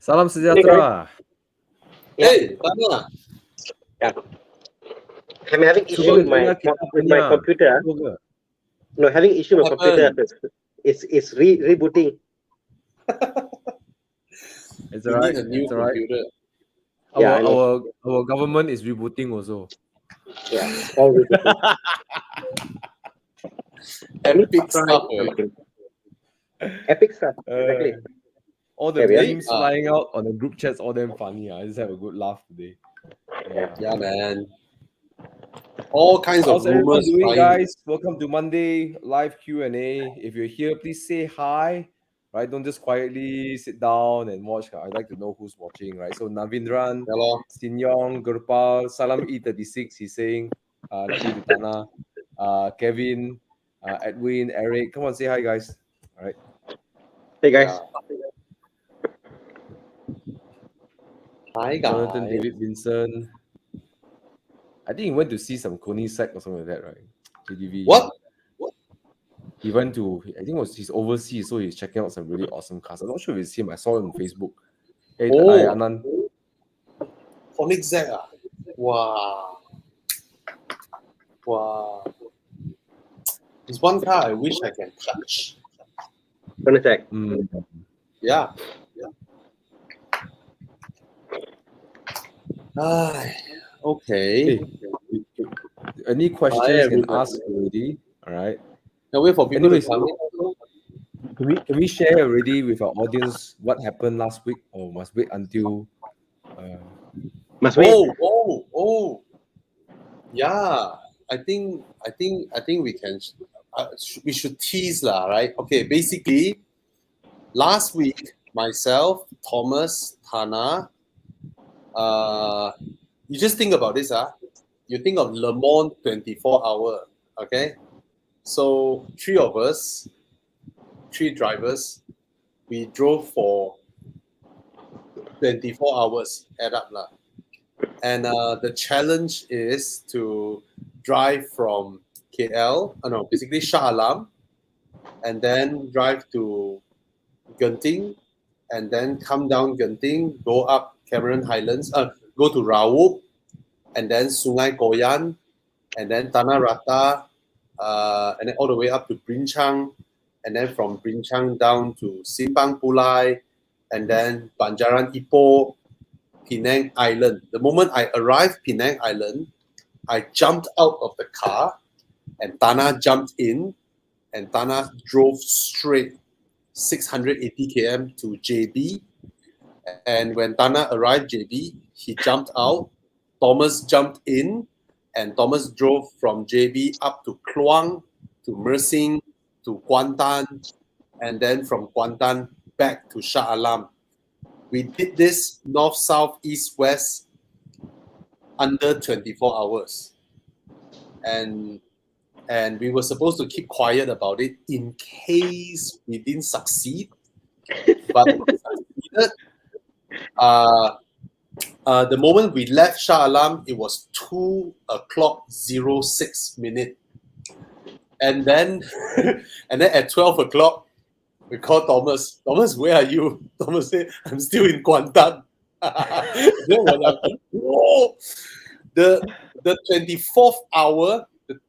Salam Hey, guys. sejahtera. Hey, Thana. Yeah. I'm having issue Cuba with my kita with my punya. computer. Cuba ke? No, having issue with What my computer. happened? It's rebooting. It's You alright. need a new It's alright. computer. Yeah, I know. Our government is rebooting also. Yeah, all rebooting. I need to Epic try stuff, eh? something. Epic stuff. Exactly. All the There we are. memes flying out on the group chats, all them funny. I just have a good laugh today. Yeah, man. All kinds How's of everyone rumors doing, flying. guys? Welcome to Monday live Q&A. If you're here, please say hi. Right, don't just quietly sit down and watch. I'd like to know who's watching, right? So Navindran, Hello. Sin Yong, Gurpal, Salam E36, he's saying, like you to Thana, Kevin, Edwin, Eric. Come on, say hi, guys. All right. Hey guys. Hi, Jonathan, guys. David, Vincent. I think he went to see some Koenigsegg or something like that, right? JDV. What? He went to, I think he's overseas, so he's checking out some really awesome cars. I'm not sure if it's him. I saw it on Facebook. Hey, Oh. Anand. Koenigsegg. Wow. Wow. There's one car I wish I can touch. Koenigsegg. Yeah. Okay. Hey, any questions Hi, can everybody. ask already. All right. Now wait for people Anyways, to come in. can we share already with our audience what happened last week, or must wait until? Must wait. Oh. Yeah. I think we can. We should tease lah, right? Okay. Basically, last week myself, Thomas, Thana. You just think about this, You think of Le Mans 24-hour, okay? So 3 of us, 3 drivers, we drove for 24 hours, add up lah. And the challenge is to drive from KL, basically Shah Alam, and then drive to Genting, and then come down Genting, go up Cameron Highlands, go to Rawup, and then Sungai Koyan, and then Tanah Rata, and then all the way up to Brinchang, and then from Brinchang down to Simpang Pulai, and then Banjaran Ipoh, Penang Island. The moment I arrived Penang Island, I jumped out of the car, and Tana jumped in, and Tana drove straight 680 km to JB. And when Tana arrived JB, he jumped out. Thomas jumped in, and Thomas drove from JB up to Kluang, to Mersing, to Kuantan, and then from Kuantan back to Shah Alam. We did this north, south, east, west under 24 hours. And we were supposed to keep quiet about it in case we didn't succeed. But we succeeded. The moment we left Shah Alam, it was 2:06. And then at 12 o'clock, we called Thomas. Thomas, where are you? Thomas said, I'm still in Kuantan. Then we're like, whoa! The 24th hour,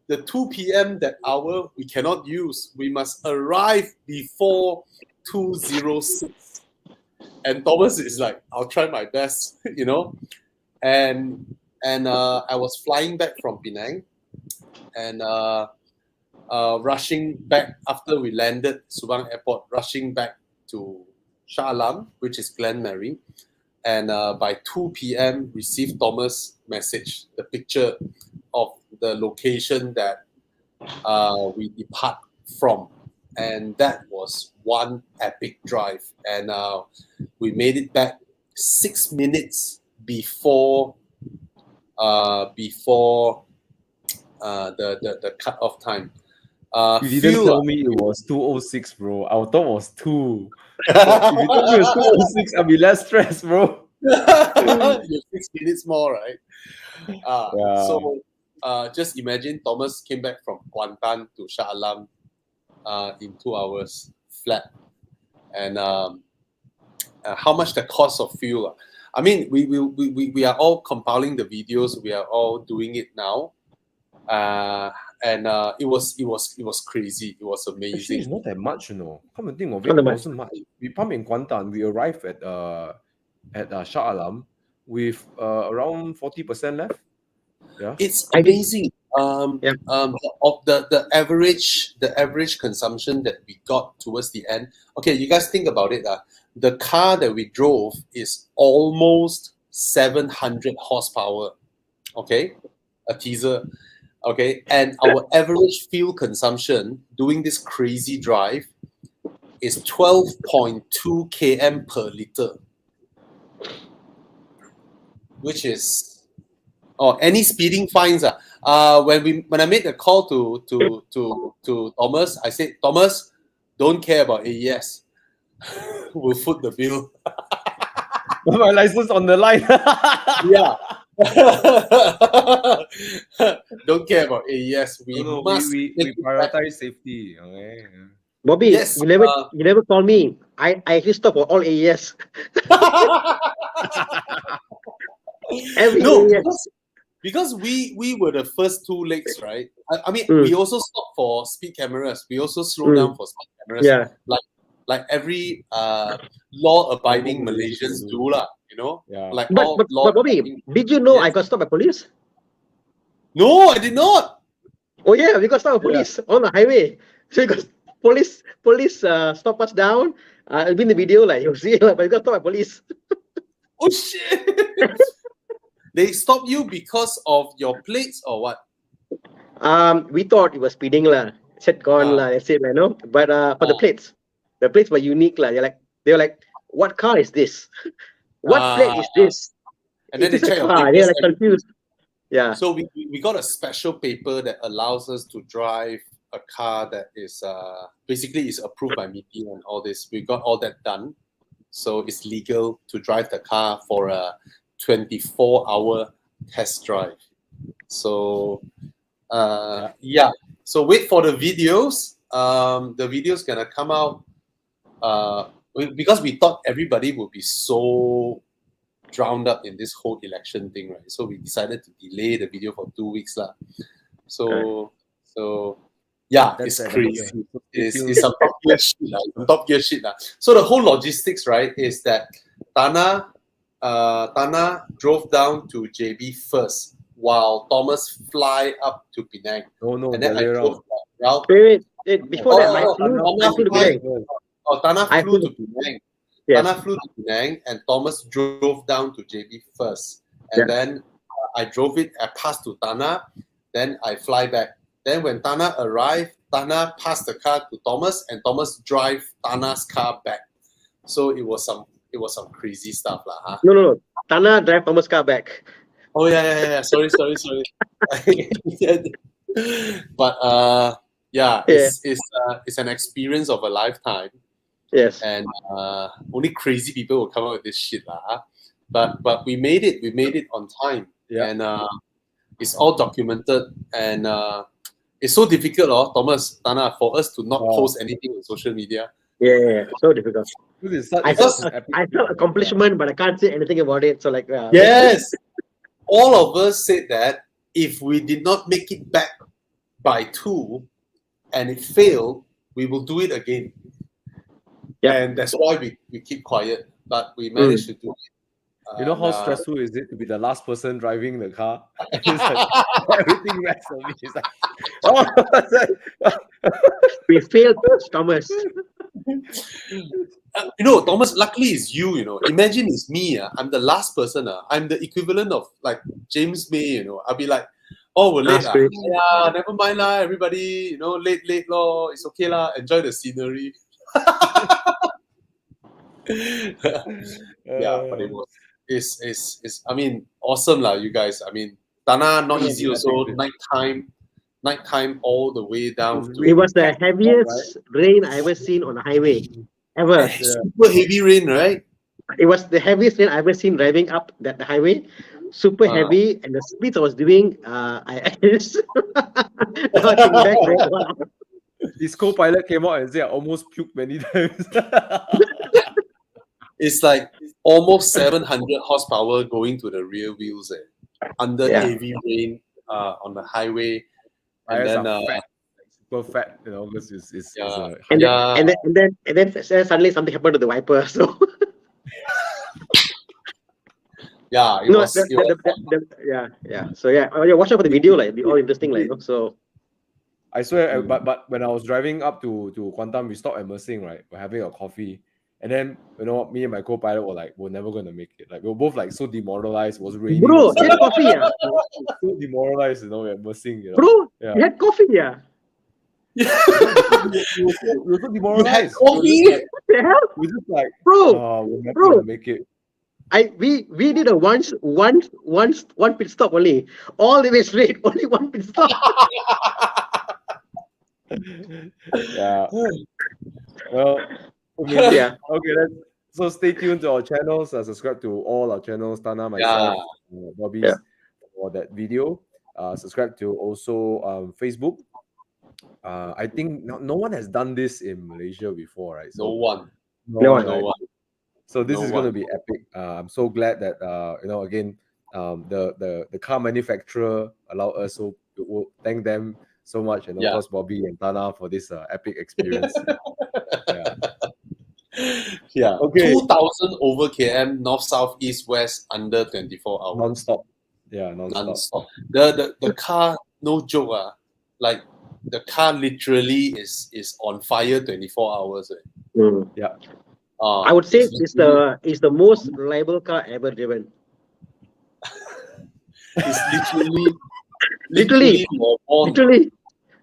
the 2 p.m. that hour, we cannot use. We must arrive before 2:06. And Thomas is like, I'll try my best, And I was flying back from Penang, and rushing back after we landed Subang Airport, rushing back to Shah Alam, which is Glen Marie. And by 2 p.m., received Thomas' message, the picture of the location that we depart from. And that was one epic drive. And we made it back 6 minutes before the cut-off time. You didn't tell me it was 2:06, bro. I thought it was 2. If you told me it was 2:06, I'd be less stressed, bro. You're 6 minutes more, right? Yeah. So just imagine Thomas came back from Kuantan to Shah Alam in 2 hours flat. And how much the cost of fuel. I mean, we are all compiling the videos. We are all doing it now, and it was crazy. It was Actually, amazing. it's not that much, you know. Come and think of Not it, that it much. wasn't much. We pump in Kuantan. We arrived at Shah Alam with around 40% left. Yeah. It's I did. amazing. Yeah. Of the average consumption that we got towards the end. Okay, you guys think about it. The car that we drove is almost 700 horsepower. Okay, a teaser. Okay, and our average fuel consumption doing this crazy drive is 12.2 km per liter, which is any speeding fines. When I made the call to Thomas, I said, Thomas, don't care about AES. We'll foot the bill. My license on the line. Yeah. Don't care about AES. We No, must we make it back. prioritize safety. Okay. Bobby, Yes, you never call me. I actually stop for all AES. Every No, AES. because we were the first two legs, right? I mean, Mm. we also stopped for speed cameras. We also slow down for speed cameras. Yeah. Like every law-abiding Malaysians do lah, you know. Yeah. Like But all Bobby, law-abiding. did you know I Yes. got stopped by police? No, I did not. Oh yeah, we got stopped by police on the highway. So we got police stop us down. It'll be in the video, like you'll see, but we got stopped by police. Oh shit! They stopped you because of your plates or what? We thought it was speeding lah. Said gone lah. That's it, you know. But for the plates were unique lah. They were like, what car is this? What plate is this? And then Is they this check a your car? papers. They're like confused. Yeah. So we got a special paper that allows us to drive a car that is basically is approved by MITI and all this. We got all that done, so it's legal to drive the car for a 24-hour test drive. So yeah. So wait for the videos. The videos gonna come out because we thought everybody would be so drowned up in this whole election thing, right? So we decided to delay the video for 2 weeks lah. So yeah, That's it's an crazy. idea. It's some top gear shit lah. Some top gear shit lah. So the whole logistics, right, is that Thana drove down to JB first, while Thomas fly up to Penang, No, and then I the drove round. Wait. Before that, I Thana flew to fly- Penang. Thana I flew flew- to Penang. Yes. Thana flew to Penang, and Thomas drove down to JB first, and then I drove it. I passed to Thana, then I fly back. Then when Thana arrived, Thana passed the car to Thomas, and Thomas drive Thana's car back. So it was some crazy stuff lah. Huh? No. Thana drive Thomas' car back. Oh yeah. Sorry. But it's an experience of a lifetime. Yes. And only crazy people will come up with this shit lah. But we made it. We made it on time. Yeah. And it's all documented. And it's so difficult, Thomas, Thana, for us to not post anything on social media. Yeah. So difficult. I felt accomplishment, but I can't say anything about it. So like, Yes, all of us said that if we did not make it back by 2 and it failed, we will do it again. Yeah. And that's why we keep quiet, but we managed to do it. You know how stressful is it to be the last person driving the car? It's like, everything rests on me. It's like, we failed, Thomas. Thomas, luckily it's you, Imagine it's me. I'm the last person. I'm the equivalent of like James May, I'll be like, oh, we're late. Yeah, never mind lah, everybody, late law. It's okay lah. Enjoy the scenery. Yeah, but it's I mean, awesome lah, you guys. I mean, Thana not easy also. Nighttime all the way down. It was the heaviest rain I ever seen on the highway. Ever. Super heavy rain, right? It was the heaviest rain I ever seen driving up the highway. Super heavy, and the speeds I was doing, I just his co-pilot came out and said, I almost puked many times. It's like almost 700 horsepower going to the rear wheels under Yeah. heavy rain on the highway. And Tires then, are fat, super fat, you know, because it's yeah, a And then, yeah, and then suddenly something happened to the wiper. So yeah, it no, was, it was yeah. So yeah, watch out for the video. Like, it'll be all interesting. Like, so I swear, Mm. but when I was driving up to Kuantan, we stopped at Mersing, right? We're having a coffee. And then, you know, me and my co-pilot were like, we're never going to make it. Like, we were both like so demoralized. It was raining. bro, So, you had coffee, yeah. so demoralized, you know, at Mersing, you know. Bro, Yeah. you had coffee, yeah. We were so You had demoralized. coffee? What the hell, We were just like, bro? oh, we're never Bro. going to make it. We did a one pit stop only, all the way straight, only one pit stop. Yeah. Well, amazing. Yeah. Okay, so stay tuned to our channels. Subscribe to all our channels, Thana, myself, Bobby's, Yeah. for that video. Subscribe to also Facebook. I think no one has done this in Malaysia before, right? No one. No one. No right? one. So this No is going to one. be epic. I'm so glad that you know, again, the car manufacturer allowed us, so we'll thank them so much, and of Yeah. course Bobby and Thana for this epic experience. Yeah. Yeah. Okay. 2,000 over km, north, south, east, west, under 24 hours. Non-stop. Yeah, non-stop. Non-stop. The car, no joke. Like the car literally is on fire 24 hours. Mm. Yeah. I would say it's the most reliable car ever driven. It's Literally, literally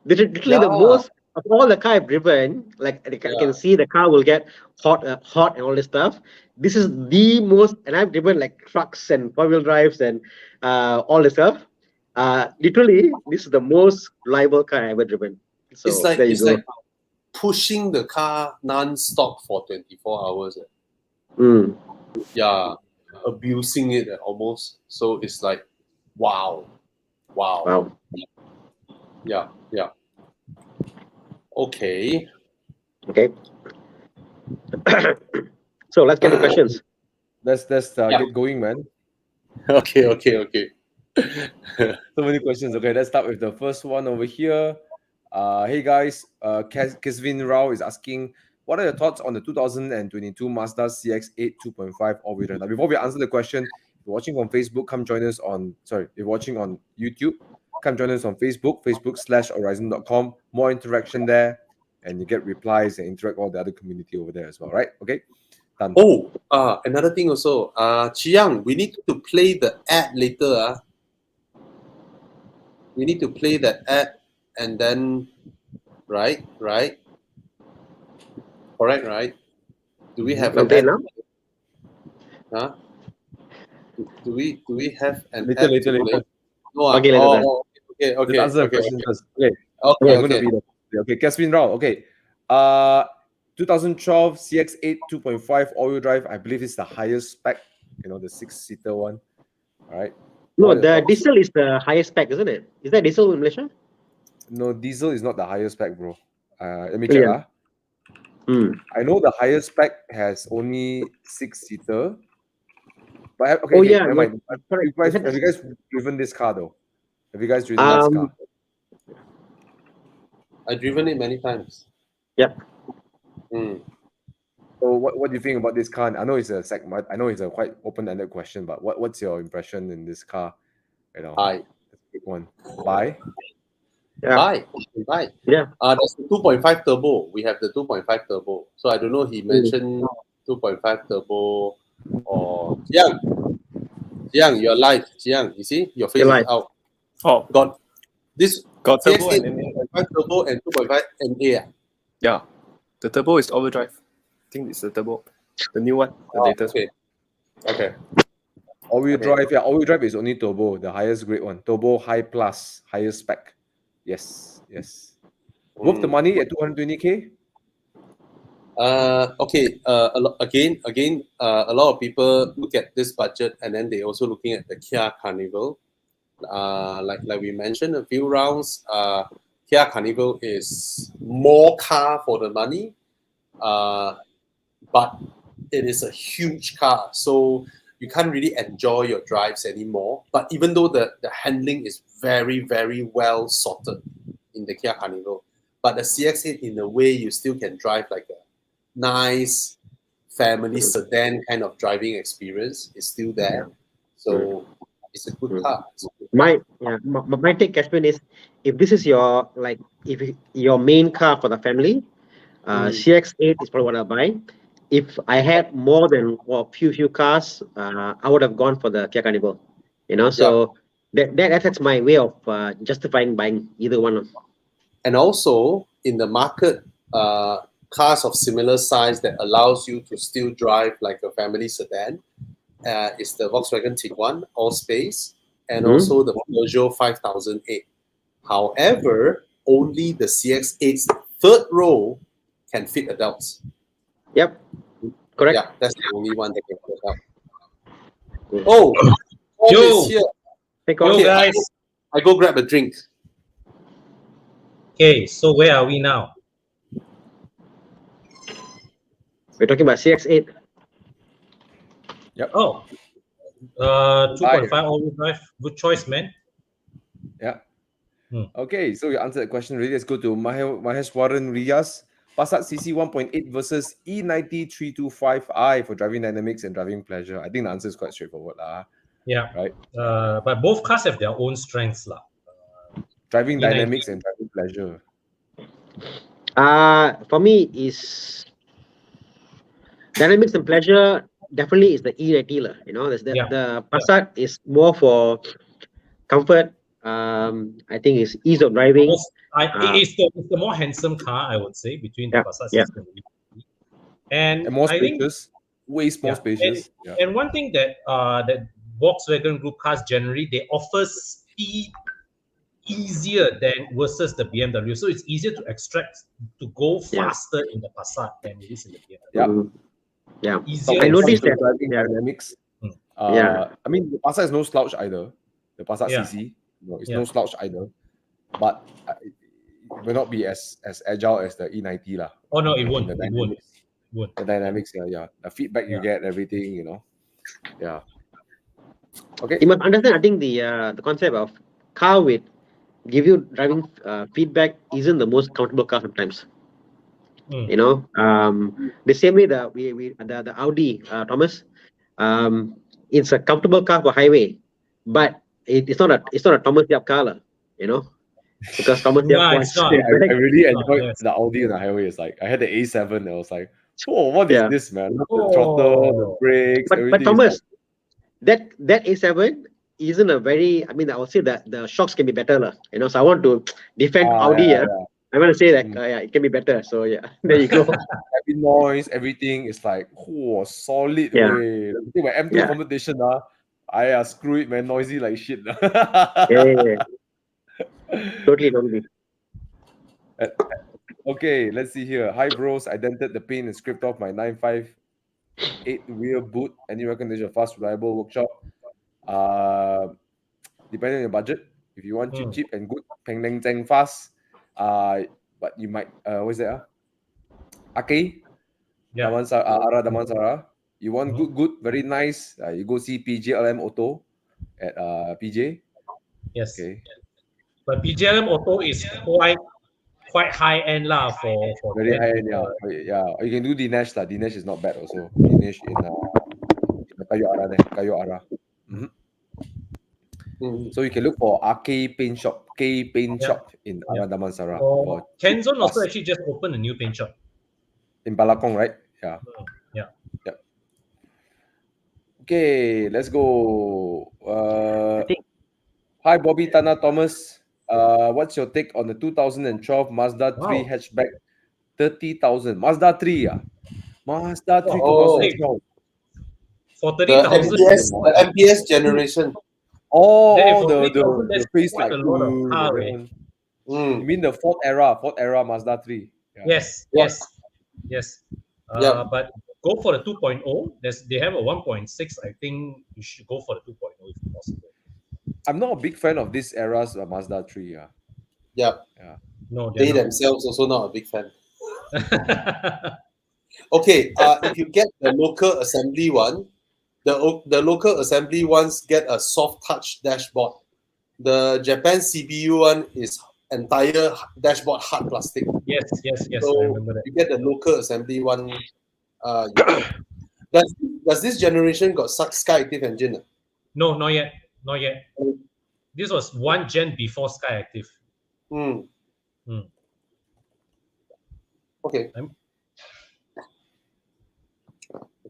literally the Yeah. most of all the car I've driven. Like, I can see the car will get hot and all this stuff. This is the most, and I've driven like trucks and 4-wheel drives and all this stuff. Literally, this is the most reliable car I ever driven. So It's like there you go. like pushing the car non-stop for 24 hours. Mm. Yeah, abusing it almost. So it's like, wow. Wow. Yeah. Okay. So let's get to questions. Let's get going, man. Okay. So many questions. Okay, let's start with the first one over here. Hey guys, Kesvin Rao is asking, what are your thoughts on the 2022 Mazda CX-8 2.5 all-wheel drive? Now, before we answer the question, if you're watching on Facebook, come join us on, if you're watching on YouTube, come join us on Facebook.com/horizon.com. More interaction there, and you get replies and interact with all the other community over there as well, right? Okay, done. Oh, another thing also, Chiang, we need to play the ad later. We need to play that ad and then, right? Correct, right? Do we have an Okay, ad? now? Huh? Do we have an Later, ad later, to later. play? No, Okay, later. Okay. Let's answer the question first. Okay. Okay. I'm going to be okay. Kesvin Rao. Okay. 2012 CX-8 2.5 all-wheel drive. I believe it's the highest spec. You know, the 6-seater one. All right. No, the diesel is the highest spec, isn't it? Is that diesel in Malaysia? No, diesel is not the highest spec, bro. Let me check. Yeah. I know the highest spec has only 6-seater. But okay, Oh, yeah, never mind. correct. Have you guys driven this car though? Have you guys driven this car? I've driven it many times. Yep. So what do you think about this car? I know it's I know it's a quite open-ended question, but what's your impression in this car? You know, Buy. Big one. Buy. Yeah. Buy. Yeah. There's the 2.5 turbo. We have the 2.5 turbo. So I don't know. He mentioned 2.5 turbo or Jiang, you're live. Jiang, you see your face is out. Oh, Got turbo CX-8 and NA. 2.5 turbo and 2.5 NA. Yeah, the turbo is all-wheel drive. I think it's the turbo, the new one, the latest. Okay. All-wheel drive. Yeah, all-wheel drive is only turbo, the highest grade one. Turbo high plus, highest spec. Yes. Worth the money at 220K? Okay. A lot of people look at this budget and then they also looking at the Kia Carnival. Like we mentioned a few rounds, Kia Carnival is more car for the money, but it is a huge car, so you can't really enjoy your drives anymore. But even though the handling is very, very well sorted in the Kia Carnival, but the CX-8, in a way, you still can drive like a nice family sedan kind of driving experience is still there. So it's a good car. My take, Cashman, is if this is your your main car for the family, CX-8 is probably what I'll buy. If I had more than few cars, I would have gone for the Kia Carnival. So that's my way of justifying buying either one. And also in the market, cars of similar size that allows you to still drive like a family sedan is the Volkswagen Tiguan All Space and also the Peugeot 5008. However, only the CX-8's third row can fit adults. Yep, correct. Yeah, that's the only one that can fit adults. Oh, Tom is here. Hey, Yo, guys. I go grab a drink. Okay, so where are we now? We're talking about CX-8. Yep. Oh, 2.5 all-wheel drive. Good choice, man. Yeah. Okay, so you answered the question already. Let's go to Maheshwaran Riyas. Passat CC 1.8 versus E90 325i for driving dynamics and driving pleasure. I think the answer is quite straightforward. Yeah. Right? But both cars have their own strengths. Driving E90. dynamics and driving pleasure. For me, is dynamics and pleasure definitely is the E90. The Passat is more for comfort. I think it's ease of driving. It's the more handsome car, I would say, between the Passat CC and the E90. And more spacious, way more spacious. And one thing that that Volkswagen Group cars generally, they offer speed easier than versus the BMW. So it's easier to extract, to go faster in the Passat than it is in the BMW. Easier. I noticed that driving dynamics. I mean, the Passat is no slouch either. The Passat CC, it's no slouch either. But it will not be as agile as the E90 lah. Oh no, it won't. The dynamics, the feedback you get, everything, Yeah. Okay. You must understand. I think the concept of car with give you driving feedback isn't the most comfortable car sometimes. The same way the Audi, Thomas, it's a comfortable car for highway, but it's not a Thomas Yap car, because Thomas Yap wants. I really enjoyed the Audi on the highway. It's like I had the A7 and I was like, oh, what is this, man? The throttle, the brakes, but Thomas, that A7 isn't a very. I mean, I would say that the shocks can be better, So I want to defend Audi. I want to say that it can be better. So there you go. Every noise, everything is like solid. Way. My M2 competition, screw it, man. Noisy like shit. Totally. Okay, let's see here. Hi, bros. I dented the paint and scraped off my 958 rear boot. Any recommendation of fast, reliable workshop? Depending on your budget. If you want cheap and good, peng leng zeng fast. But you might what's that? Ake, Ara Damansara. You want good, very nice. You go see PJLM Auto at PJ. Yes. Okay. But PJLM Auto is quite high end for very high end. You can do Dinesh lah. Dinesh is not bad also. Dinesh in Kayo Ara. So you can look for RK Paint Shop, K Paint Shop in Ara Damansara. Kenzone also actually just opened a new paint shop in Balakong, right? Yeah. Okay, let's go. Hi, Bobby, Thana, Thomas. What's your take on the 2012 Mazda 3 hatchback? 30,000. Mazda 3, Mazda 3 2012. For 30,000. The MPS generation. The face like You mean the Ford era Mazda 3? Yes. But go for the 2.0. They have a 1.6. I think you should go for the 2.0 if possible. I'm not a big fan of this era's Mazda 3. Yeah. No, they themselves also not a big fan. Okay, if you get the local assembly one, the local assembly ones get a soft touch dashboard. The Japan CPU one is entire dashboard hard plastic. Yes, yes, yes. I So remember that. you get the local assembly one. Yeah. Does this generation got Sky Active engine? No, not yet. Not yet. This was one gen before Sky Active. Hmm. Hmm. Okay. I'm-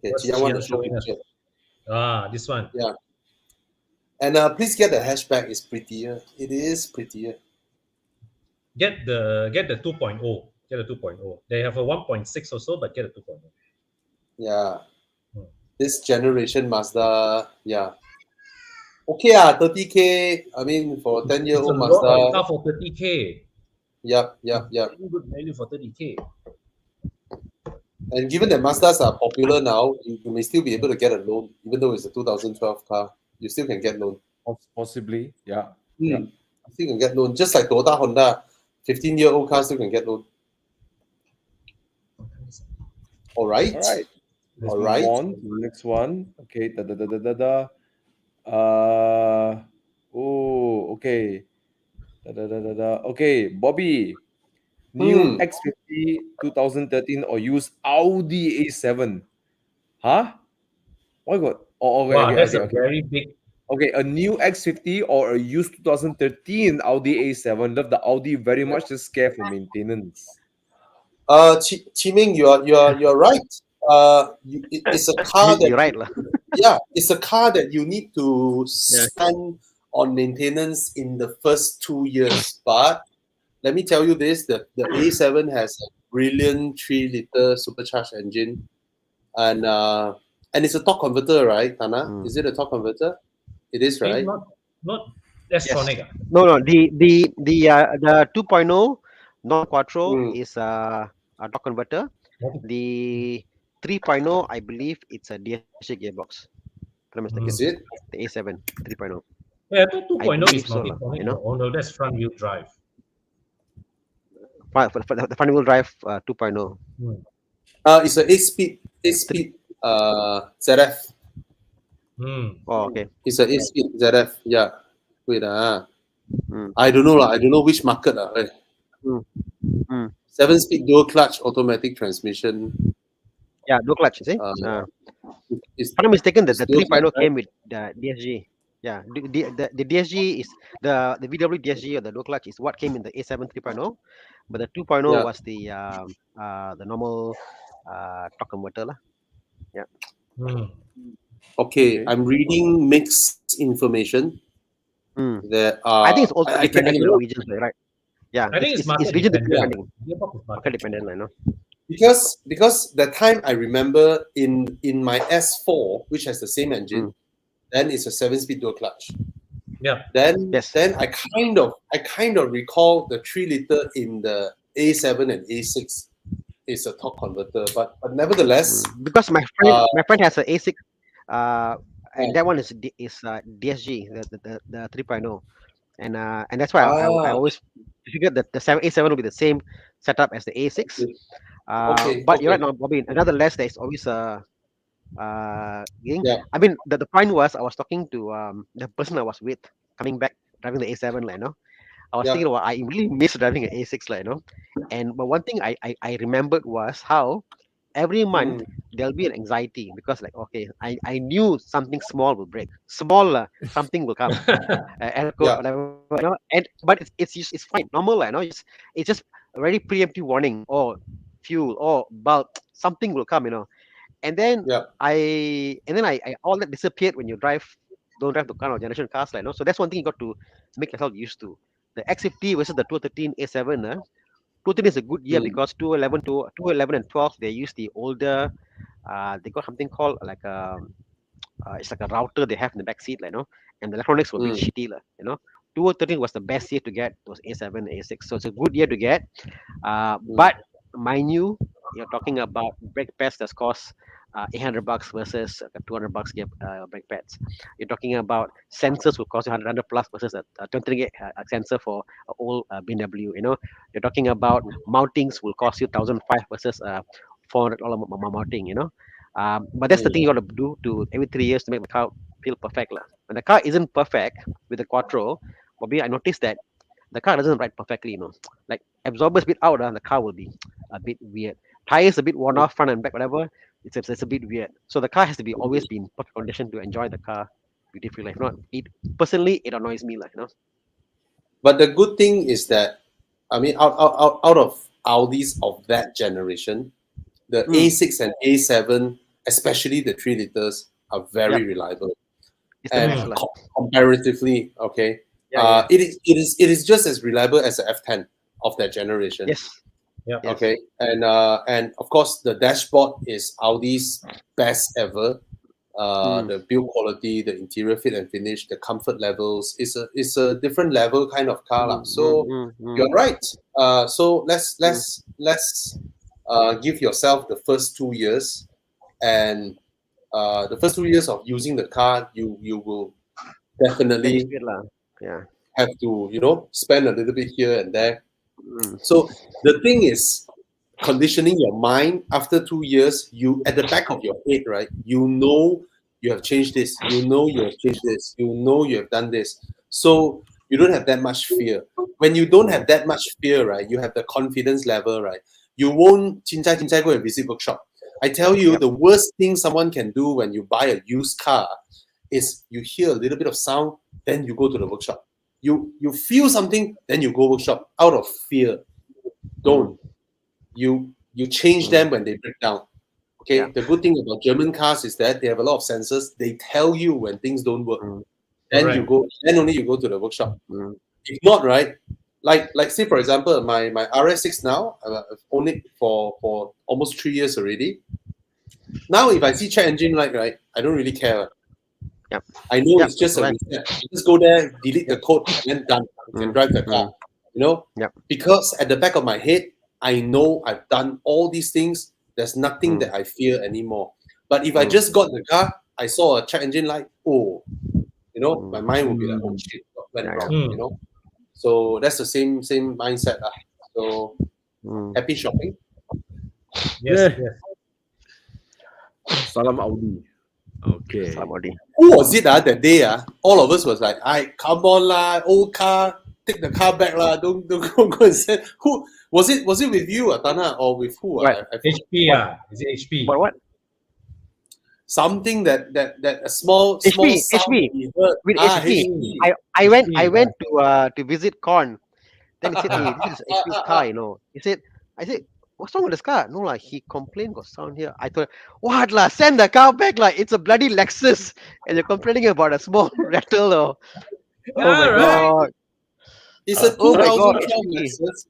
Okay. What's Jian want to Jian show showing us? picture. This one. Yeah. And please get the hatchback. It's prettier. It is prettier. Get the 2.0. Get the 2.0. They have a 1.6 or so, but get a 2.0. Yeah. Hmm. This generation Mazda. Yeah. Okay, 30K. I mean, for It's a 10-year-old lot of Mazda. car for 30K. Yep. Very good value for 30K. And given that Mazdas are popular now, you may still be able to get a loan, even though it's a 2012 car. You still can get loan. Possibly, yeah. Yeah. You still can get loan. Just like Toyota Honda, 15-year-old car still can get loan. All right. All right. Let's All move right. on to the next one. Okay. Okay. Okay, Bobby. New X50 2013 or use Audi A7. Huh? What got? Oh, Wow, that's a okay. very big. Okay, a new X50 or a used 2013 Audi A7. Love the Audi very much. Just scared for maintenance. Chi Ming, you're right. It's a car that You're right, lah. it's a car that you need to spend on maintenance in the first 2 years. But let me tell you this: the A7 has a brilliant 3-liter supercharged engine, and it's a torque converter, right, Thana? Is it a torque converter? It is, right? Not Estronic. No, the 2.0 non-quattro is a torque converter. The 3.0, I believe it's a DSG gearbox. If I'm mistaken. Is it? The A7 3.0. Yeah, 2.0 believe is so, multi-tronic. you know. Oh no, that's front wheel drive. For the front wheel drive 2.0. It's a 8-speed ZF. Oh, okay. It's a 8-speed ZF. Yeah. Wait, Mm. I don't know lah. I don't know which market. 7-speed dual clutch automatic transmission. Yeah, dual clutch, you see? It's, If I'm not mistaken, the it's dual 3.0 clutch, came with the DSG. Yeah, the DSG is the VW DSG or the dual clutch is what came in the A7 3.0, but the 2.0 Yeah. was the normal torque converter lah. Yeah. Okay, I'm reading mixed information. That I think it's also I dependent on know, the regions, right? Yeah, I think it's market region dependent. depending. Market dependent, I know. because the time I remember in my S4, which has the same engine, then it's a 7-speed dual clutch. Yeah. Then Yes. then I kind of recall the 3-liter in the A7 and A6 is a torque converter, but nevertheless, Because my friend has an A6, and that one is DSG, the 3.0, and that's why I always figured that the A7 will be the same setup as the A6. But you're right now, Bobby. Nonetheless, there's always a thing. Yeah. I mean, the point was I was talking to the person I was with coming back driving the A7, like, you know. I was thinking, well, I really miss driving an A6, like, you know. But one thing I remembered was how every month there'll be an anxiety because, like, okay, I knew something small will break, small something will come, and whatever, you know. But it's fine, normal, like, you know. It's just a very preemptive warning, or fuel, or bulb, something will come, you know. And then I all that disappeared when you don't drive the kind of generation cars, like, you know. So that's one thing you got to make yourself used to. The X50 versus the 2013 A7. 2013 is a good year because 2011 and 12 they use the older. They got something called like it's like a router they have in the back seat, like, you know, and the electronics were a bit shitty, you know. 2013 was the best year to get. It was A7, A6, so it's a good year to get. But mind you, you're talking about brake pads that cost $800 versus $200 brake pads. You're talking about sensors will cost you 100 plus versus a 20 sensor for old BMW. You know, you're talking about mountings will cost you 1,005 versus $400 mounting, But that's the thing you got to do to every 3 years to make the car feel perfect. Lah. When the car isn't perfect with the Quattro, probably I noticed that the car doesn't ride perfectly, Like absorbers bit out, the car will be a bit weird. Tires a bit worn off, front and back, whatever. It's a bit weird. So the car has to be always be in perfect condition to enjoy the car beautifully. Like, if not, it annoys me, But the good thing is that, I mean, out of Audis of that generation, the A6 and A7, especially the 3 liters, are very reliable. It's the And best, lah. comparatively, okay, it is just as reliable as the F10 of that generation. Yes. Yeah. Yes. Okay, and of course the dashboard is Audi's best ever. The build quality, the interior fit and finish, the comfort levels is a different level kind of car lah. So you're right. So let's give yourself the first 2 years, and the first 2 years of using the car, you will definitely Yeah. have to spend a little bit here and there. So the thing is, conditioning your mind after 2 years, you at the back of your head, right? You have changed this. You have changed this. You have done this. So you don't have that much fear. When you don't have that much fear, right? You have the confidence level, right? You won't go and visit workshop. I tell you, the worst thing someone can do when you buy a used car is you hear a little bit of sound, then you go to the workshop. You feel something, then you go workshop out of fear. Don't. You change them when they break down. Okay. The good thing about German cars is that they have a lot of sensors. They tell you when things don't work. Then only you go to the workshop. If not, right? Like say for example, my RS6 now, I've owned it for almost 3 years already. Now if I see check engine light, right, I don't really care. I know it's just a reset. You just go there, delete the code, and then done. You can drive the car. Because at the back of my head, I know I've done all these things. There's nothing that I fear anymore. But if I just got the car, I saw a check engine light, my mind will be like, oh shit, what went wrong, So that's the same mindset. So happy shopping. Yes. Salam Audi. Okay. Who was it that day? All of us was like, come on lah, old car, take the car back lah, don't go and send. Who was it? Was it with you, Thana, or with who? HP, is it HP? But what? Something that a small HP. sound we heard. With HP. I went to visit Con. Then he said, hey, this is HP's car, I said, what's wrong with this car? No, he complained got sound here. I thought, what lah? Send the car back, it's a bloody Lexus, and you're complaining about a small rattle, Oh my god! It's a 2012 Lexus.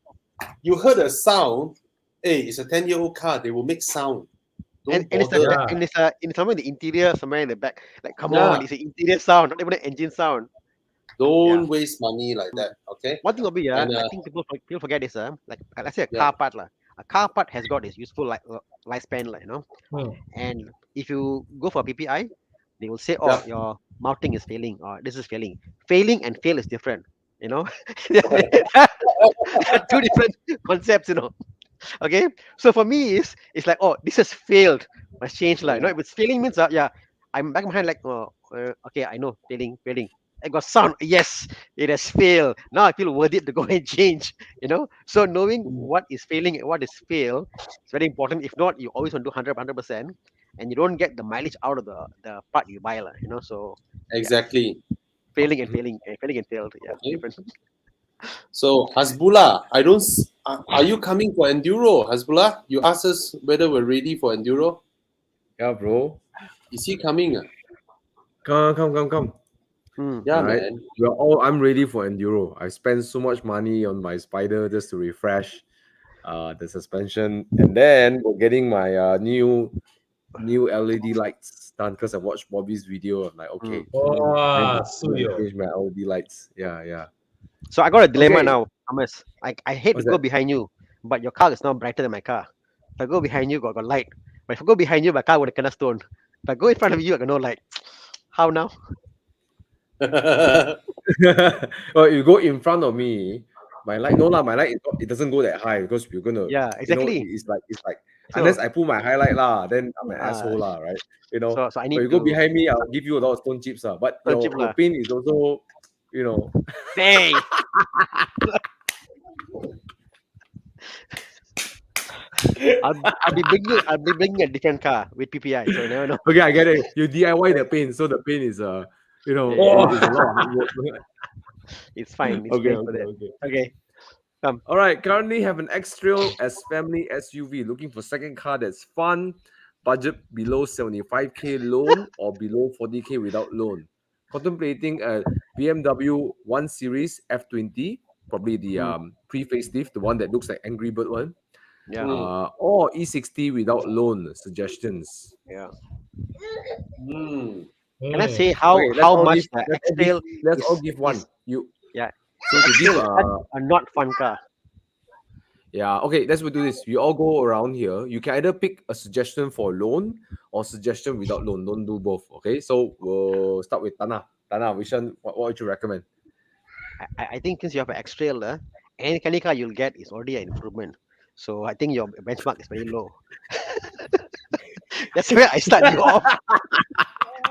You heard a sound. Hey, it's a 10-year-old car. They will make sound. And it's somewhere in the interior, somewhere in the back. Like, come on, it's an interior sound, not even an engine sound. Don't waste money like that, okay? One thing will be, I think people forget is, like let's say a car part, a car part has got its useful lifespan, And if you go for a PPI, they will say, your mounting is failing, or this is failing. Failing and fail is different, They're two different concepts, Okay, so for me, it's like, this has failed, must change, If it's failing means, I'm back behind like, okay, I know, failing. I got sound. Yes, it has failed. Now I feel worth it to go and change. So knowing what is failing and what is fail is very important. If not, you always want to do 100%, and you don't get the mileage out of the part you buy, So exactly. Failing and failed. Yeah. Okay. So Hasbullah, are you coming for enduro, Hasbullah? You asked us whether we're ready for enduro. Yeah, bro. Is he coming? Come. Yeah, right? man. I'm ready for enduro. I spent so much money on my Spider just to refresh the suspension, and then we're getting my new LED lights done because I watched Bobby's video. I'm like, okay, change my LED lights. Yeah. So I got a dilemma now, Thomas. I hate to go behind you, but your car is now brighter than my car. If I go behind you, got light. But if I go behind you, my car would have kena stone. If I go in front of you, I got no light. How now? Well, you go in front of me, my light. No lah, my light it doesn't go that high because we're gonna. Yeah, exactly. It's like unless I pull my highlight lah, then I'm an asshole lah, right? You know. So I need But you go to. behind me, I'll give you a lot of stone chips lah. But Stone your, chip your lah. pain is also, you know. Hey. I'll be bringing a different car with PPI, so you never know. Okay, I get it. You DIY the pain, so the pain is you know, Yeah. it's a lot of hard work. It's fine. It's Okay, fine for okay, that. okay. Okay. All right, currently have an X-Trail as family SUV. Looking for second car that's fun, budget below 75k loan or below 40k without loan. Contemplating a BMW 1 Series F20, probably the pre-facelift, the one that looks like Angry Bird one. Yeah. Or E60 without loan. Suggestions. Yeah. Hmm. Can I say how all much give- the let's all X-Trail give- Let's all is- give one. is- You. Yeah. So to give X-Trail is a not fun car. yeah, okay, let's do this. We all go around here. You can either pick a suggestion for loan or suggestion without loan. Don't do both. Okay, so we'll start with Thana. Thana, which one? What would you recommend? I think since you have an X-Trail, any car you'll get is already an improvement. So I think your benchmark is very low. That's where I start you off.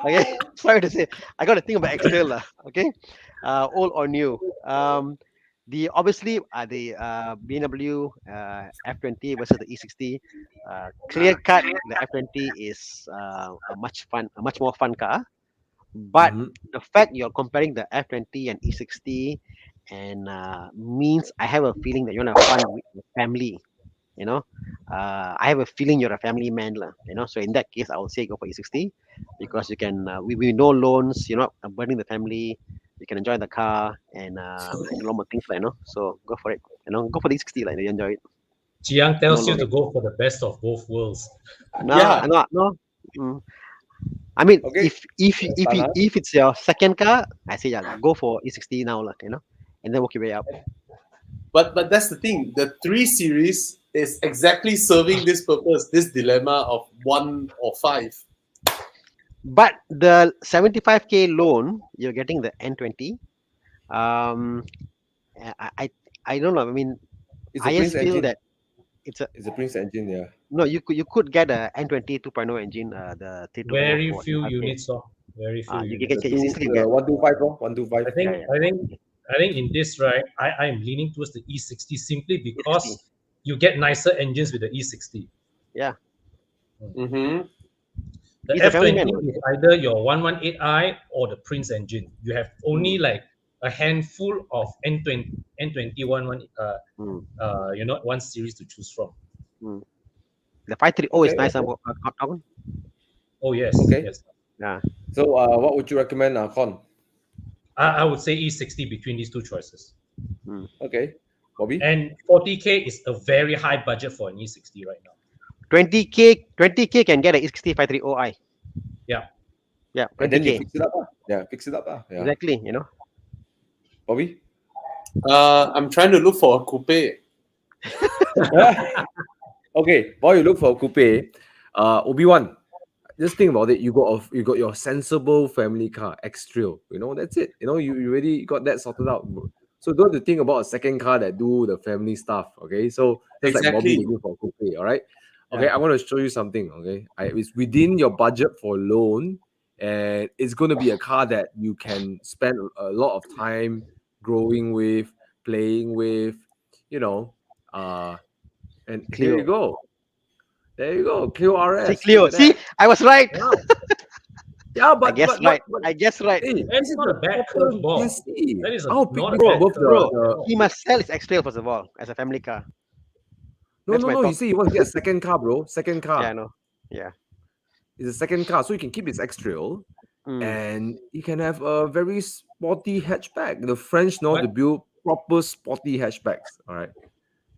Okay, sorry to say, I got to think about X-Trail, okay, old or new. The obviously the BMW F20 versus the E60. Clear cut, the F20 is a much more fun car. But the fact you're comparing the F20 and E60 and means I have a feeling that you want to have fun with your family. You know, I have a feeling you're a family man, you know. So in that case, I will say go for E60 because you can we no loans. You're not burdening the family. You can enjoy the car and do a lot more things, you know. So go for it. You know, go for the E60, like you enjoy it. Chiang tells No, you to go for the best of both worlds. No, Yeah. no. I mean, Okay. if it's your second car, I say yeah, go for E60 now, you know, and then work your way up. But that's the thing. The 3 Series is exactly serving this purpose, this dilemma of 1 or 5. But the 75k loan, you're getting the N20. I don't know. I mean, It's a I Prince just feel engine. that it's a It's a Prince engine, yeah. no. You could get a N20 2.0 engine, the 3 turbo Very for few 75K. units, Very few You units. can easily get. 125, 125. I think in this, right, I am leaning towards the E60 simply because you get nicer engines with the E60. Yeah. Mm-hmm. The He's a family F20 man. is either your 118i or the Prince engine. You have only like a handful of N20 1 series to choose from. The 530 is nice. Oh yes, Okay. yes. Yeah. So what would you recommend, Con? I would say E60 between these two choices. Okay. Bobby? And 40k is a very high budget for an E60 right now. 20k can get an E60 530i. Yeah. Yeah, And then you 20k. fix it up. Yeah, fix it up. Yeah. Exactly, you know. Bobby? I'm trying to look for a coupe. Okay, while you look for a coupe, Obi-Wan, just think about it. You got your sensible family car, X-Trail. You know, that's it. You know, you already got that sorted out. So don't have to think about a second car that do the family stuff. Okay, so that's like Bobby Exactly. looking for a coupe. All right. Okay, I want to show you something. Okay, it's within your budget for loan, and it's going to be a car that you can spend a lot of time growing with, playing with. You know, and Clio. here you go. There you go, Clio RS. See, Clio. See, I was right. Yeah, but I guess right. Hey, That's not a bad curveball. That is I'll not pick a this bad above curveball. He must sell his X-Trail first of all as a family car. No. That's my You thought. see, he wants to get a second car, bro. Second car. Yeah, I know. Yeah. It's a second car, so you can keep his X-Trail, and you can have a very sporty hatchback. The French know to build proper sporty hatchbacks. All right.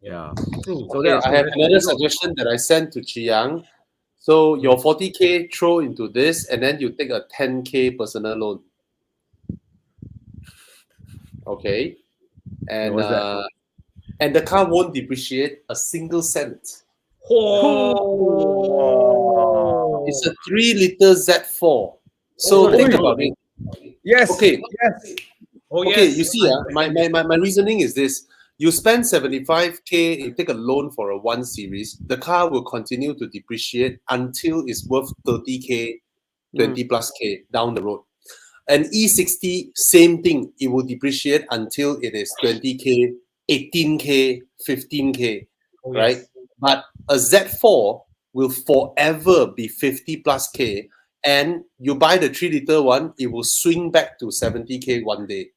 Yeah. True. So Okay, that's I have another suggestion that I sent to Chiang. So your 40k throw into this, and then you take a 10k personal loan. Okay, and what's that? and the car won't depreciate a single cent. Oh. It's a 3-liter Z4. So think about it. Yes. Okay. Yes. Oh, Okay, yes. you see, my reasoning is this. You spend 75K, you take a loan for a 1 Series, the car will continue to depreciate until it's worth 30K, 20 plus K down the road. An E60, same thing. It will depreciate until it is 20K, 18K, 15K, Oh, right? yes. But a Z4 will forever be 50 plus K, and you buy the 3-liter one, it will swing back to 70K one day.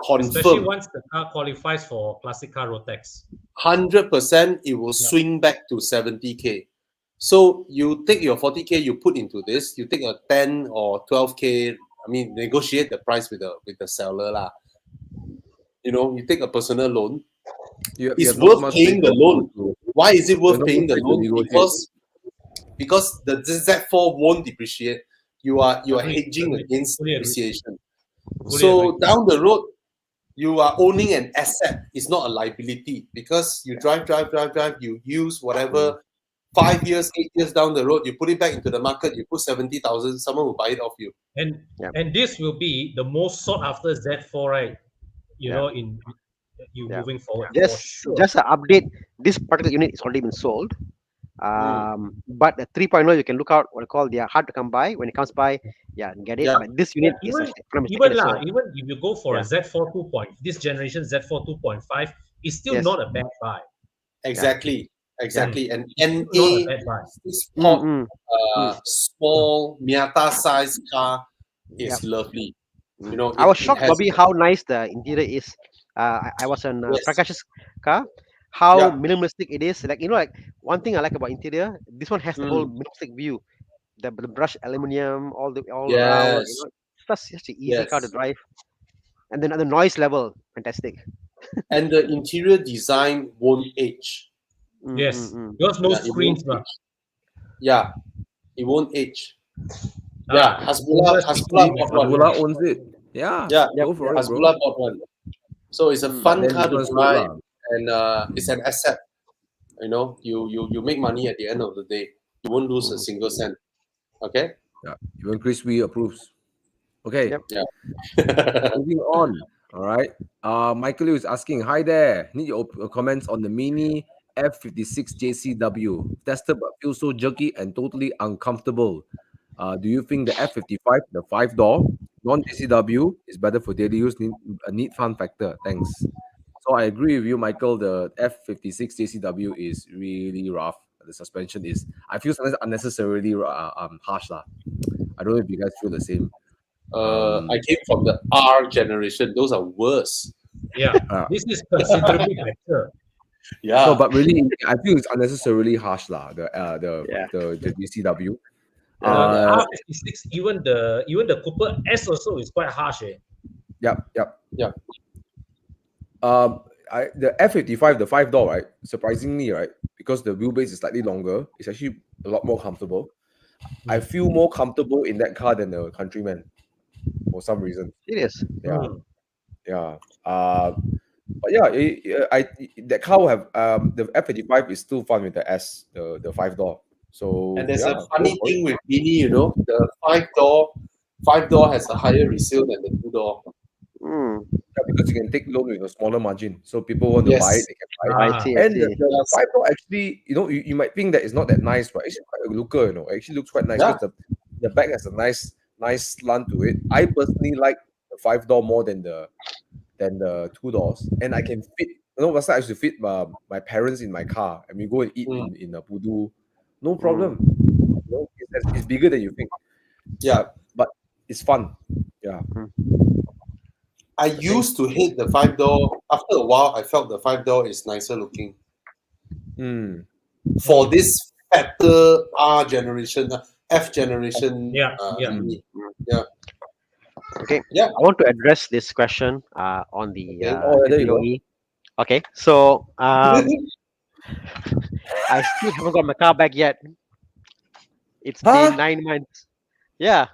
Especially Confirm. once the car qualifies for classic car road tax. 100% it will Yeah. swing back to 70K. So you take your 40K, you put into this, you take a 10 or 12K, I mean, negotiate the price with the seller lah. You know, you take a personal loan. You It's have not worth much paying the space loan. Why is it you have worth not paying much the space to loan? negotiate. Because the Z4 won't depreciate. You are Agreed, hedging agreed. against Fully agree. depreciation. Fully So agree. down the road, you are owning an asset. It's not a liability because you drive, you use whatever. 5 years, 8 years down the road, you put it back into the market, you put 70,000, someone will buy it off you. And Yeah. and this will be the most sought after Z4, right? You Yeah. know, in you Yeah. moving forward for Just sure. just an update. This particular unit is already been sold. But the 3.0 you can look out what I call they are hard to come by. When it comes by, yeah, get it. Yeah. But this unit Yeah, is even actually, if I'm not even mistaken, is lah, sold. even if you go for Yeah. a Z4 this generation Z4 2.5 is still Yes. not a bad buy. Exactly. And Not a NA bad buy. sport, Mm, small Miata size car is Yep. lovely. mm. You know, I was it shocked, has Bobby, how nice the interior is. I was on yes. Prakash's car. How Yeah. minimalistic it is. Like like one thing I like about interior. This one has the whole Mm. minimalistic view. The brushed aluminum all around. Yes. It's such an easy car to Yes. drive. And then the noise level, fantastic. And the interior design won't age. Yes. Yours no Yeah, it won't screens, lah. age. Yeah, it won't age. Yeah, Hasbullah bought one. Abdullah owns it. Yeah, Yeah, Yep, go for yep. it, bro. Hasbullah bought one. So it's a Mm. fun Then car this to one's sold drive, lah. and it's an asset. You know, you make money at the end of the day. You won't lose a single cent. Okay. Yeah, even Chris Wee approves. Okay, Yep. Yeah. moving on. All right. Michael Liu is asking, hi there. Need your comments on the Mini F56 JCW. Tested but feels so jerky and totally uncomfortable. Do you think the F55, the 5-door, non-JCW, is better for daily use? A neat fun factor. Thanks. So I agree with you, Michael. The F56 JCW is really rough. The suspension is, I feel sometimes unnecessarily harsh. Lah. I don't know if you guys feel the same. I came from the R generation. Those are worse. Yeah. This is considerably better. Yeah. No, but really, I feel it's unnecessarily harsh, lah. Yeah. The DCW. The R56, even the Cooper S also is quite harsh. Yep. Yeah. The F55, the 5-door, right? Surprisingly, right, because the wheelbase is slightly longer, it's actually a lot more comfortable. I feel more comfortable in that car than the Countryman, for some reason. It is. Yeah. But yeah, that car will have the F55 is still fun with the S, the 5-door. So And there's yeah, a funny go for it. thing with Mini, you know, the 5-door has a higher resale than the 2-door. Yeah, because you can take loan with a smaller margin. So people want to buy it, Yes. they can buy it. I see. And the 5-door actually, you might think that it's not that nice, but it's quite a looker, It actually looks quite nice Yeah. because the back has a nice slant to it. I personally like the 5-door more than the 2 doors. And I can fit, last time I used to fit my parents in my car and we go and eat in a Pudu. No problem. It's bigger than you think. Yeah. But it's fun. Yeah. I used to hate the 5-door. After a while, I felt the 5-door is nicer looking. For this fatter R generation, F generation. Yeah. Mini. Yeah. Okay. Yeah. I want to address this question on the there you go. DPOE. Okay. So I still haven't got my car back yet. It's been 9 months. Yeah.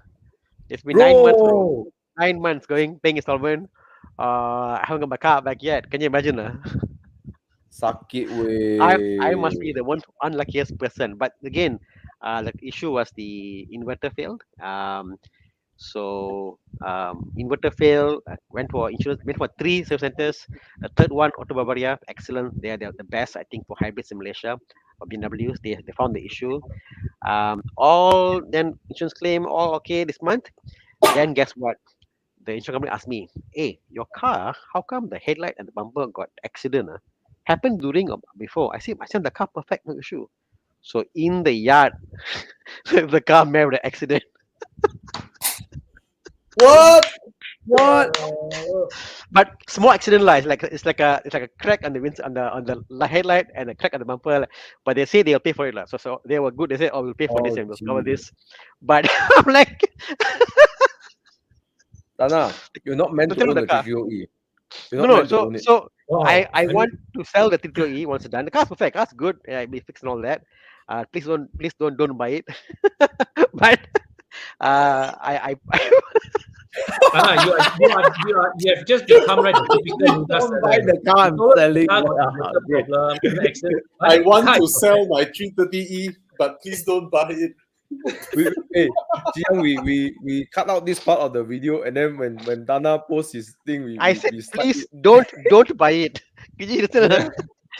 It's been 9 months, bro. 9 months paying installment. I haven't got my car back yet. Can you imagine? Suck it, way. I must be the one unluckiest person. But again, the issue was the inverter failed. So inverter failed. Went for insurance. Went for 3 service centers. The third one, Auto Bavaria, excellent. They're the best, I think, for hybrids in Malaysia. Or BMWs, they found the issue. All then insurance claim all okay this month. Then guess what? The insurance company asked me, "Hey, your car, how come the headlight and the bumper got accident? Happened during or before?" I said the car perfect, no issue. So in the yard, the car met with an accident. What? But small accident lah. It's like a crack on the headlight and a crack on the bumper. But they say they'll pay for it lah. So they were good. They said, "Oh, we'll pay for this and we'll cover this." But I'm like, Tana, you're not meant to to tell own the the car. TVOE. You're No, not no. meant to So own it. so Wow. I mean, want to sell the 330E once it's done. The car's perfect. Car's good. Yeah, it'll be fixed and all that. Please don't buy it. But I you have just become right the typical Muda Don't seller. buy the car I'm You know the selling. car got What a the motor heck? problem, an accident. but I the want car to is sell my 330E, but please don't buy it. Hey, Jiang, we cut out this part of the video, and then when Dana posts his thing, I said we start please don't buy it. Could you listen? Yeah.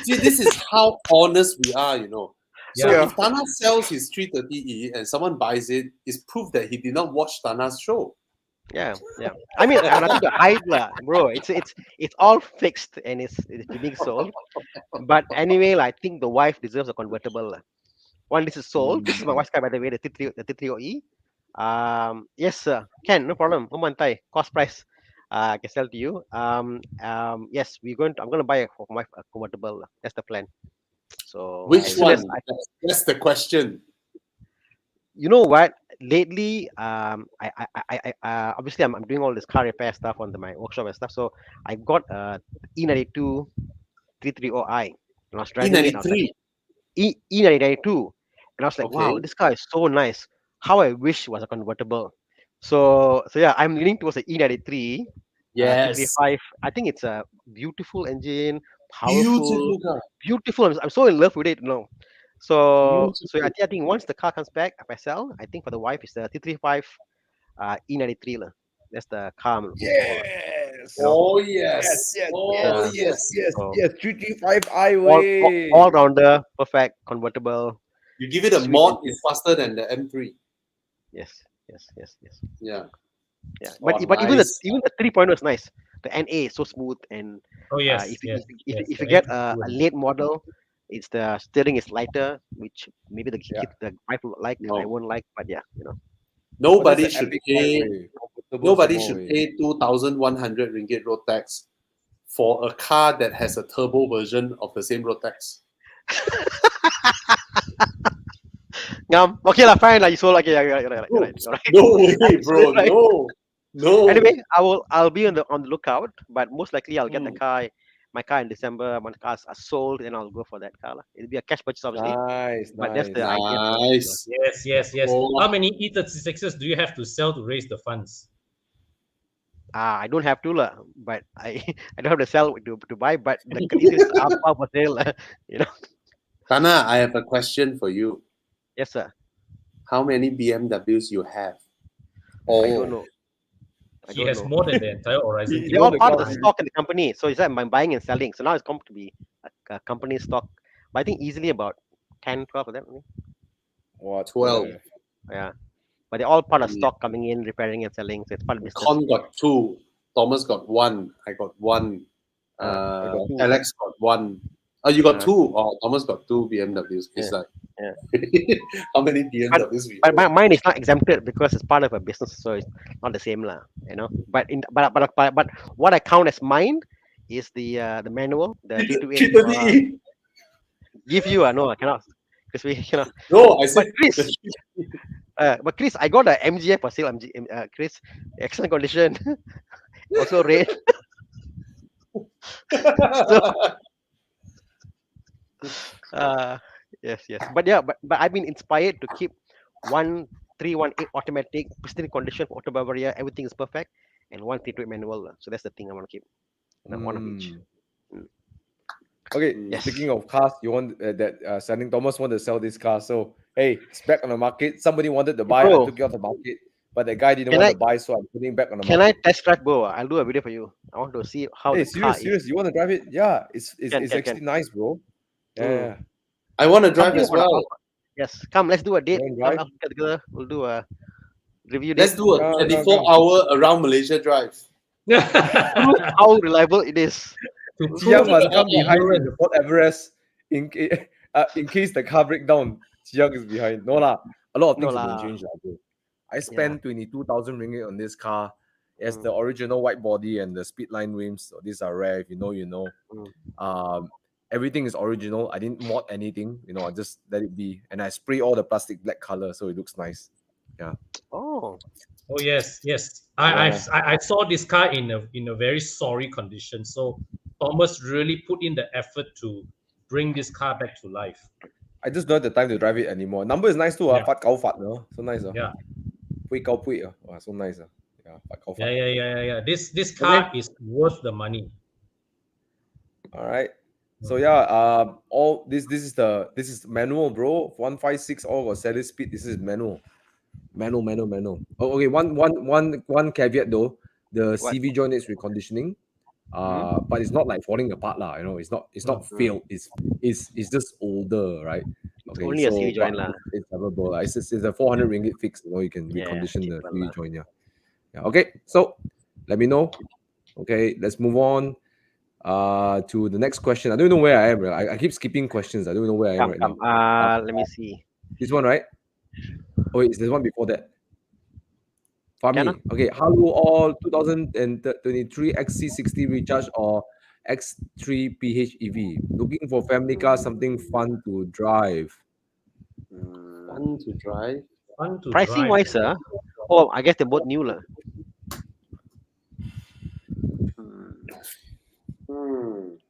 See, this is how honest we are, you know. So Yeah. if Thana sells his 330E and someone buys it, it's proof that he did not watch Thana's show. Yeah. I mean, I have nothing to hide, lah, bro. It's all fixed and it's being sold. But anyway, I think the wife deserves a convertible, lah. One, this is sold. This is my wife's car, by the way, the T30E. Yes, sir. Can, no problem. Umantai, cost price. I can sell to you. Yes, I'm gonna buy for my wife a convertible, lah. That's the plan. So Which as soon as one? That's the question. you know what? Lately, obviously I'm doing all this car repair stuff on my workshop and stuff. So I got a E92 330i, and I was driving it. And I was like, E93. E9092, and I was like, wow, Okay. this car is so nice. How I wish it was a convertible. So yeah, I'm leaning towards the E93, Yes. 335. I think it's a beautiful engine, powerful, Beautiful car. beautiful. I'm so in love with it, So Beautiful. I think once the car comes back, if I sell, I think for the wife is the 335 E93 lah. That's the car I'm looking for lah. Yes. Oh yes. Yes. Oh Yes. yes. So 335i all way. rounder, perfect, convertible. You give it a Sweet mod, engine. it's faster than the M3. Yes. Yeah. Yeah. Oh, But even nice. the 3.0 is nice. The NA is so smooth, and Oh yes, if yes, yes, you the get N a two. late model, it's the steering is lighter, which maybe the Yeah. the wife will like, No. I won't like, but yeah, Nobody But that's should an epic pay. way. Comfortable Nobody some more should way. pay 2,100 ringgit road tax for a car that has a turbo version of the same road tax. Okay lah, fine lah. You sold. Okay, you're right. You're right. No way, bro. Right. No. Anyway, I'll be on the lookout, but most likely I'll get my car in December. When cars are sold, and I'll go for that car lah. It'll be a cash purchase, obviously. Nice. But that's the idea. Nice. Yes. Oh. How many E36s do you have to sell to raise the funds? I don't have to lah, but I don't have to sell to buy. But the is up for sale, Thana, I have a question for you. Yes, sir. How many BMWs you have? I don't know. He has more than the entire Horizon. They're all the part of the company. stock in the company. So it's like I'm buying and selling. So now it's come to be a company stock. But I think easily about 10, 12 of them. What? 12. Yeah. But they're all part of stock coming in, repairing and selling. So it's part of business. Con got 2. Thomas got 1. I got 1. I got 2. Alex got 1. Oh, you got 2. Oh, Thomas got 2 BMWs. It's like, how many BMWs we But mine is not exempted because it's part of a business, so it's not the same lah. But what I count as mine is the manual, the 328. Give you no, I cannot, because we No, I said. But Chris, I got a MGF for sale. Chris, excellent condition, also red. Yes. But I've been inspired to keep 1318 automatic, pristine condition for Auto Bavaria. Everything is perfect, and 132 manual. So that's the thing I want to keep. One of each. Okay, speaking of cars, you want selling Thomas want to sell this car. So hey, it's back on the market. Somebody wanted to buy, I took it off the market. but the guy didn't Can want I- to buy, so I'm putting it back on the Can I market. test drive, bro? I'll do a video for you. I want to see how Hey, the car serious, is. you want to drive it? Yeah, it's Can, actually nice, bro. Yeah. I want to drive Something as about the well. Alpha. Yes, come. Let's do a date. You wanna Come drive? out together. We'll do a review Let's date. do a Come, come, 24-hour around Malaysia drive. Prove how reliable it is. To Jiang prove must the come behind in endurance. the Fort Everest in case the car break down. Jiang is behind. No lah, a lot of No things have been lah. changed, lah, bro. I spent 22,000 ringgit on this car. It has Mm. the original white body and the speedline rims. So these are rare. If you know, you know. Mm. Everything is original. I didn't mod anything. You know, I just let it be, and I spray all the plastic black color so it looks nice. Oh. Oh yes, yes. Yeah. I saw this car in a very sorry condition. So Thomas really put in the effort to bring this car back to life. I just don't have the time to drive it anymore. Number is nice too. Yeah. Fat cow fat, no? So nice. Yeah. Pui cow pui. Wow, so nice. Yeah, fat cow fat. Yeah. This car is worth the money. All right. So all this is manual, bro. 156 all got steady speed. This is manual. Manual. Oh, okay. One caveat though. The What? CV joint is reconditioning. But it's not like falling apart, lah. You know, it's not failed. It's just older, right? Okay. Only a CV joint, lah. It's coverable, lah. It's a 400 ringgit fix. You know, you can Yeah, recondition the cheaper, CV lah. joint. Yeah. Okay. So let me know. Okay. Let's move on. To the next question. I don't know where I am. Right? I keep skipping questions. I don't know where I am right Come. now. Let me see. This one, right? Oh, wait, there's one before that. Fahmi. Can Okay, how do all 2023 XC60 recharge or X3 PHEV? Looking for family car, something fun to drive. Fun to drive. Fun to Pricing drive. wise, oh, I guess they're both new, lah.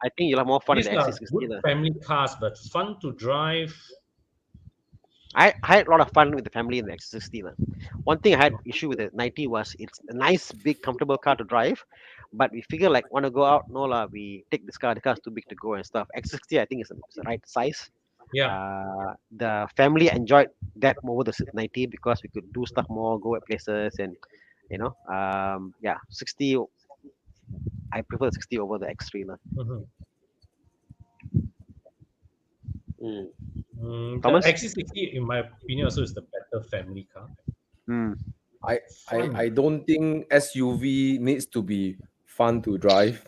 I think you'll have more fun with These the are XC60, good lah. family cars, but fun to drive. I had a lot of fun with the family in the X60. lah. One thing I had issue with the 90 was it's a nice, big, comfortable car to drive, but we figure like want to go out, no lah, we take this car. The car's too big to go and stuff. X60, I think is the right size. Yeah. The family enjoyed that over the 90 because we could do stuff more, go at places, and 60. I prefer the 60 over the X3 lah. The Thomas? XC60, in my opinion, also is the better family car. I don't think SUV needs to be fun to drive.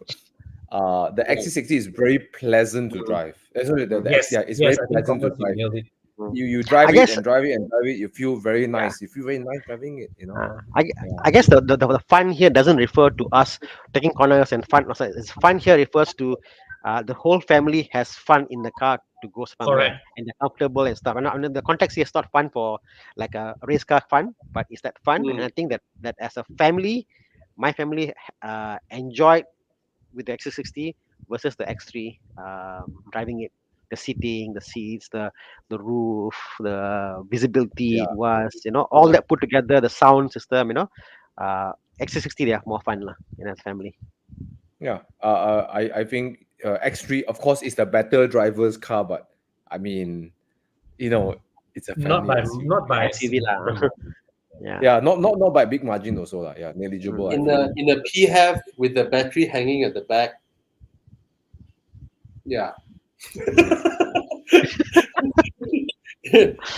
The XC60 is very pleasant to drive. That's what the Yes, XC, it's yes, very I think pleasant to Thomas, you drive. nailed it. You drive I it guess- and drive it and drive it. You feel very nice. You feel very nice driving it. You know. I guess the fun here doesn't refer to us taking corners and fun. It's fun here refers to the whole family has fun in the car to go somewhere Correct. and they're comfortable and stuff. And the context here is not fun for like a race car fun, but it's that fun. And I think that as a family, my family enjoyed with the X60 versus the X3 driving it. The seating, the seats, the roof, the visibility it was, all that put together, the sound system, X60 they have more fun lah in a family. Yeah. I think X3, of course, is the better driver's car, but I mean, it's a family SUV. Not by SUV lah. Yeah, not by big margin also lah. Yeah, negligible. In the PHEV with the battery hanging at the back. Yeah.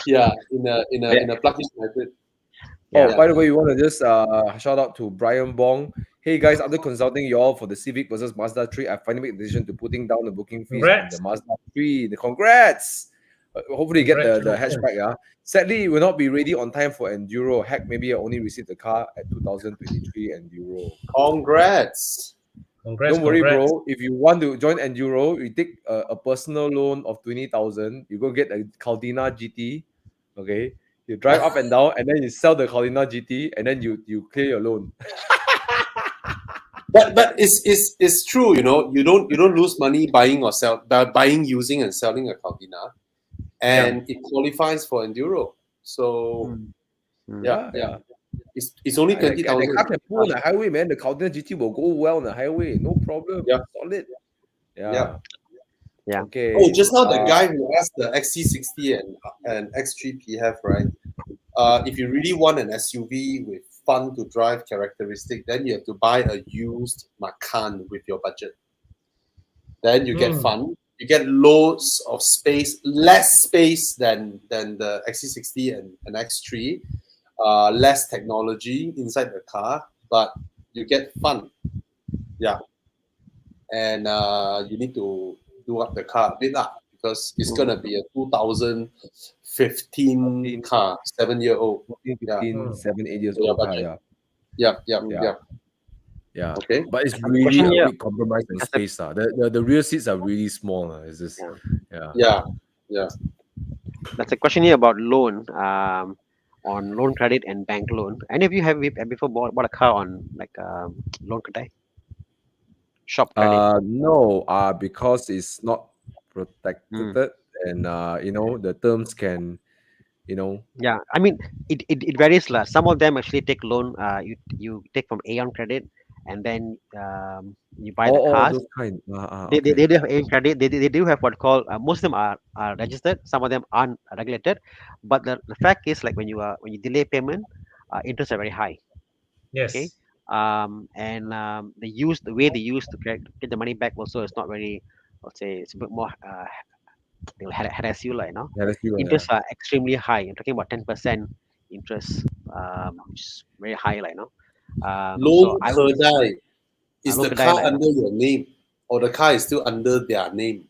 Yeah, in a plug-in hybrid. Oh, by the way, we want to just shout out to Brian Bong. Hey guys, after consulting you all for the Civic versus Mazda 3, I finally made the decision to putting down the booking fees on the Mazda 3. Congrats! Hopefully get the hatchback. Yeah. Sadly, it will not be ready on time for Enduro. Heck, maybe I only received the car at 2023 Enduro. Congrats! Don't worry, bro. If you want to join Enduro, you take a personal loan of 20,000. You go get a Caldina GT. Okay, you drive up and down, and then you sell the Caldina GT, and then you clear your loan. But it's true, you don't lose money buying, using, and selling a Caldina, and it qualifies for Enduro. So yeah. It's only 20,000. The car can pull on the highway, man. The Caldina GT will go well on the highway, no problem. Yeah. Solid. Yeah. Okay. Oh, just now the guy who asked the XC60 and X3 PHEV, right? If you really want an SUV with fun to drive characteristic, then you have to buy a used Macan with your budget. Then you get fun. You get loads of space, less space than the XC60 and X3, less technology inside the car, but you get fun. Yeah. And you need to do up the car a bit because it's gonna be a 2015 car, 7-year-old. 15, 7, 8 years Yeah, old car, budget. yeah. Yeah. Yeah. Okay. But it's question really a here. big compromise in space. The rear seats are really small. It's just, Yeah. That's a question here about loan, on loan credit and bank loan. Any of you have before bought a car on like loan credit, shop credit? No, because it's not protected Mm. and the terms can, Yeah, I mean it varies lah. Some of them actually take loan. You take from Aeon credit, and then you buy the all cars. those kind. They Okay. do have Aeon credit. They do have what called most of them are registered. Some of them aren't regulated. But the fact is, like when you delay payment, interests are very high. Okay. Yes. The way they use to get the money back also is not very, let's say, it's a bit more, they'll harass you, like, Yeah, let's see. interests are extremely high. You're talking about 10% interest, which is very high, like, so Loan I would Kedai. Is loan the kedai, car like, under your name, or the car is still under their name?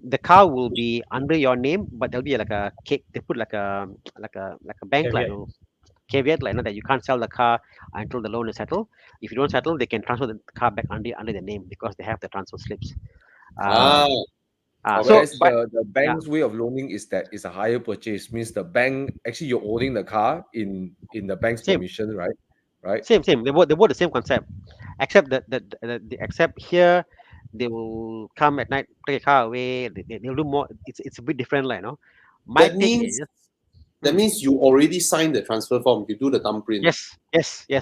the car will be under your name, but there'll be like a cake. They put like a bank, like, Caveat. caveat, like, that you can't sell the car until the loan is settled. If you don't settle, they can transfer the car back under the name because they have the transfer slips. Ah, So, Whereas but the bank's way of loaning is that it's a higher purchase, means the bank actually you're owning the car in the bank's same, permission, right? Right. same. They both the same concept, except that except here they will come at night, take a car away. They'll do more. It's a bit different, like, My that take means is that means you already signed the transfer form. You do the thumbprint. yes. Then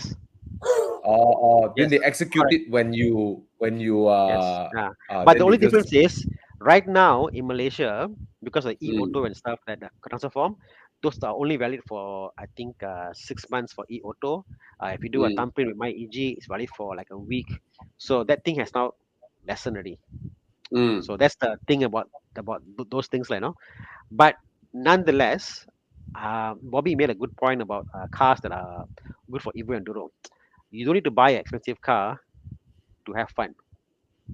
Yes, they execute correct. it when you Yes. But then the they only just difference is right now in Malaysia, because of Mm. e-auto and stuff, that the transfer form, those are only valid for, I think, 6 months for e-auto. If you do a Mm. thumbprint with my EG, it's valid for like a week. So that thing has now lessened already. Mm. So that's the thing about those things, like, But nonetheless, Bobby made a good point about cars that are good for Evo and Enduro. You don't need to buy an expensive car to have fun.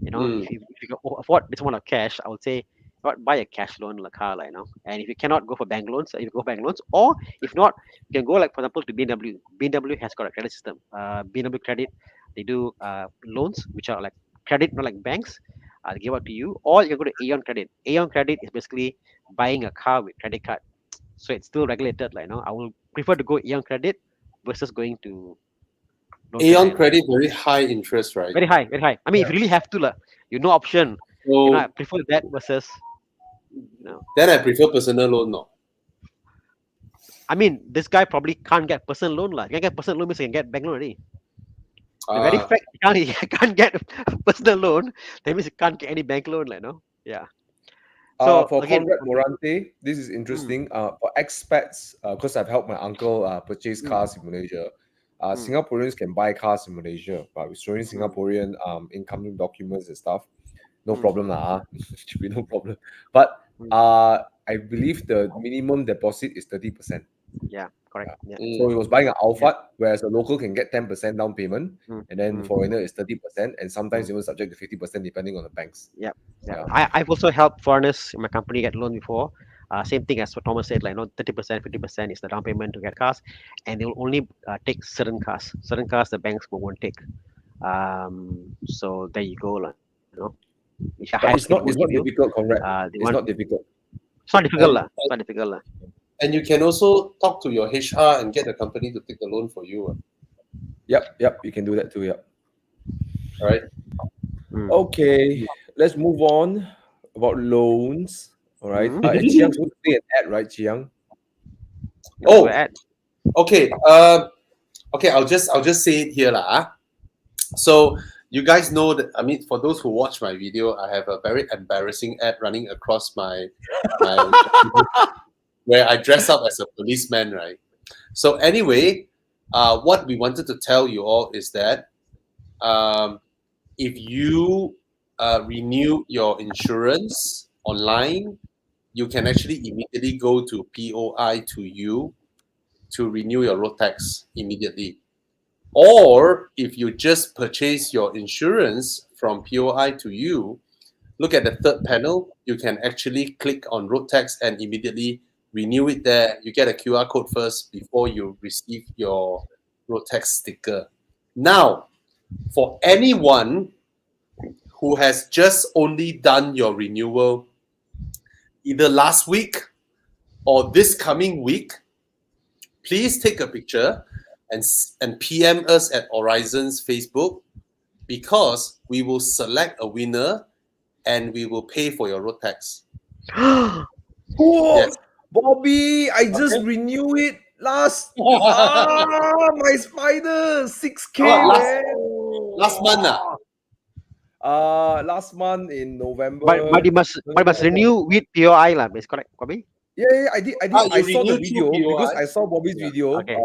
Mm. If you can afford this amount of cash, I would say not buy a cash loan like car, like, And if you cannot go for bank loans, you go bank loans, or if not, you can go, like, for example, to BMW. BMW has got a credit system. BMW credit, they do loans which are like credit, not like banks. They give out to you, or you can go to Aeon credit. Aeon credit is basically buying a car with credit card, so it's still regulated, like, I will prefer to go Aeon credit versus going to loan Aeon credit. credit very high interest, right? Very high, very high. I mean, if you really have to, you no option. So I prefer that versus, then I prefer personal loan. No. I mean, this guy probably can't get personal loan, lah. Can't get personal loan means he can get bank loan already. The very fact he can't get personal loan, that means he can't get any bank loan, like, Yeah. So for again, Conrad Morante, this is interesting. For expats, because I've helped my uncle purchase cars in Malaysia. Singaporeans can buy cars in Malaysia, but with showing Singaporean income documents and stuff, no problem lah. Should be no problem. But I believe the minimum deposit is 30%. Yeah, correct. Yeah. So he was buying an Alphard, whereas a local can get 10% down payment, and then foreigner is 30%, and sometimes even subject to 50% depending on the banks. Yeah. I've also helped foreigners in my company get loan before. Same thing as what Thomas said, like, 30%, 50% is the down payment to get cars, and they will only take certain cars. Certain cars the banks won't take. So there you go, If But it's not difficult, Conrad. It's not difficult. It's not difficult, It's not difficult, And you can also talk to your HR and get the company to take the loan for you. Yep, you can do that too. Yep. All right. Okay, let's move on about loans. All right. Chiang's going to say an ad, right, Chiang? Oh, okay. Okay. I'll just say it here, lah. So you guys know that. I mean, for those who watch my video, I have a very embarrassing ad running across my where I dress up as a policeman, right? So anyway, what we wanted to tell you all is that if you renew your insurance online, you can actually immediately go to POI to you to renew your road tax immediately. Or if you just purchase your insurance from POI to you, look at the third panel. You can actually click on road tax and immediately renew it there. You get a QR code first before you receive your road tax sticker. Now, for anyone who has just only done your renewal either last week or this coming week, please take a picture and PM us at Horizon's Facebook, because we will select a winner and we will pay for your road tax. Oh, Yes. Bobby, I just renew it last. My spider, 6K, What, man. last month? Last month in November. But you must renew with POI lah. Is correct, Bobby? Yeah, I did. You I saw the renewed through video because POI? I saw Bobby's Yeah. video. Okay.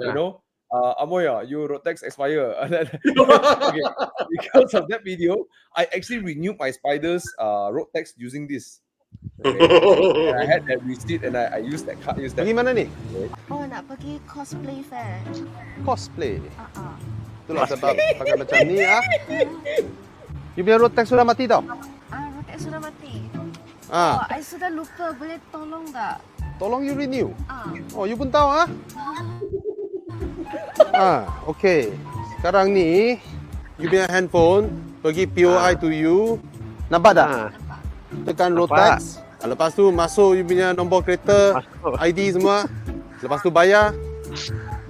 You know, Amoya, your road tax expire. And then, okay, because of that video, I actually renewed my spider's road tax using this. Okay. And I had that receipt and I used that card. Pergi mana ni? Oh, nak pergi cosplay fair. Cosplay. Ah. Itulah sebab pakai macam ni ah. You punya road tax sudah mati tau. Rotek sudah mati. Ah, I sudah lupa. Boleh tolong tak? tolong you renew. Ah. Oh, you pun tahu ah? Okay. Sekarang ni, you punya handphone pergi POI to you. Nampak tak? Tekan road Nampak. tax. Lepas tu masuk you punya nombor kereta, Masuk. ID semua. Lepas tu bayar,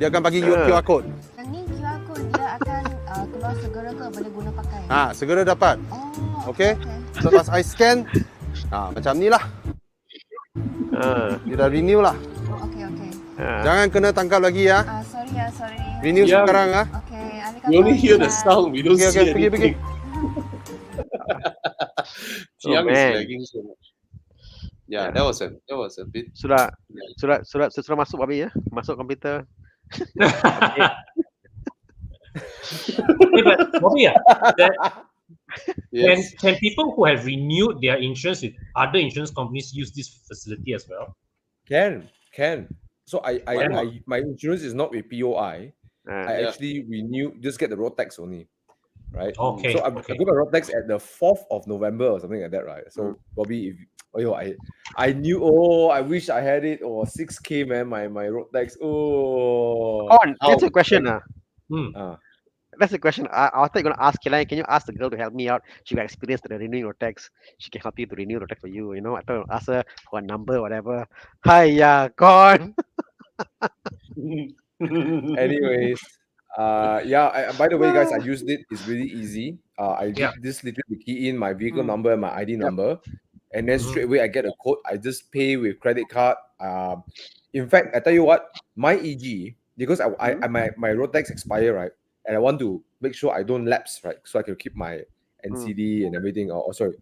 dia akan bagi you QR code. Yang ni QR code dia akan keluar segera ke? Boleh guna pakai? Segera dapat. Oh. Okay? Lepas I scan, macam ni lah. Dia dah renew lah. Oh, okay. Jangan kena tangkap lagi ya. Sorry. Renew Yeah. sekarang ah. Okay. We only hear the sound. We don't Okay, see pergi. anything. Chiang is man. lagging so much. Yeah, that was a bit. Sudah masuk Bobby ya? Masuk komputer. But Bobby, Yes. can people who have renewed their insurance with other insurance companies use this facility as well? Can. So I Why not? my insurance is not with POI. I Yeah. actually renew, just get the road tax only, right? Okay, So I okay. got my road tax at the 4th of November or something like that, right? So Bobby, I knew. Oh, I wish I had it. Or 6K, man, my road tax. Oh. That's a question. That's a question. I thought you're gonna ask. Can you ask the girl to help me out? She got experience to renewing your tax. She can help you to renew the tax for you. You know, I thought I'd ask her for a number, whatever. Hiya, gone. Anyways, by the way, guys, I used it. It's really easy. I did this literally key in my vehicle number and my ID number, and then straight away I get a code. I just pay with credit card. In fact, I tell you what, my EG, because my road tax expire, right, and I want to make sure I don't lapse, right, so I can keep my NCD and everything. Sorry,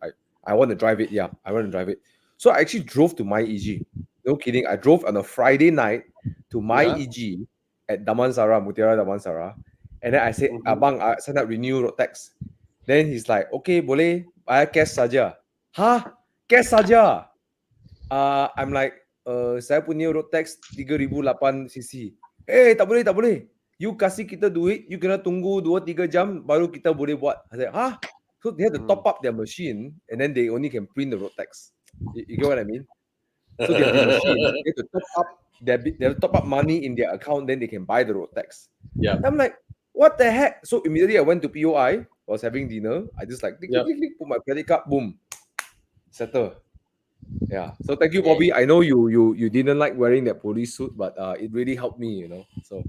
I want to drive it. Yeah, I want to drive it. So I actually drove to my EG. No kidding. I drove on a Friday night to my EG at Damansara, Mutiara Damansara. And then I said, Abang, I sign up renew road tax. Then he's like, okay, boleh, bayar cash saja. Cash saja? I'm like, saya punya road tax 3,008 cc. Tak boleh. You kasih kita duit, you kena tunggu 2-3 jam, baru kita boleh buat. I said, So they have to top up their machine, and then they only can print the road tax. You get what I mean? So they have the machine, they have to top up. They have to top up money in their account, then they can buy the road tax. Yeah. I'm like, what the heck? So immediately I went to POI. I was having dinner. I just like click, put my credit card, boom, settle. Yeah. So thank you, Bobby. I know you didn't like wearing that police suit, but it really helped me, you know. So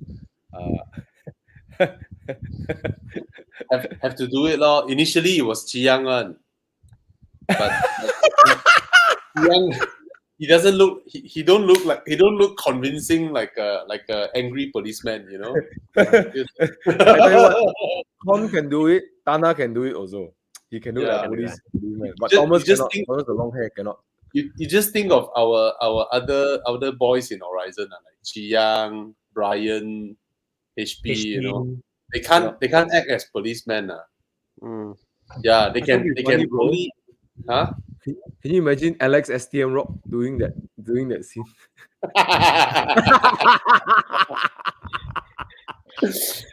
have to do it, lor. Initially it was Chiang one, but Chiang, he doesn't look. He don't look convincing like a angry policeman, you know. I tell you what, Con can do it. Thana can do it also. He can do it like policeman. But Thomas cannot. Thomas the long hair cannot. You just think of our other boys in Horizon, like Chiang, Brian, HP, you know. HP. They can't act as policemen. Mm. Yeah, they That would can be funny, bro. only huh? Can you imagine Alex STM Rock doing that scene?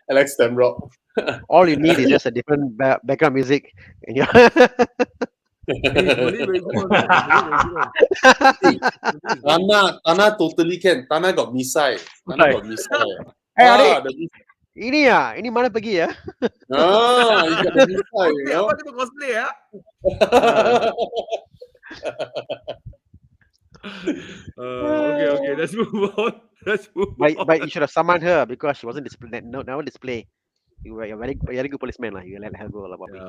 Alex Stemrock. All you need is just a different background music, and you Hey, Malay version one, Malay version one. Thana totally can. Thana got misai. Thana got misai. Hey, adik, The ini mana pergi ya? you got the misai, you know. Apa kita cosplay ya? Okay, let's move on. But you should have summoned her because she wasn't display. No, never display. You're very good policeman lah. You let her go lah, Bobby.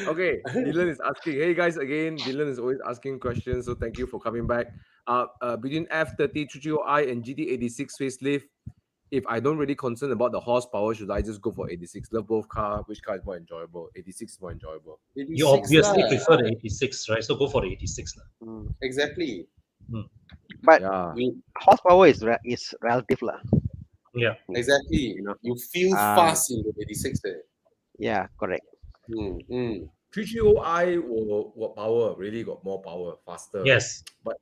Okay, Dylan is asking. Hey guys, again, Dylan is always asking questions, so thank you for coming back. Between F30 330i and GT86 facelift, if I don't really concern about the horsepower, should I just go for 86? Love both car. Which car is more enjoyable? 86 is more enjoyable. You obviously prefer the 86, right? So go for the 86 lah. Exactly. But Yeah. horsepower is relative lah. Yeah. Exactly. You know. You feel fast in the 86 there. Yeah, correct. 330i will power, really got more power, faster. Yes. But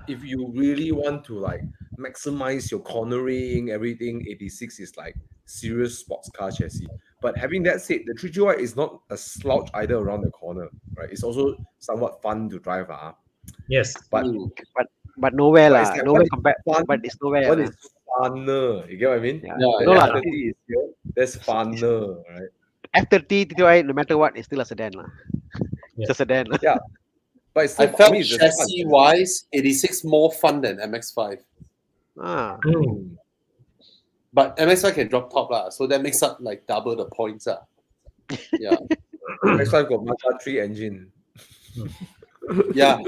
if you really want to like maximize your cornering, everything, 86 is like serious sports car chassis. But having that said, the 330i is not a slouch either around the corner, right? It's also somewhat fun to drive. Yes. But nowhere but lah. it's like, Nowhere what is compared. fun? But it's nowhere. What lah. is funner? You get what I mean? Yeah. Yeah, The No lah. F30 is here. That's funner, right? F30 TTI, no matter what, it's still a sedan lah. Yeah. It's a sedan lah. Yeah. But it's I still, felt mean, it's just chassis fun. wise, 86 more fun than MX5. Ah. But MX5 can drop top lah, so that makes up like double the points. Yeah. Next time got Mazda 3 engine. Yeah.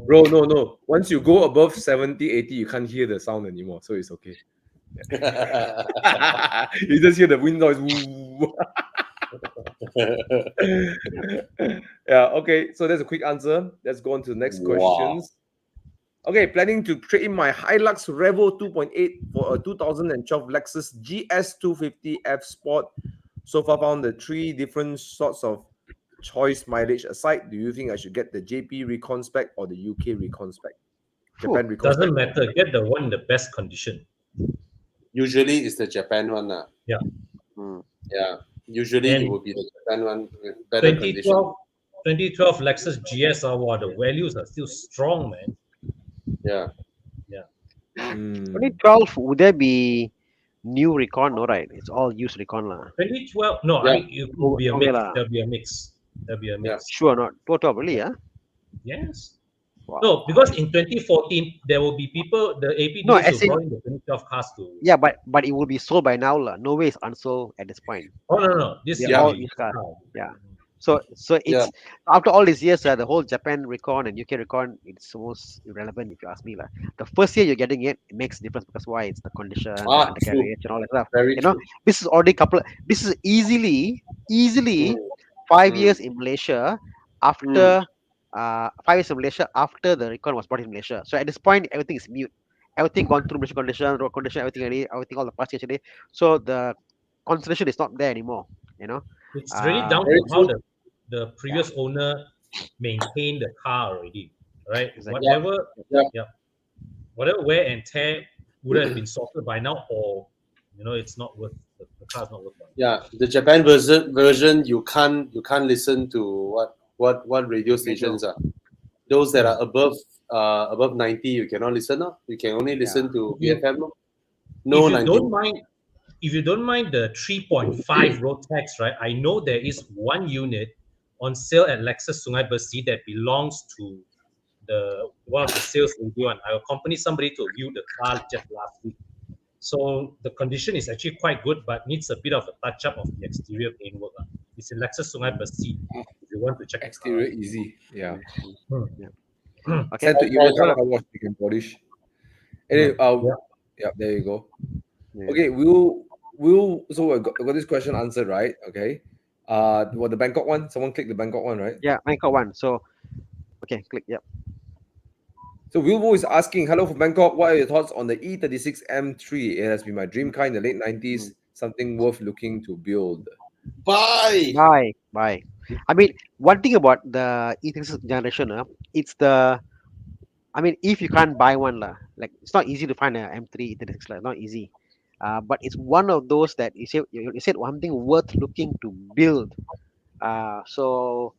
Bro, no. Once you go above 70, 80, you can't hear the sound anymore, so it's okay. You just hear the wind noise. Yeah, okay. So that's a quick answer. Let's go on to the next questions. Okay, planning to trade in my Hilux Revo 2.8 for a 2012 Lexus GS250 F Sport. So far found the three different sorts of choice mileage aside. Do you think I should get the JP Recon spec or the UK Recon spec? Japan Recon Doesn't spec. matter. Get the one in the best condition. Usually it's the Japan one. Yeah. Yeah. Usually And it will be the Japan one with better condition. 2012 Lexus GS, the values are still strong, man. Yeah. 2012, would there be new Recon? No, right? It's all used Recon lah. 2012, no, Yeah. I mean, it will be a Okay mix. lah. There'll be a mix. Sure not. 2012, really? Yeah. Yes. Wow. No, because in 2014 there will be people, the AP No, dealers as will in- bring the 2012 cars to. Yeah, but it will be sold by now lah. No way it's unsold at this point. Oh no, this They're is all the used cars. car. Yeah. So it's after all these years, the whole Japan Recon and UK Recon, it's almost irrelevant if you ask me lah. The first year you're getting it, it makes a difference because why? It's the condition, the undercarriage, and all that stuff. Very You know, this is already This is easily 5 years in Malaysia after 5 years in Malaysia after the Recon was brought in Malaysia. So at this point, everything is mute. Everything gone through Malaysian condition, road condition, everything all the parts actually. So the consideration is not there anymore. You know. It's really down to how the previous owner maintained the car already, right? Exactly. Whatever wear and tear would have been sorted by now, or it's not worth the car's not worth it. Yeah, the Japan version you can't listen to what radio stations are. Those that are above 90 you cannot listen. You can only listen to BFM. No, if you don't mind the 3.5 road tax, right? I know there is one unit on sale at Lexus Sungai Besi that belongs to one of the sales radio, and I accompanied somebody to view the car just last week. So the condition is actually quite good, but needs a bit of a touch up of the exterior paintwork. It's in Lexus Sungai Besi. If you want to check Exterior easy. Yeah. Okay. Send to email car wash, you can polish. Anyway, there you go. Yeah. Okay, so I got this question answered, right? Okay. The Bangkok one? Someone click the Bangkok one, right? Yeah, Bangkok one. So, okay, click. Yep. So Wilbo is asking, hello from Bangkok. What are your thoughts on the E36 M3? It has been my dream car in the late 90s. Something worth looking to build. Bye. Bye. I mean, one thing about the E36 generation, it's the. I mean, if you can't buy one, lah, like it's not easy to find a M3 E36, lah, not easy. But it's one of those that you said one thing worth looking to build. So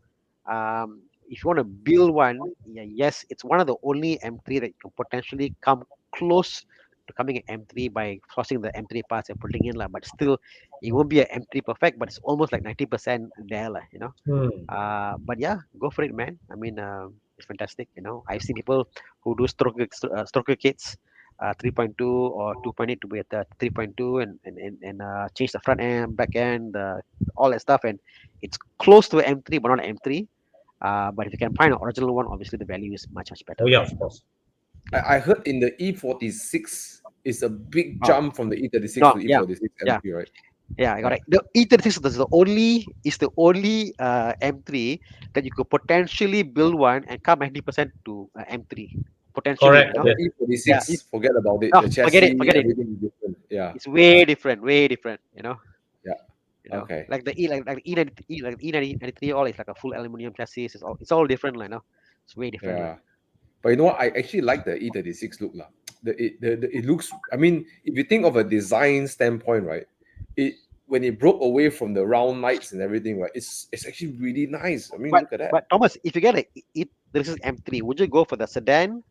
if you want to build one, yeah, yes, it's one of the only M3 that you can potentially come close to coming an M3 by crossing the M3 parts and putting in, lah. But still, it won't be an M3 perfect, but it's almost like 90% there, lah, But yeah, go for it, man. I mean, it's fantastic. I've seen people who do stroker kits, 3.2 or 2.8 to be at the 3.2 and change the front end, back end, all that stuff, and it's close to an M3, but not an M3. But if you can find an original one, obviously the value is much better. Oh yeah, of course. I heard in the E46 is a big Oh. jump from the E36 No, to the yeah, E46 yeah. M3, right? Yeah, I got it. The E36 is the only M3 that you could potentially build one and come 90% to M3 potentially. Correct. Now Yes. E46, Yeah, forget about it. No, The forget chassis, it. everything is different. Yeah. It's way different. Yeah. Okay. Like the E93, all is like a full aluminum chassis. It's all different, It's way different. Yeah. But you know what? I actually like the E36 look. It looks, I mean, if you think of a design standpoint, right? When it broke away from the round lights and everything, right? It's actually really nice. I mean, But look at that. but Thomas, if you get this is M3, would you go for the sedan,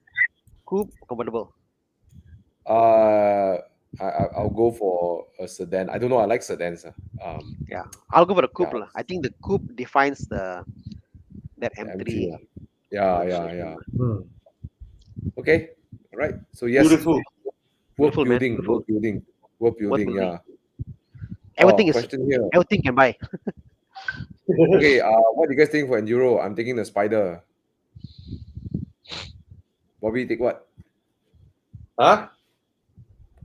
coupe, or convertible? I'll go for a sedan. I don't know. I like sedans. Yeah, I'll go for the coupe, Yeah. lah. I think the coupe defines that M3. M3. Yeah. Hmm. Okay. All right. So yes, Beautiful. worth Beautiful, man. building. Beautiful. Worth building. Worth building. building. Yeah. Everything is Question here. everything can buy. Okay. What do you guys think for enduro? I'm taking the Spider. Bobby, take what? Huh?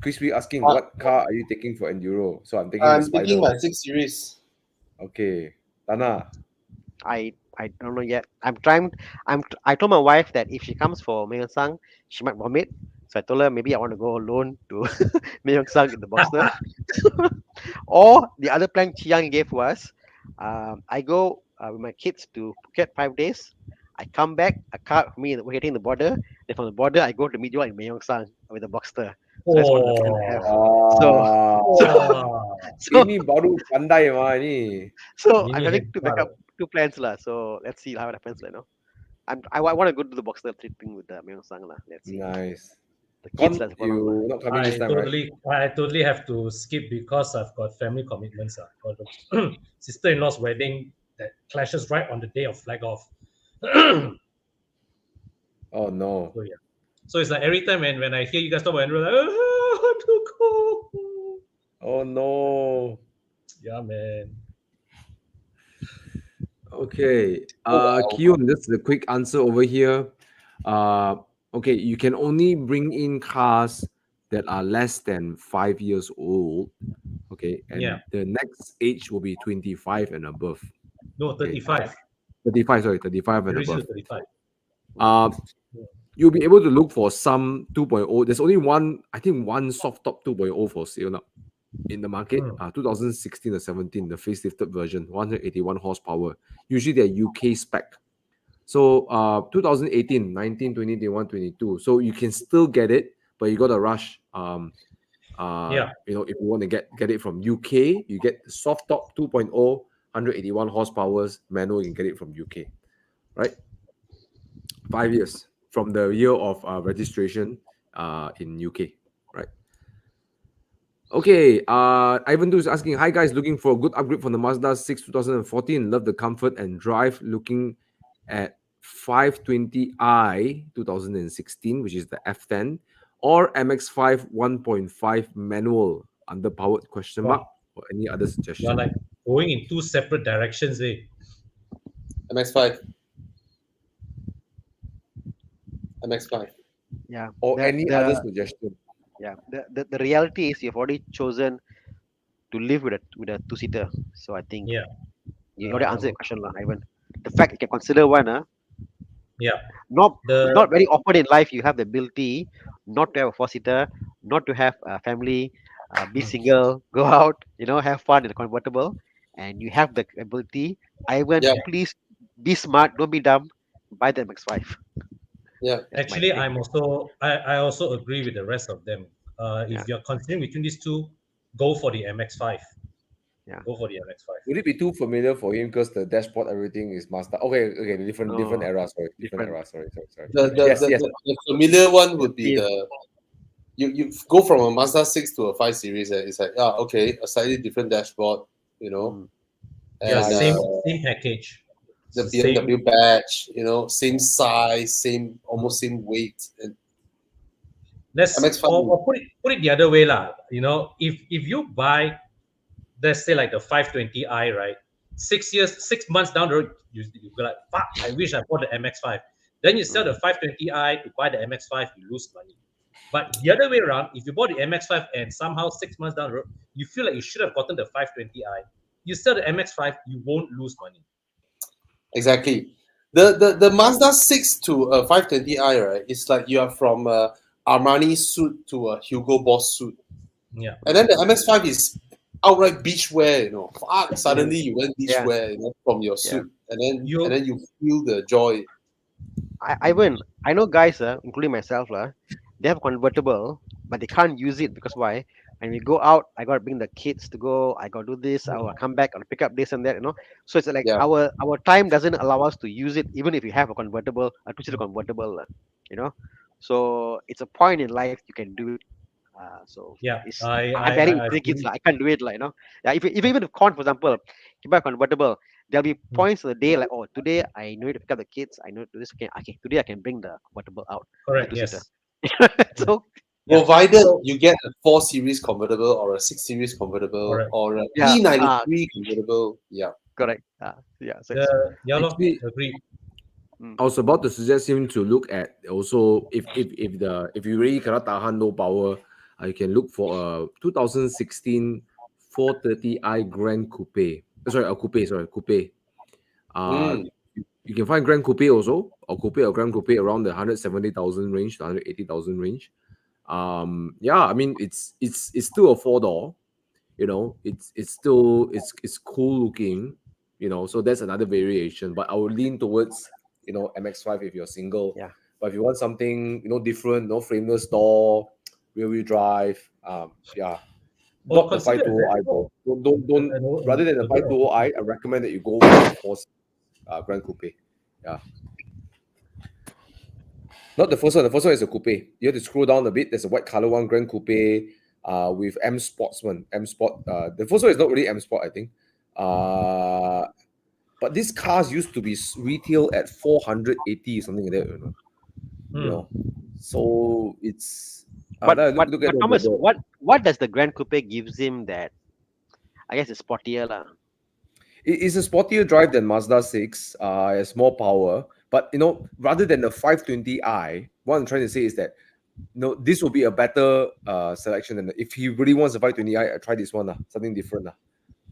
Crispy asking, what car are you taking for enduro? So I'm taking the I'm Spider. taking my 6 Series. Okay. Tana. I don't know yet. I told my wife that if she comes for Myeongsang, she might vomit. So I told her maybe I want to go alone to Myeongsang in the Boxster. Or the other plan Chiang gave was, I go with my kids to Phuket 5 days. I come back, a car for me, we're hitting the border. Then from the border, I go to meet you in Myeongsang with the Boxster. So that's one of the plans I have. So Ini baru pandai mah ni. So Ini I'm having to back hebat. up 2 plans lah. So let's see how it happens, I want to go to the Boxster tripping with the Myeongsang lah. Let's see. Nice. The kids Con, that's one of them. you not coming this time, right? I totally have to skip because I've got family commitments. Got the sister-in-law's wedding that clashes right on the day of flag off. Oh no. So yeah. So it's like every time when I hear you guys talk about Andrew, like, I want to go. Oh no. Yeah, man. Okay. Kion, this is a quick answer over here. Okay, you can only bring in cars that are less than 5 years old. Okay, and Yeah. the next age will be 25 and above. No, 35. 35, sorry, 35 and Reduce to above. 35. You'll be able to look for some 2.0. There's only one soft top 2.0 for sale now in the market. 2016 or 17, the facelifted version, 181 horsepower. Usually they're UK spec. So 2018, 19, 20, 21, 22. So you can still get it, but you got to rush. Yeah. You know, if you want to get it from UK, you get the soft top 2.0, 181 horsepower manual. You can get it from UK, right? 5 years from the year of registration in UK, right? Okay, Ivan Du is asking, hi guys, looking for a good upgrade from the Mazda 6 2014. Love the comfort and drive. Looking at 520i 2016, which is the F10, or MX5 1.5 manual underpowered question mark, or any other suggestion? You're like going in two separate directions, eh? MX5. MX5. Yeah. Or any other suggestion? Yeah. The reality is you've already chosen to live with a two-seater. So I think you already answered the question, Ivan. The fact you can consider one, Yeah. Not The not very often in life you have the ability not to have a four-seater, not to have a family, be single, go out, have fun in a convertible, and you have the ability. Ivan, Yeah, please be smart, don't be dumb. Buy the MX-5. yeah. That's my Actually, take. I also agree with the rest of them. Yeah, If you're considering between these two, go for the MX5. yeah. Go for the MX5. Would it be too familiar for him because the dashboard everything is master? Okay, okay, different No, era. Sorry, different different. era. Sorry. The the, Yes, the, yes. the, the familiar one would be Feel. the you go from a Mazda 6 to a 5 series. It's like, okay, a slightly different dashboard, Mm. Yeah, and same package. It's the the same. BMW badge, same size, almost same weight, and Let's MX-5. or put it the other way lah. If you buy, let's say like the 520i, right? 6 years, 6 months down the road, you go like, fuck, I wish I bought the MX5. Then you sell the 520i to buy the MX5, you lose money. But the other way around, if you bought the MX5 and somehow 6 months down the road, you feel like you should have gotten the 520i, you sell the MX5, you won't lose money. Exactly. The Mazda 6 to a 520i, right? It's like you are from a Armani suit to a Hugo Boss suit. Yeah. And then the MX-5 is outright beachwear, Fuck, suddenly you went beachwear, from your suit. And then You- you feel the joy. Ivan, I know guys, including myself, they have convertible, but they can't use it because why? And we go out, I gotta bring the kids to go, I gotta do this, I will come back, I'll pick up this and that. So it's like Yeah. our time doesn't allow us to use it, even if you have a convertible, a two-seater convertible, So it's a point in life you can do it. So Yeah, I'm very with kids, I can't do it, Yeah, if even if for example, you buy a convertible, there'll be points of the day like, oh, today I need to pick up the kids, I know to do this. Okay, today I can bring the convertible out. correct. The two-seater. Yes. So Provided you get a 4 series convertible or a 6 series convertible Correct. or a Yeah, E93 convertible. Yeah. correct. Yeah. So it's, Yeah, lor, Actually, agree. I was about to suggest him to look at also if you really cannot tahan low power, you can look for a 2016 430i Grand Coupe. Coupe. You can find Grand Coupe also, or Coupe or Grand Coupe around the 170,000 range to 180,000 range. I mean it's still a 4-door. It's still it's cool looking. So that's another variation. But I would lean towards MX5 if you're single. Yeah. But if you want something different, no frameless door, rear-wheel drive, yeah. Well, Not the consider 520i, bro. Don't rather than the I 520i, I recommend that you go with the 4 Grand Coupe. Yeah. Not the first one. The first one is a coupe. You have to scroll down a bit. There's a white color one, Grand Coupe, with M Sportsman. M Sport. The first one is not really M Sport, I think. But these cars used to be retail at 480, something like that. So it's. but look at Thomas, the what does the Grand Coupe gives him that? I guess it's sportier lah. It's a sportier drive than Mazda 6. It has more power. But rather than the 520i, what I'm trying to say is that this will be a better selection than if he really wants a 520i. I try this one, something different.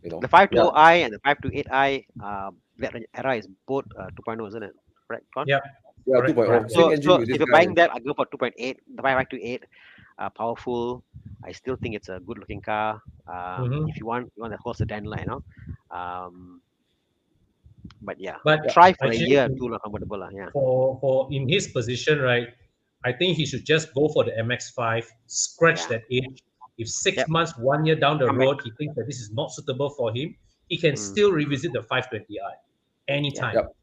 The 520i and the 528i, that era is both 2.0, isn't it? Correct, Con? Yeah. Yeah, Correct. 2.0. So, Same engine so with if this you're guy. buying that, I go for 2.8. The 528, powerful. I still think it's a good looking car. If you want the whole sedan line, But yeah, But try for a actually, year or two, comfortable lah. Yeah. For in his position, right? I think he should just go for the MX5, scratch that age. If 6 months, 1 year down the Come road, he thinks that this is not suitable for him, he can still revisit the 520i anytime. Yep.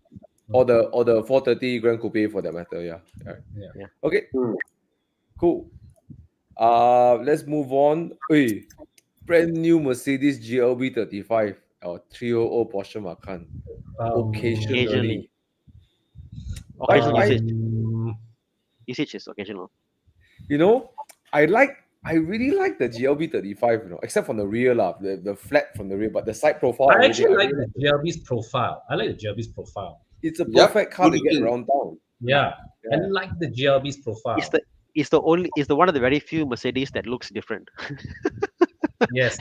Or the 430 Grand Coupe for that matter. Yeah. Yeah. Okay. Cool. Let's move on. Brand new Mercedes GLB 35 or 300 Porsche Macan. Occasionally. Occasional I- usage. Usage is occasional. I really like the GLB 35, except from the rear, the flat from the rear, but the side profile. I actually everything, like the GLB's profile. I like the GLB's profile. It's a perfect car to Good get looking. around town. Yeah. I like the GLB's profile. It's the one of the very few Mercedes that looks different. Yes.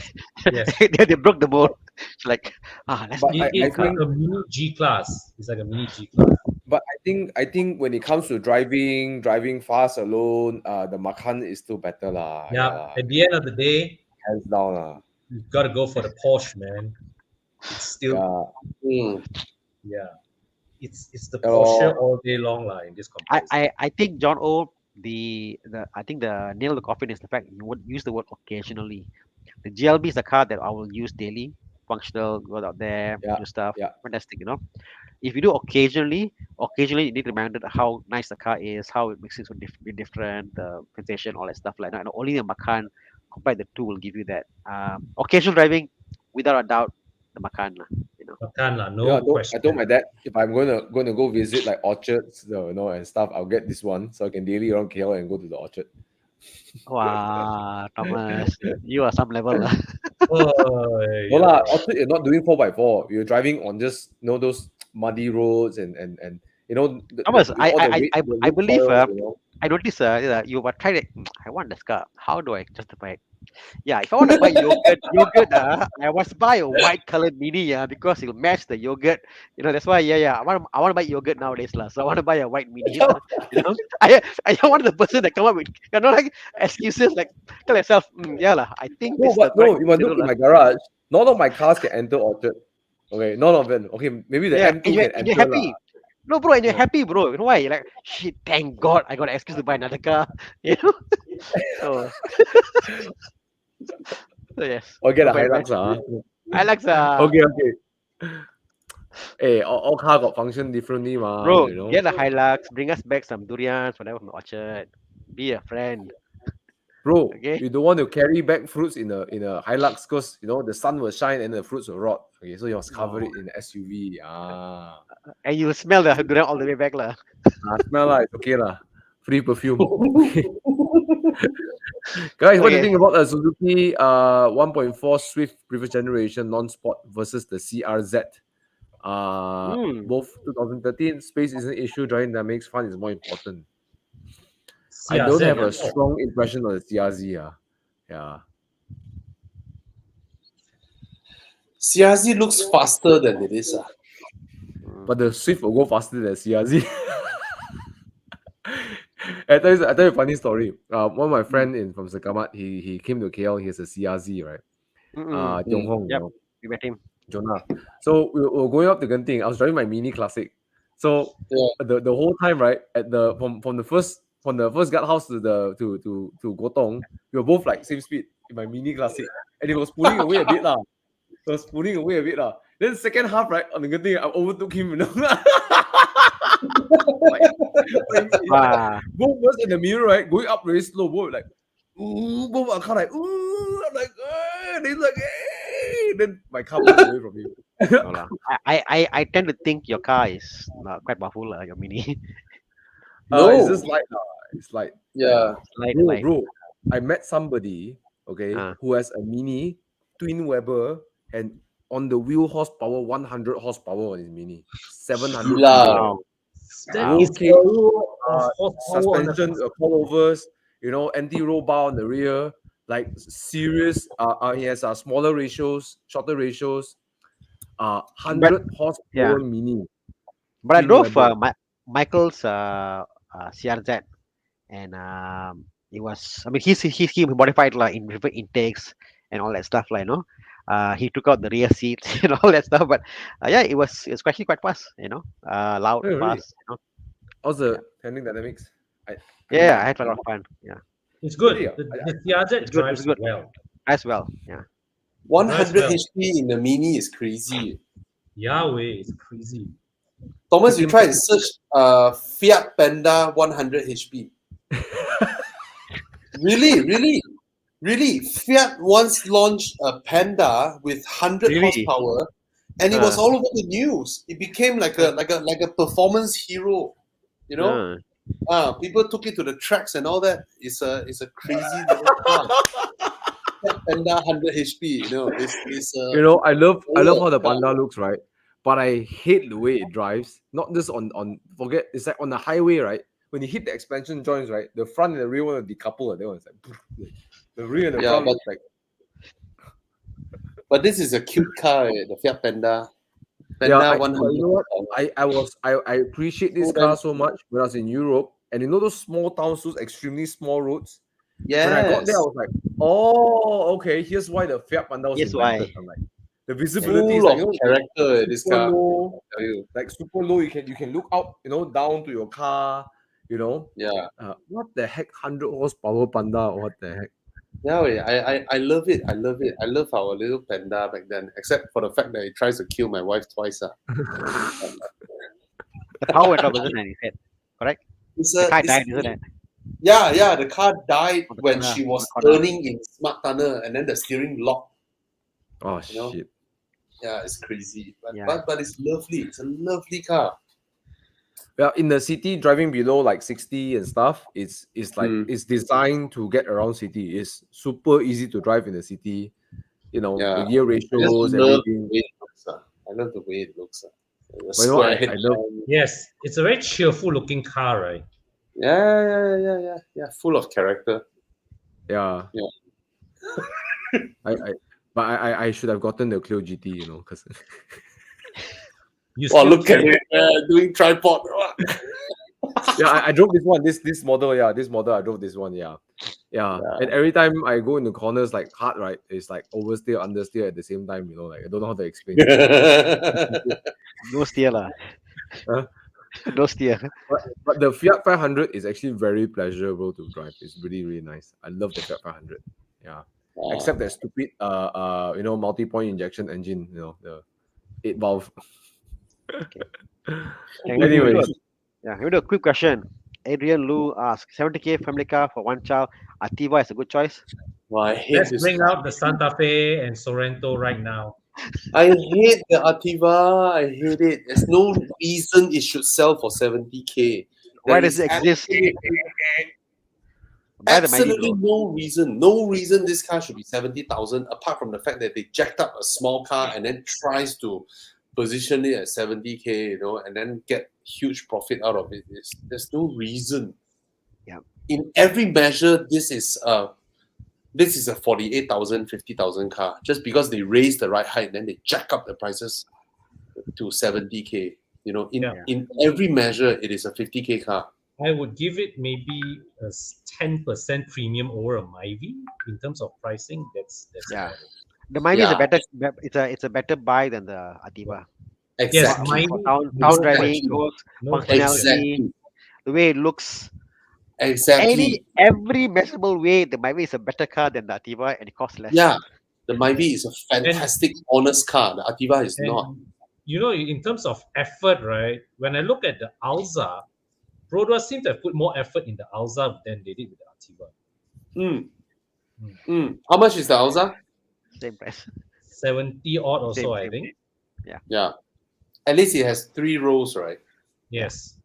Yes. they broke the mold. It's like let's But do I It's think- like a mini G class. It's like a mini G class. But I think when it comes to driving fast alone, the Macan is still better lah. Yeah, at the end of the day, hands down lah. you've got to go for the Porsche, man. It's still, Yeah. yeah, it's the Yeah, Porsche lor. all day long lah in this comparison. I think John O, I think the nail of the coffin is the fact you would use the word occasionally. The GLB is a car that I will use daily, functional, go out there, Yeah, do stuff, yeah. fantastic, you know. If you do occasionally you need to remind it how nice the car is, how it makes it so different, the sensation, all that stuff like that. And only the Macan compared the two will give you that. Occasional driving, without a doubt, the Macan, you know. Macan lah, no Yeah, I question. told my dad if I'm gonna go visit like orchards, and stuff, I'll get this one so I can daily around KL and go to the orchard. Wow, Thomas, you are some level lah. Oh, No lah, orchard you're not doing 4x4. You're driving on just those muddy roads and Thomas, I the believe soil, I noticed you were trying to. I want this car. How do I justify it? Yeah, if I want to buy yogurt, I must buy a white colored mini, because it'll match the yogurt. You know, that's why. Yeah. I want to buy yogurt nowadays, lah. So I want to buy a white mini. You know, I am one of the person that come up with like excuses like tell yourself, yeah lah. I think No, this but is the no, correct if I thing to look do, in lah. my garage, none of my cars can enter orchard. Okay, none of them. Okay, maybe the Yeah, M2 and can you're enter happy. lah. No, bro, and you're Yeah. happy, bro. You know why? You're like, shit, thank God I got an excuse to buy another car. You know? So, so yes. Or get a Very Hilux nice. lah. Hilux, Okay. Hey, all car got function differently, bro, you know. get a Hilux, bring us back some durians, whatever from the orchard. Be a friend. Bro, Okay. you don't want to carry back fruits in a Hilux because the sun will shine and the fruits will rot. Okay, so you must cover it in the SUV. And you smell the durian all the way back, lah. Smell like it's okay lah. Free perfume. Guys, what do you Okay. think about the Suzuki 1.4 Swift previous generation non-sport versus the CRZ? Both 2013, space is an issue, driving dynamics, fun is more important. I don't CRZ, have a yeah. strong impression of the CRZ. Yeah. CRZ looks faster than it is. But the Swift will go faster than CRZ. I tell you a funny story. One of my friend from Sekamat, he came to KL. He has a CRZ, right? Tiong Hong, Yep, we met him. Jonah. So we were going up to Genting. I was driving my Mini Classic. So the whole time, right, at the from the first guardhouse to Gotong, we were both like same speed in my Mini Classic, and it was pulling away a bit lah. Then second half, right, on the Genting, I overtook him. Both of us in the mirror, right, going up very slow. Both like, both our car like, I'm like, they're like, hey. Then my car moved away from him. No, lah. I tend to think your car is quite powerful, your Mini. It's just like, it's like, Bro. I met somebody, okay, who has a Mini twin Weber and on the wheel horsepower 100 horsepower on his Mini, 700. Wow. Okay, suspension, coilovers, anti-roll bar on the rear, like serious. He has smaller ratios, shorter ratios. 100 horsepower Mini. But I drove Michael's CRZ, and it was. I mean, he modified like in different intakes and all that stuff, like he took out the rear seats and all that stuff. But it was actually quite fast, loud, Really? fast. How's the handling dynamics? I had a lot of fun. Yeah, It's good. Really? The CRZ drives good. well. As well. Yeah. 100 well. HP in the Mini is crazy. Yahweh, it's crazy. Thomas, you try and search Fiat Panda 100 HP. Really. Fiat once launched a Panda with 100 horsepower, and it was all over the news. It became like a performance hero. People took it to the tracks and all that. It's a crazy little car. Fiat Panda 100 HP. I love how the Panda looks, right? But I hate the way it drives. Not just it's like on the highway, right? When you hit the expansion joints, right? The front and the rear one will decouple. That one's like the rear and the front. But this is a cute car, the Fiat Panda. Yeah, Panda 100. you know what? I appreciate this car so much when I was in Europe, and you know those small towns, those extremely small roads. When I got there, I Yes. was like, oh, okay, here's why the Fiat Panda was Here's why. invented. I'm like, the visibility is Full like, of character, this super car. low, I tell you. like super low. You can look out, down to your car. Yeah. What the heck, 100 horsepower Panda? What the heck? Yeah, I love it. I love it. I love our little Panda back then, except for the fact that it tries to kill my wife twice. The power went off, isn't it? He said, correct? It's The a, car it's, died, isn't it? yeah, the car died On the when corner, she was on the corner. turning in Smart Tunnel and then the steering locked. Oh You know? shit! Yeah, it's crazy. But, Yeah. but it's lovely. It's a lovely car. Well, in the city, driving below like 60 and stuff, it's like it's designed to get around city. It's super easy to drive in the city. Yeah. The gear I just ratios, love everything. the way it looks. I love the way it looks. The But you know what, square I love. headlamp. Yes, it's a very cheerful looking car, right? Yeah. Full of character. Yeah. Yeah. I should have gotten the Clio GT, because You Oh, still look at can. it doing tripod. yeah, I drove this one. This model, yeah, this model I drove this one, yeah. And every time I go into corners like hard, right, it's like oversteer, understeer at the same time. Like I don't know how to explain. No steer lah. Huh? No steer. But the Fiat 500 is actually very pleasurable to drive. It's really, really nice. I love the Fiat 500. Yeah. Except that stupid multi-point injection engine, the 8-valve. Anyway, Yeah, here we do a quick question. Adrian Lu asks, 70K family car for one child. Ativa is a good choice. Well, I hate Let's this bring car. out the Santa Fe and Sorrento right now. I hate the Ativa. I hate it. There's no reason it should sell for 70K. Why There does is it exist? absolutely no reason. No reason this car should be 70,000 apart from the fact that they jacked up a small car and then tries to position it at 70K, and then get huge profit out of it. There's no reason. Yeah. In every measure, this is a 48,000, 50,000 car. Just because they raise the right height, then they jack up the prices to 70K. In every measure, it is a 50K car. I would give it maybe a 10% premium over a Myvi in terms of pricing. That's Yeah. about it. The Myvi is a better. It's a better buy than the Ativa. Yes, Exactly. Myvi. For town no driving, question. goes, No functionality, Exactly. the way it looks. Exactly. Every measurable way, the Myvi is a better car than the Ativa, and it costs less. Yeah. The Myvi is a fantastic, honest car. The Ativa is not. And, in terms of effort, right? When I look at the Alza, Prodwa seem to have put more effort in the Alza than they did with the Ativa. How much is the Alza? Same price. 70 odd or Same, so, I same, think. same. Yeah. At least it has 3 rows, right? Yes.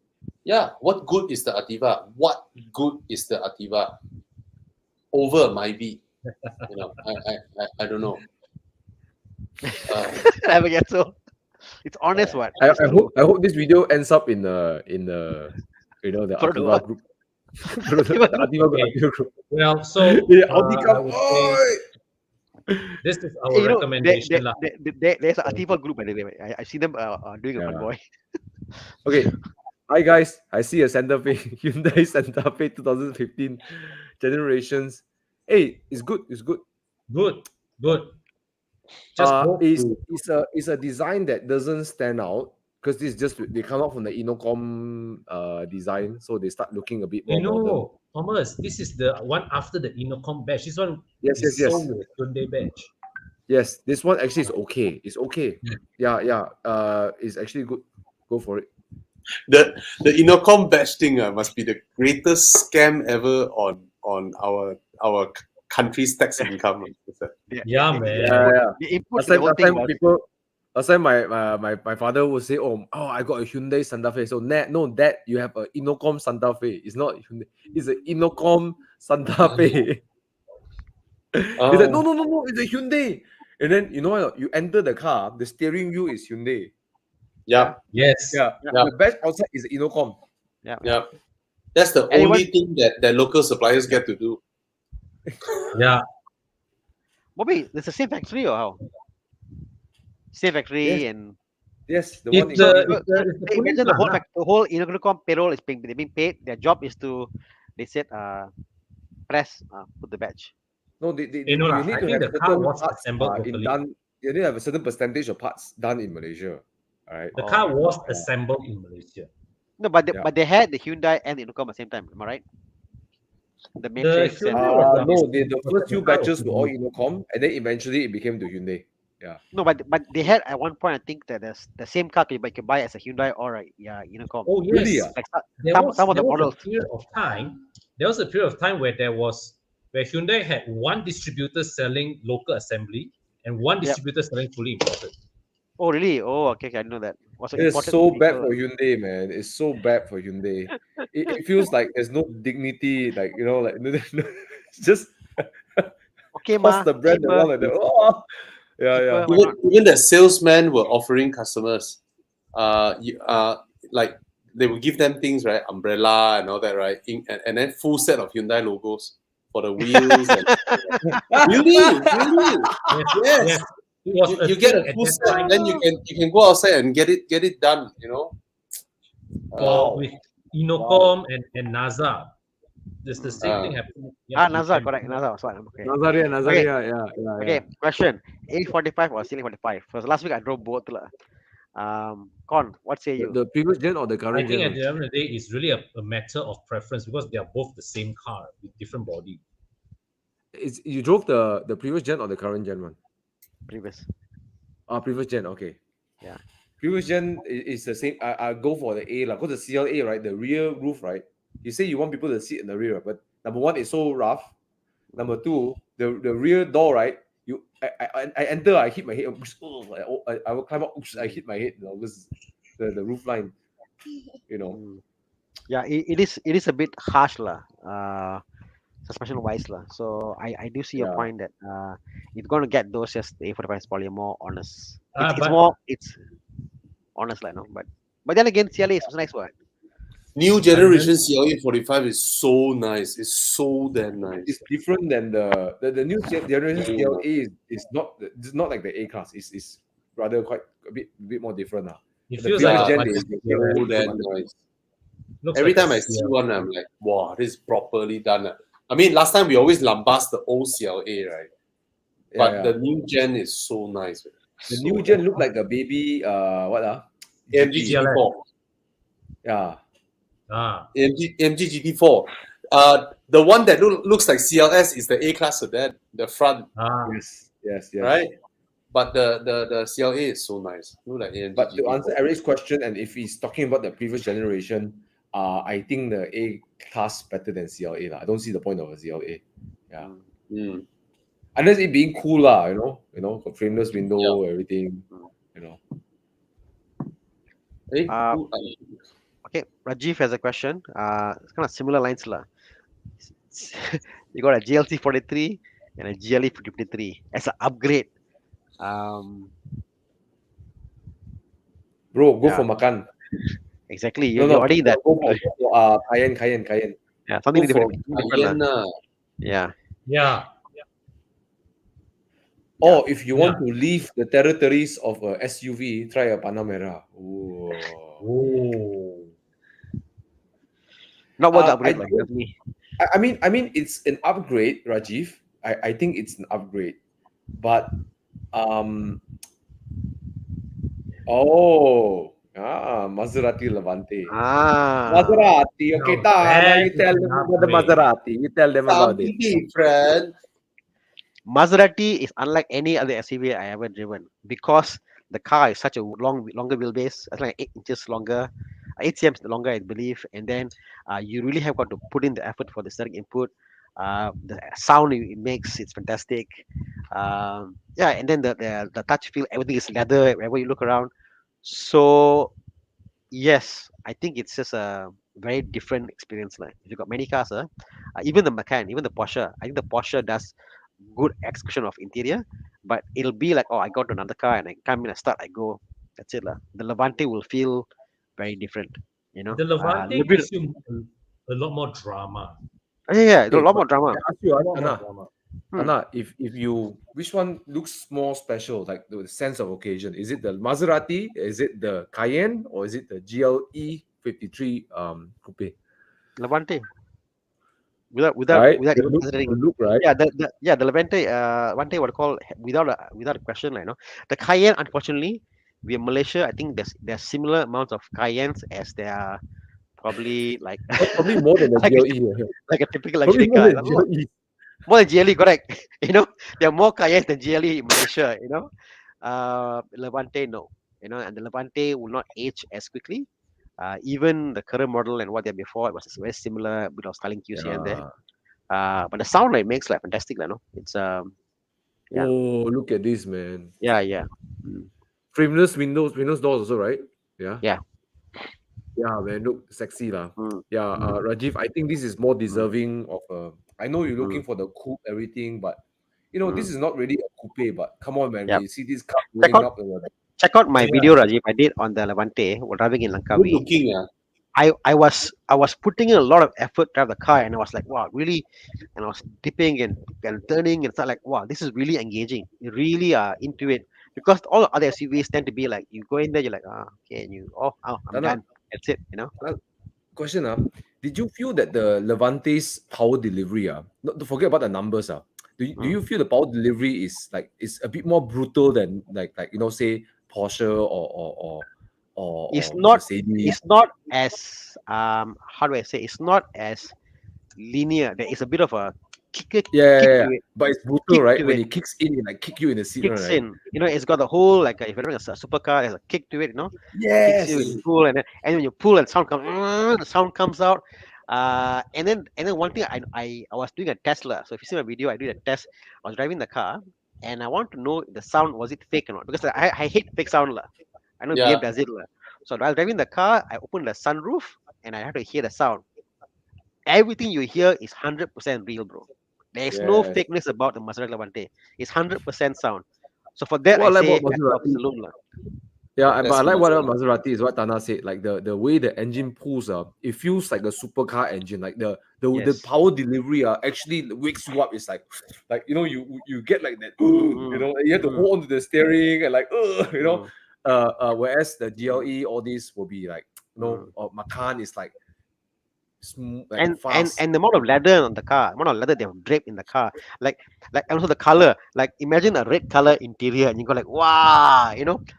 Yeah. What good is the Ativa? What good is the Ativa over a Myvi? I don't know. I will get so. It's honest, what? I hope this video ends up in the the For the Ativa what? group. the Ativa group. Well, so Yeah, I Ativa, would oi! say this is our recommendation. lah. There's an Ativa group, by the way. I see them doing a Yeah. convoy. Okay. Hi guys, I see a Santa Fe, Hyundai Santa Fe 2015 generations. Hey, it's good. It's good. Good. Just hope It's a design that doesn't stand out because this is just they come out from the Inocom design, so they start looking a bit more modern. Thomas, this is the one after the Inocom badge. This one Yes. sold with Hyundai badge. Yes, this one actually is okay. It's okay. Yeah. It's actually good. Go for it. The Inocom badge thing must be the greatest scam ever on our country's tax income. Yeah, man. Yeah. The input Last to the time, whole last thing time was people, last time my father would say, "Oh, I got a Hyundai Santa Fe." So no, Dad, you have a Inocom Santa Fe. It's not Hyundai. It's an Inocom Santa Fe. He's like, no, it's a Hyundai. And then you enter the car, the steering wheel is Hyundai. Yeah. Yes. Yeah. The best outside is Inocom. Yeah. That's the Anyone- only thing that local suppliers get to do. Yeah. Bobby, it's the same factory or how? Same factory Yes. and Yes, the It's one in the, Kulim. it's the, it's the police Imagine the plant, lah. whole Innogram payroll is being paid. Their job is to, they said, press, put the badge. No, You know, you lah, need I to think have the car certain was parts assembled in locally. done. You need to have a certain percentage of parts done in Malaysia. All right. The car was Yeah. assembled in Malaysia. No, but Yeah. but they had the Hyundai and the Innogram at the same time. Am I right? The The Matrix and Hyundai was No, the was first few the car was batches were all new. Innocom, and then eventually it became the Hyundai. Yeah. no, but they had at one point. I think that there's the same car you can buy as a Hyundai or a Innogram. Oh Really? yes, Ah? Like there some was some of the there was models. a period of time. There was a period of time where Hyundai had one distributor selling local assembly and one Yep. distributor selling fully imported. Oh really? Oh okay, I didn't know that. Was it It's imported so bad vehicle? for Hyundai, man. It's so bad for Hyundai. It feels like there's no dignity, like it's just Okay, toss ma, the brand cheaper, around like that. Oh, yeah, cheaper. yeah. Why not? Even the salesmen were offering customers, like they would give them things, right? Umbrella and all that, right? And then full set of Hyundai logos for the wheels. And, really? Yes. Yes, it was a You get thing a at full that set, time then you can go outside and get it done. You know. for with Inocom and NASA. There's the same thing happening. Yeah, you Nazar, can- correct. Nazar, sorry. Okay. Nazaria, Okay. yeah. Okay. Question: A45 or CL45? Because last week I drove both lah. Con, what say you? The previous gen or the I current think gen? at the end of the day, it's really a matter of preference because they are both the same car with different body. You drove the previous gen or the current gen one? Previous. Previous gen. Okay. Yeah. Previous gen is the same. I go for the A, like, because the CLA, right? The rear roof, right? You say you want people to sit in the rear, but number one, it's so rough. Number two, the rear door, right? I enter, I hit my head. I will climb up. I hit my head. Because the roof line. Yeah, it is a bit harsh lah. Suspension wise lah. So I do see your Yeah. point that it's going to get those just the A45 is probably more honest. It's But- it's honest like no, but then again CLA is nice one. New generation CLA 45 is so nice. It's so damn nice. It's different than the new generation CLA is not like the A class. It's rather quite a bit more different now. It The feels previous like gen a is So damn nice. looks Every like a time I see CL. one, I'm like, wow, this is properly done. I mean, last time we always lambast the old CLA, right? But the new gen is so nice. The new gen look like a baby. AMG GT4. Yeah. AMG GT4. The one that looks like CLS is the A class sedan, the front. Yes. Right? But the CLA is so nice. Look like AMG But to GT4. answer Eric's question, and if he's talking about the previous generation, I think the A class better than CLA lah. I don't see the point of a CLA. Yeah. Unless it being cool lah, got frameless window, everything, Okay, Rajiv has a question. It's kind of similar lines lah. You got a GLC 43 and a GLE 53 as an upgrade. Bro, go for makan. Exactly. No, You're already that. Go for Cayenne. Yeah, something Go for different. Cayenne, Yeah. Or if you want to leave the territories of a SUV, try a Panamera. Not worth the upgrade, like that's me. I mean, it's an upgrade, Rajiv. I think it's an upgrade, but Maserati Levante. Maserati. Okay, Thana, you tell them about the Maserati. You tell them about it. Different. Maserati is unlike any other SUV I ever driven because the car is such a longer wheelbase. It's like 8 inches longer, 8 cms longer, I believe. And then you really have got to put in the effort for the static input. The sound it makes, it's fantastic. And then the touch feel, everything is leather wherever you look around. So yes, I think it's just a very different experience. Like if you got many cars, even the Macan, even the Porsche, I think the Porsche does good execution of interior, but it'll be like, oh, I got another car and I come in, I start, I go. That's it. The Levante will feel very different. The Levante gives you a lot more drama. Yeah, a lot more drama. I ask you, Anna, if you which one looks more special, like the sense of occasion? Is it the Maserati? Is it the Cayenne? Or is it the GLE 53 coupe? Levante. Right? Without The even look, considering. the look, right? Yeah, the Levante, Levante what I call without a question, like, the Cayenne. Unfortunately, we in Malaysia, I think there's similar amounts of Cayennes as there are probably like Probably more than the like GLE here. like a typical Probably luxury more car. than GLE. More than GLE, correct? There are more Cayennes than GLE in Malaysia. Levante, no. And the Levante will not age as quickly. Even the current model and what they had before, it was very similar, bit of styling QC and there. Yeah. But the sound it makes like fantastic, no? It's yeah, Oh, look at this, man. yeah. Mm, Frameless windows doors also, right? Yeah. yeah. Yeah, man, look sexy lah. Mm, Yeah, mm, Rajiv, I think this is more mm, deserving of I know you're looking mm, for the coupe, everything, but this mm. is not really a coupe. But come on, man, Yeah. when you see this car Check going out up, check out my Yeah. video, Rajiv. I did on the Levante while driving in Good Langkawi. looking, yeah. I was putting in a lot of effort to have the car, and I was like, wow, really, and I was dipping and turning, and it's like, wow, this is really engaging. You really are into it, because all the other SUVs tend to be like, you go in there, you're like, okay, and I'm Tana, done. That's it. question did you feel that the Levante's power delivery not to forget about the numbers do you Mm. feel the power delivery is a bit more brutal than say Porsche It's or not Mercedes? it's not as how do I say? It's not as linear. There is a bit of a kick Yeah. to it, But it's brutal, kick right? to When it. it kicks in, it like kick you in the seat, Kicks right? in. It's got the whole, like, if you're driving a supercar, there's a kick to it. Kicks you, you Yes. pull, and when you pull, and sound comes, the sound comes out. And then one thing, I was doing a Tesla. So if you see my video, I did a test. I was driving the car, and I want to know the sound, was it fake or not, because I hate fake sound lah. I know BM Yeah. does it lah. So while driving the car, I opened the sunroof, and I had to hear the sound. Everything you hear is 100% real, bro. There is no Yes. fakeness about the Maserati Levante. It's 100% sound. So for that, What I I like say about hats off Maserati, Saloon lah. yeah, but I That's like what about Maserati. Maserati is what Tana said. Like the way the engine pulls it feels like a supercar engine. Like the Yes. power delivery actually wakes you up. It's like you get like that. Mm, You have to mm, hold on to the steering and like mm, whereas the mm, GLE all these will be like mm. Macan is like smooth, like And fast. and the amount of leather on the car, amount of leather they have draped in the car, like and also the color. Like, imagine a red color interior, and you go like, wow.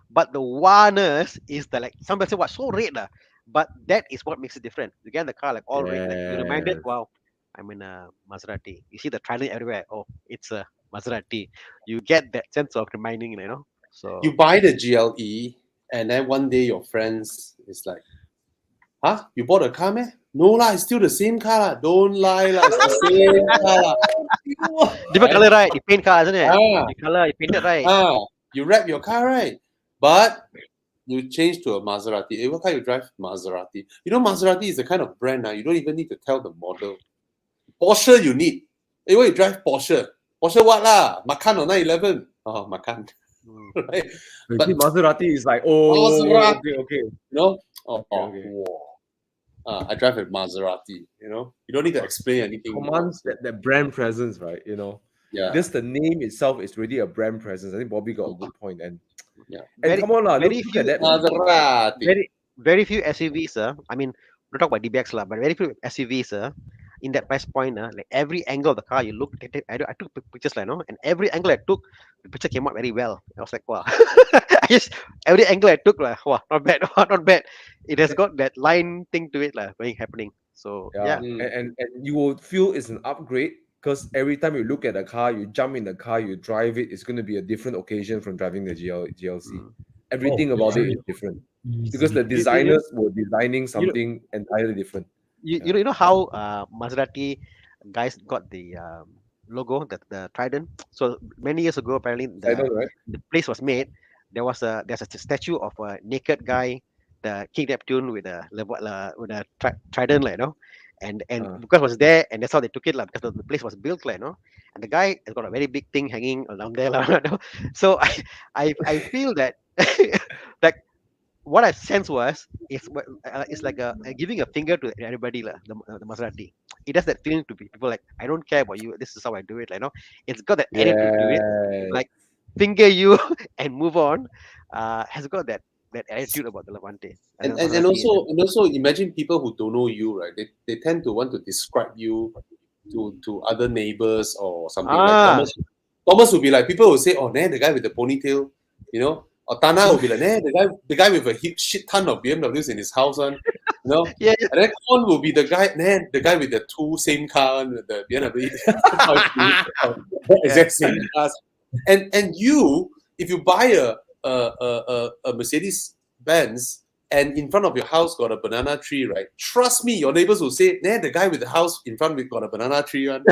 But the warness is the, like, some people say, what, so red lah. But that is what makes it different. You get in the car like all red, like you're reminded, Yes. wow, I'm in a Maserati. You see the trident everywhere. Oh, it's a Maserati. You get that sense of reminding. So You buy the GLE, and then one day your friends is like, huh? You bought a car, man? No lah, it's still the same car lah. Don't lie lah, it's the same car lah. different color, right? You paint car, isn't it? Ah, The color, you painted, right? you wrap your car, right? But you change to a Maserati. What car you drive? Maserati. Maserati is the kind of brand you don't even need to tell the model. Porsche you need. What you drive? Porsche. Porsche what lah? Macan or 911? Oh, Macan. Mm. Right? You But see Maserati is like, oh, Maserati. okay. Oh, Okay. wow. I drive a Maserati. You don't need to explain anything. Commands that brand presence, right? Yeah. Just the name itself is really a brand presence. I think Bobby got a good point. And Yeah. and come on lah, look, very look few, at that. Maserati. very few SUVs, I'm mean, don't talk about DBX lah, but very few SUVs, in that price point, like every angle of the car you look at it, I took pictures, like, and every angle I took, the picture came out very well. I was like, wow. Every angle I took, like, wow, not bad, not bad. It has got that line thing to it, happening. So Yeah, yeah. and you will feel it's an upgrade because every time you look at the car, you jump in the car, you drive it, it's going to be a different occasion from driving the GLC. Mm. Everything about it is different because the designers were designing something entirely different. You know how Maserati guys got the logo, the trident. So many years ago, apparently I know, right? the place was made. There's a statue of a naked guy, the King Neptune with a trident, and because it was there, and that's how they took it, because the place was built, and the guy has got a very big thing hanging around there, So I feel that like what I sense was it's like giving a finger to everybody, the Maserati. it has that feeling to be people like, I don't care about you. This is how I do it. Like, it's got that attitude to it. Yeah. Like, finger you and move on. Has got that attitude about the Levante. And also imagine people who don't know you, right? They tend to want to describe you to other neighbors or something. Like Thomas would be like, people will say, oh, nah, the guy with the ponytail, you know. Or Thana will be like, nah, the guy with a shit ton of BMWs in his house, you know. Yeah. And then Con will be the guy with the two same car, the BMW, exact same cars. And you, if you buy a Mercedes Benz and in front of your house got a banana tree, right? Trust me, your neighbors will say, nah, the guy with the house in front of it got a banana tree one.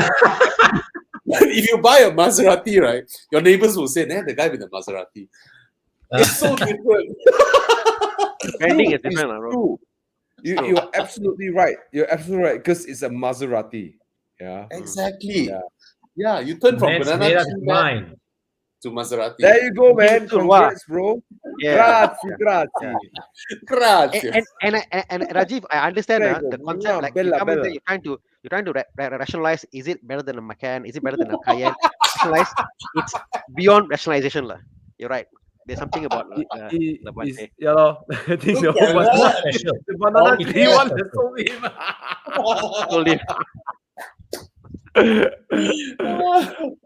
If you buy a Maserati, right, your neighbors will say, nah, the guy with the Maserati. It's so different. Branding is It's different, bro. true. You're absolutely right. You're absolutely right because it's a Maserati. Yeah. Exactly. Yeah. Yeah, you turn from Man's banana made up tree his man mind. to Maserati. There you go, man. Beautiful, wow. Congrats, bro. Yeah. Grazie. Grazie. And Rajiv, I understand Prego, the concept. Like bella, you come in bella. there, you're trying to rationalize. Is it better than a Macan? Is it better than a Cayenne? Rationalize. It's beyond rationalization, lah. You're right. There's something about Levante. Yeah, lor. I think the Look whole at that. Special. the banana Oh, tree yeah. one has sold him. Told him.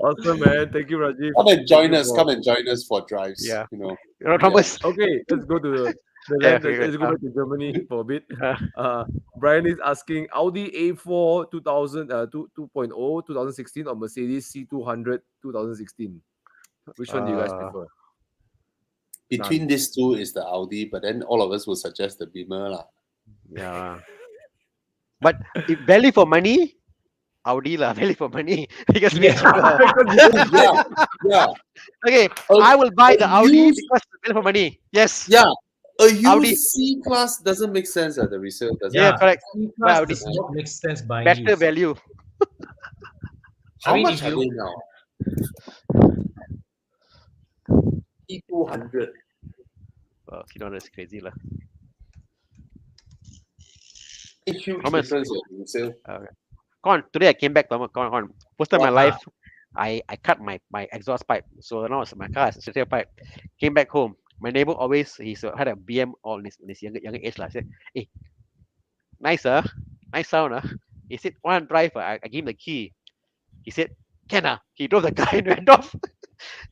Awesome, man. Thank you, Rajiv. Come and join Thank you us. for- Come and join us for drives. Yeah. You know. Thomas. Okay, let's go to the Yeah, land. okay, Let's go back to Germany for a bit. Brian is asking Audi A4 2.0 2016 or Mercedes C200 2016. Which one do you guys prefer? Between these two is the Audi, but then all of us will suggest the Beamer lah. Yeah. But if value for money, Audi lah, value for money. Because we Yeah, yeah. okay, A- I will buy the a Audi used- because value for money. Yes. Yeah. A used Audi. C class doesn't make sense at the resale, does Yeah, it? correct. C-Class Audi. does not make sense buying Better used. value. How I mean, much if are you- they now? E200. Oh, $200 is crazy lah. A huge Thomas. difference at resale. Come on, today I came back. Come on. First time in my Wow. life, I cut my exhaust pipe. So now my car has a straight pipe. Came back home. My neighbor always had a BM all in his younger age lah. I said, hey, nice nice sound He said, want to drive? I gave him the key. He said, can He drove the car and went off.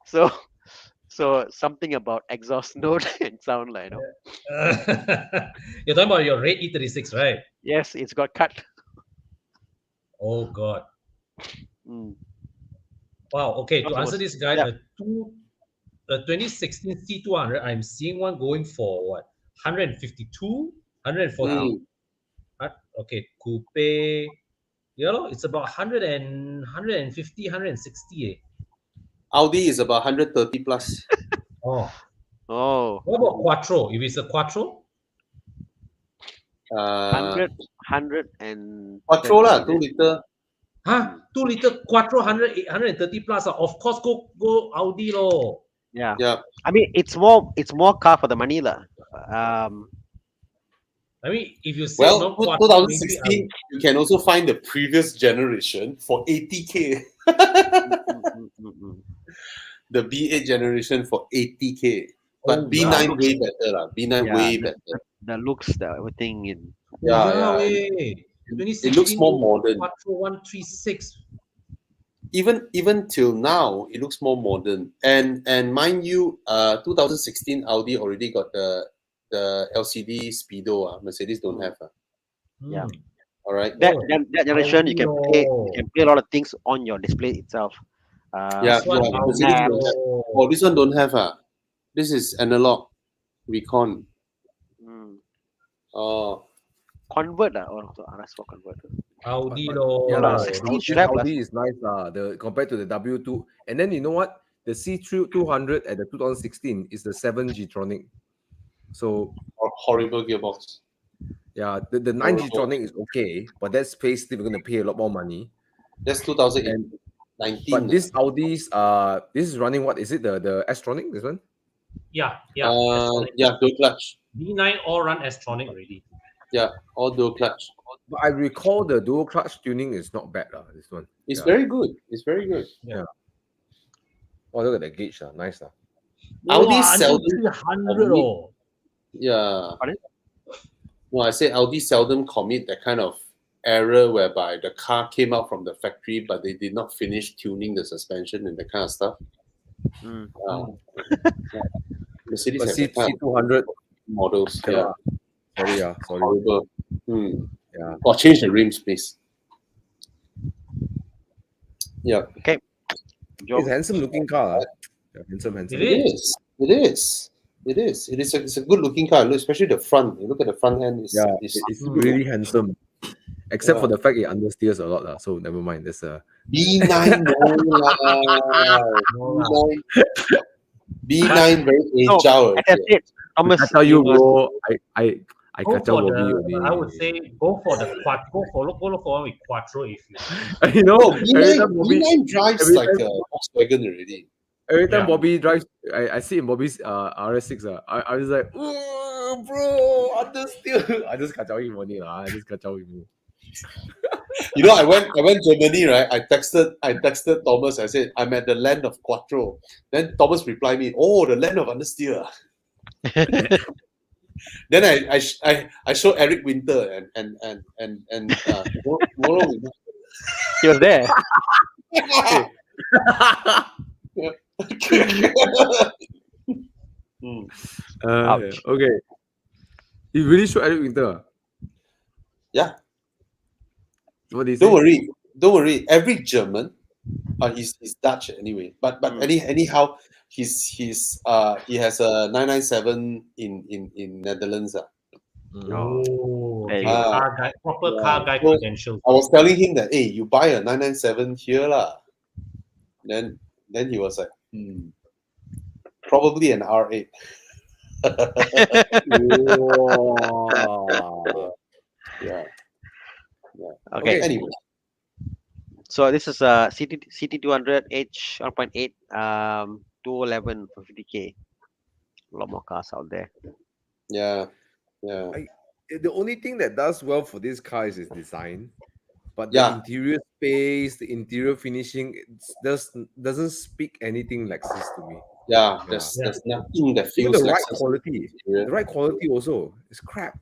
So something about exhaust note and sound like You're talking about your red E36, right? Yes, it's got cut. Oh God. Mm. Wow. Okay. To Not so answer much. this guy, Yeah. a 2016 C200, I'm seeing one going for what? 152, 140. Okay, coupe. Yeah, it's about 100 and 150, 160. Audi is about 130 plus. Oh. Oh, What about Quattro? If it's a Quattro? 100 and Quattro lah, 2 liter. Huh? 2 liter Quattro 130 plus. Of course, go Audi lo. Yeah. Yeah. I mean, it's more car for the money lah. I mean, if you say Well, no Quattro, maybe 2016, you can also find the previous generation for 80K. The B8 generation for 80K. But Oh, B9 wow. way better lah. B9 Yeah, way better. the looks, the everything in. Yeah. Way. It looks more modern. Quattro 136. Even till now, it looks more modern. And mind you, 2016 Audi already got the LCD speedo. Mercedes don't have. Yeah. All right. That generation, you can play a lot of things on your display itself. Yeah, This one, yeah. Audi, Mercedes don't have. oh. Oh, this one don't have. This is analog recon. Oh, Convert or RS4 converter. Audi lo. Yeah, lah. 16 should have Audi is nice compared to the W2. And then you know what? The C200 at the 2016 is the 7 G-tronic. So horrible gearbox. yeah, the 9 G-tronic is okay, but that space still going to pay a lot more money. That's 2019. But this Audi's this is running what is it? The S-tronic, this one? Yeah. yeah, dual clutch. B9 all run S-tronic already. Yeah, all dual clutch. But I recall the dual clutch tuning is not bad, this one. It's Yeah. very good. It's very good. Oh, look at the gauge, nice. Audi Wow, seldom 300 oh. Yeah. Pardon? No, I say Audi seldom commit that kind of error whereby the car came out from the factory, but they did not finish tuning the suspension and that kind of stuff. Mm. Mercedes But have that kind of C200 models. cannot. Sorry. Horrible. Yeah. Or change the rims, please. Yeah. Okay. It's a handsome looking car. Yeah, handsome. It It is. is. It is. It is. It's a good looking car. Look, especially the front. You look at the front end. It's Really handsome. Except for the fact it understeers a lot. So never mind. There's a B9. B9 very agile. As I said, Thomas, I tell you, you must- bro, I Go kacau for Bobby the, only. I would say go for the quattro. Go for one with quattro if you. You know, No, every time Bobby, B9 drives every like a Volkswagen already. every time Yeah. Bobby drives, I see in Bobby's RS6. I was like, "Ooh, bro, understeer." I just kacau him only lah. I just kacau him. You know, I went Germany, right? I texted Thomas. I said, I'm at the land of Quattro. Then Thomas replied me, oh, the land of understeer. Then I showed Eric Winter and tomorrow he was there. Ouch. Okay. You really showed Eric Winter? Yeah. What did he say? Don't worry. Every German, he's Dutch anyway. But anyhow, he has a 997 in Netherlands. Oh, There okay. you go. Car guy, proper car guy So, credentials. I was telling him that, hey, you buy a 997 here lah. Then he was like, probably an R8. Wow. Yeah. Okay. Anyway, So this is a CT200 H 1.8 211 for 50K. A lot more cars out there. yeah. The only thing that does well for this car is its design, but the Yeah. interior space, the interior finishing, doesn't speak anything Lexus to me. Yeah, there's nothing that Even feels the right Lexus. quality, Yeah. the right quality also is crap.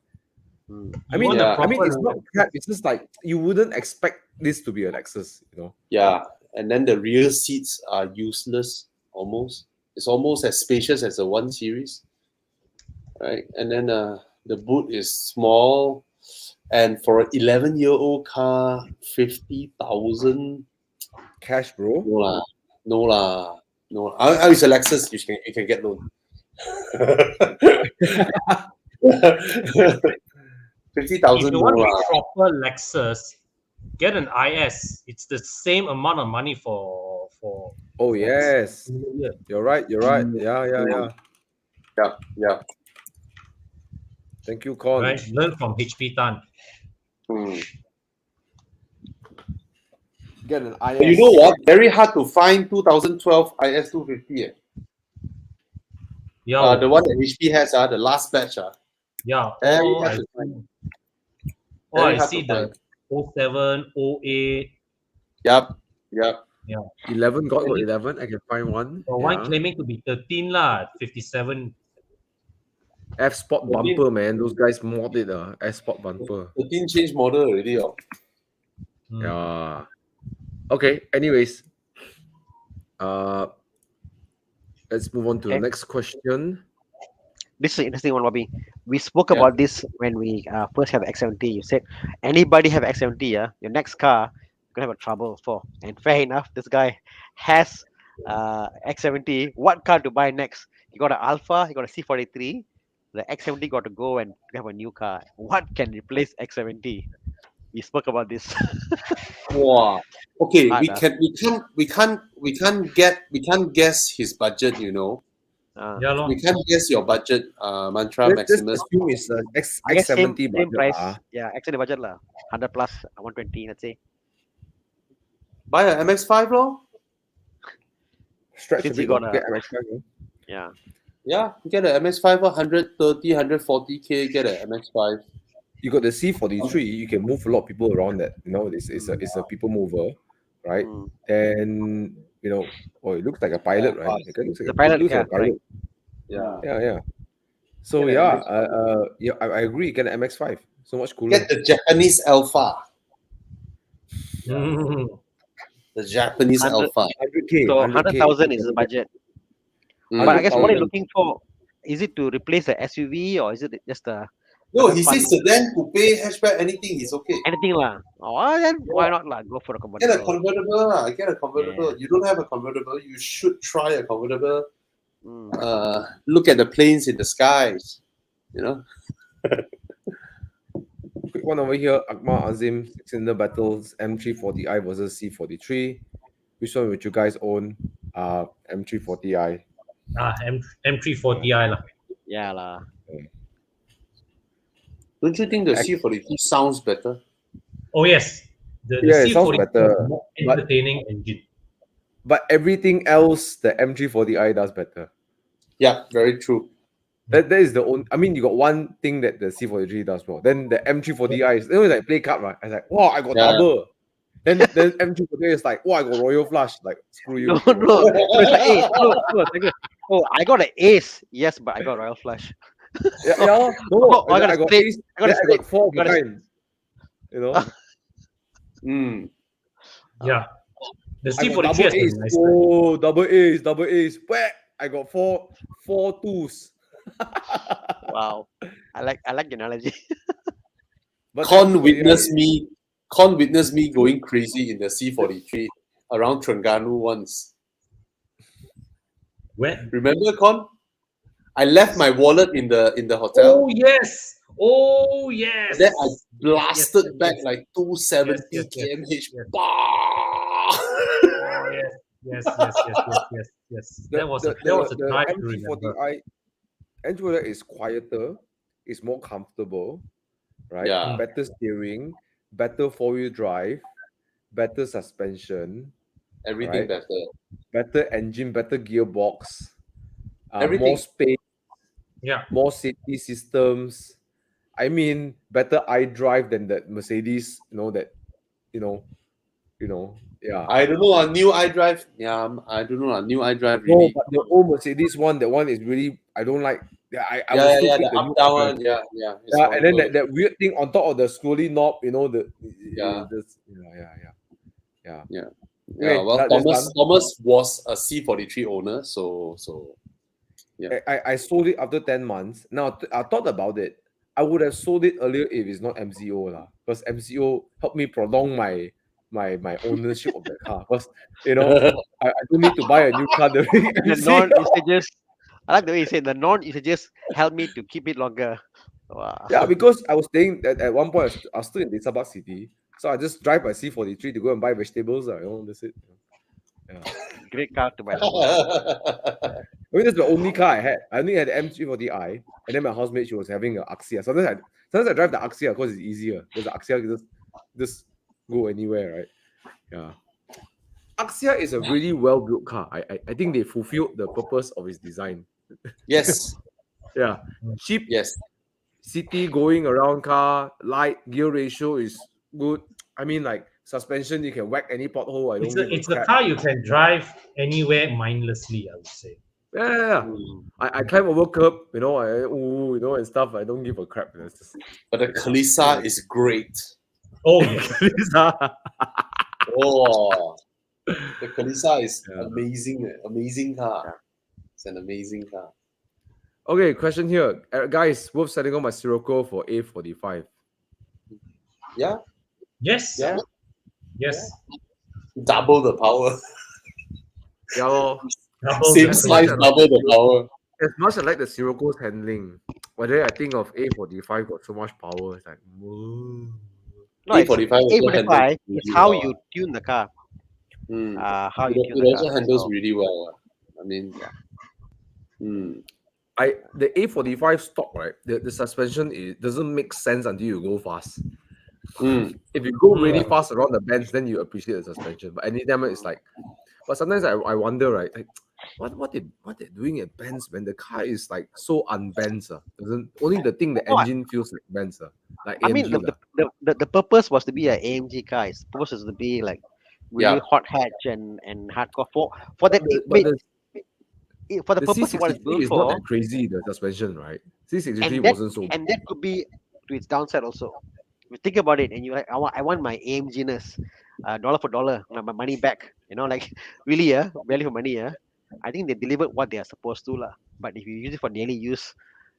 I You mean, want the Yeah. it's not crap. It's just like you wouldn't expect this to be a Lexus, Yeah, and then the rear seats are useless almost. It's almost as spacious as the 1 Series, right? And then the boot is small, and for an 11-year-old car, 50,000. Cash, bro. No lah. It's a Lexus. You can get loan. 50,000. If you want a proper Lexus, get an IS. It's the same amount of money for. Oh yes, Yeah. you're right. Yeah. Yeah. Thank you, Con. Right. Learn from HP Tan. Get an IS. But you know what? Very hard to find 2012 IS 250. Yeah. The one that HP has, the last batch. Yeah. Very Oh, hard I to find. I hard see to the 07, 08. Yep. 11 got 11. I can find one. One claiming to be 13 lah, 57. F Sport bumper, man. Those guys modded F Sport bumper. 13 change model already. Yeah. Okay. Anyways, let's move on to the next question. This is an interesting one, Bobby. We spoke about this when we first had the X70. You said anybody have X70, your next car you're gonna have a trouble for. And fair enough, this guy has X70. What car to buy next? He got an Alpha, he got a C43. The X70 got to go and have a new car. What can replace X70? We spoke about this. Wow. Okay, Hard, we can't guess his budget. Yeah, lor. We can't guess your budget, Mantra Let's Maximus. assume it's I guess same X70 budget. price. Yeah, X70 budget lah. 100 plus, 120, let's say. Buy a MX-5 lor. Stretch a Since you bit, got get a- MX-5, Yeah. Yeah, get an MX-5 130, 140K, get an MX-5. you got the C43, you can move a lot of people around that. It's a people mover, right? Mm. Then it looks like a pilot, right? It looks like The pilot, looks yeah, like a pilot. Yeah. Yeah. So Get an I agree. Get an MX-5, so much cooler. Get the Japanese Alpha. Mm. The Japanese 100 Alpha. 100K. So 100K. 100,000 is the budget. Mm. But I guess what are you 100,000. looking for? Is it to replace the SUV or is it just a No, another he fun- says sedan, coupe, hatchback, anything is okay. anything lah? Oh, then why not lah? Go for a Get a convertible. convertible. Get a convertible. You don't have a convertible, you should try a convertible. Mm. Look at the planes in the skies. Quick one over here. Akmal Azim, 6-cylinder battles, M340i versus C43. Which one would you guys own? M340i. M340i lah. Yeah lah. Don't you think the C43 sounds better? Oh yes, the It sounds C40 better. is a more entertaining engine. But everything else, the M340i does better. Yeah, very true. That is the only. I mean, you got one thing that the C43 does well. Then the M340i is like play card, right? I was like, wow, I got double. Then M340i is like, wow, I got royal flush. Like, screw you. No. It's like, hey, no. Oh, I got an ace. Yes, but I got royal flush. No. Oh, I got a got straight. ace. I got a I straight. got 4 got a- behind. Mm. Yeah, the I got C43 double has a ace. nice Oh, double ace. Where? I got four twos. Wow. I like the analogy. But Con witnessed me going crazy in the C43 around Terengganu once. Where? Remember, Con? I left my wallet in the hotel. Oh yes. Then I blasted back yes. like 270 Yes. km/h. Yes. Bah! Oh yes. That was a drive to remember. M340i M340i is quieter, is more comfortable, right? Yeah. Better steering, better 4-wheel drive, better suspension, Everything Right. better. better engine, better gearbox, Everything. more space, Yeah. more safety systems. I mean, better iDrive than the Mercedes. Yeah. I don't know, a new iDrive. Yeah, I don't know, a new iDrive No, really. but the old Mercedes one, that one is really I don't like. Yeah, I will Yeah, still the pick the new up down one. one. Yeah. It's Yeah, and then horrible. that weird thing on top of the scrolly knob, Yeah. Yeah. Yeah, Okay, well, that's Thomas was a C43 owner, so I sold it after 10 months. Now I thought about it. I would have sold it earlier if it's not MCO lah, because MCO helped me prolong my ownership of the car. Because I don't need to buy a new car during The MCO. non-usages. I like the way you said the non-usages help me to keep it longer. Wow. Yeah, because I was staying at one point. I was still in Sabah City, so I just drive my C43 to go and buy vegetables. That's it. Yeah. Great car to buy. I mean, that's the only car I had. I only had the M340i, and then my housemate, she was having an Axia. Sometimes I drive the Axia because it's easier. Because the Axia can just go anywhere, right? Yeah. Axia is a really well-built car. I think they fulfilled the purpose of its design. yes, Yeah. Cheap, yes. city going around car, light, gear ratio is good. I mean, like suspension, you can whack any pothole. I don't give It's a a crap. car you can drive anywhere mindlessly, I would say. Yeah. I climb over curb, and stuff. I don't give a crap. It's just, But the Kalisa is great. Oh yeah. Oh, the Kalisa is Yeah. amazing car. It's an amazing car. Okay, question here. Guys, worth selling on my Sirocco for A45. Yeah, Yes. yeah. Yes. Double the power. Yeah, well, Same size, double the power. as much as I like the Sirocco's handling, but then I think of A45 got so much power. It's like, whoa. No, it's A45 also A45 handles is really how well. you tune the car. Mm. How you It tune the also car. handles So, really well. I mean, The A45 stock, right? The suspension doesn't make sense until you go fast. If you go really fast around the bends, then you appreciate the suspension. But anytime it's like, but sometimes I wonder, right? Like, what they're doing at bends when the car is like so unbends. Doesn't only the thing the No, engine feels like bends. like I mean, AMG lah. the purpose was to be an AMG car. Its purpose was to be like really Yeah. hot hatch and hardcore for that. But For the the purpose of what it's C63 built is not for, that crazy, the suspension, right? C63 and wasn't so and that could be to its downside also. If you think about it, and you like, I want my AMG-ness, dollar for dollar, my money back. You know, like really, value for money, I think they delivered what they are supposed to, lah. But if you use it for daily use,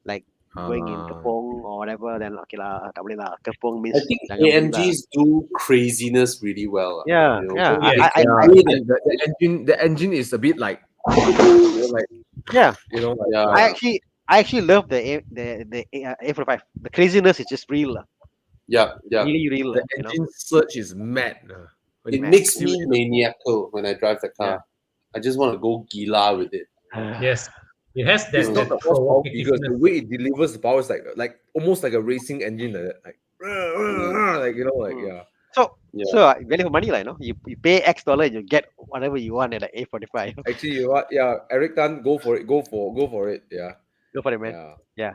like going in Kepong or whatever, then okay lah, tak boleh lah. Kepong I means think jangan beli lah. AMGs do craziness really well. Yeah, you know. yeah. Yeah. the engine is a bit like, you know, like Yeah. you know, like, Yeah. I actually love the A45. The craziness is just real, lah. Yeah. Really real, the you know. engine surge is mad. When It you makes feel me maniacal when I drive the car. I just want to go gila with it. Yes. It has that, It's not that the horsepower figures. The provocativeness. way it delivers the power is like almost like a racing engine, like like you know, like yeah. So value for money, like, you know, you pay X dollar and you get whatever you want at the A45. Actually, you know what? Yeah, Eric Tan, go for it. Go for it. Yeah, Go for it, man. Yeah.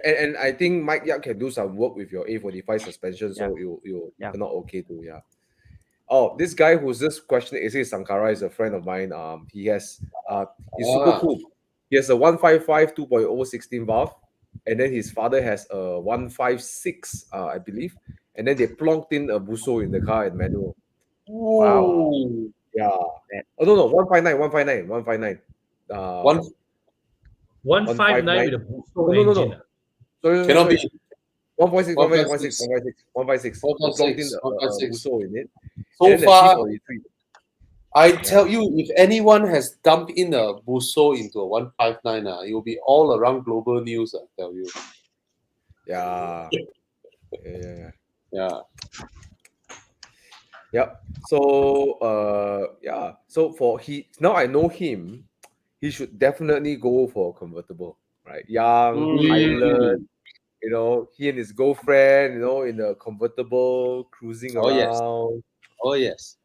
And I think Mike Yap can do some work with your A45 suspension, so you Yeah. not okay too. Yeah. Oh, this guy who's just questioning Issei Sankara is a friend of mine. He has he's super cool. He has a 155 2.0 16 valve, and then his father has a 156, I believe, and then they plonked in a Busso in the car and manual. Wow. Yeah. Oh no, 159, 159, 159. 159 with a Busso No. engine. Sorry, Cannot be 156, 156. 156. Plugged in a 156. Busso in it. So And then the far. C43. I tell you, if anyone has dumped in a Busso into a 159, it will be all around global news. I tell you. Yeah. Yeah. Yep. So So for now I know him, he should definitely go for a convertible, right? Young, island, you know, he and his girlfriend, you know, in a convertible cruising Oh, yes. around. Oh yes.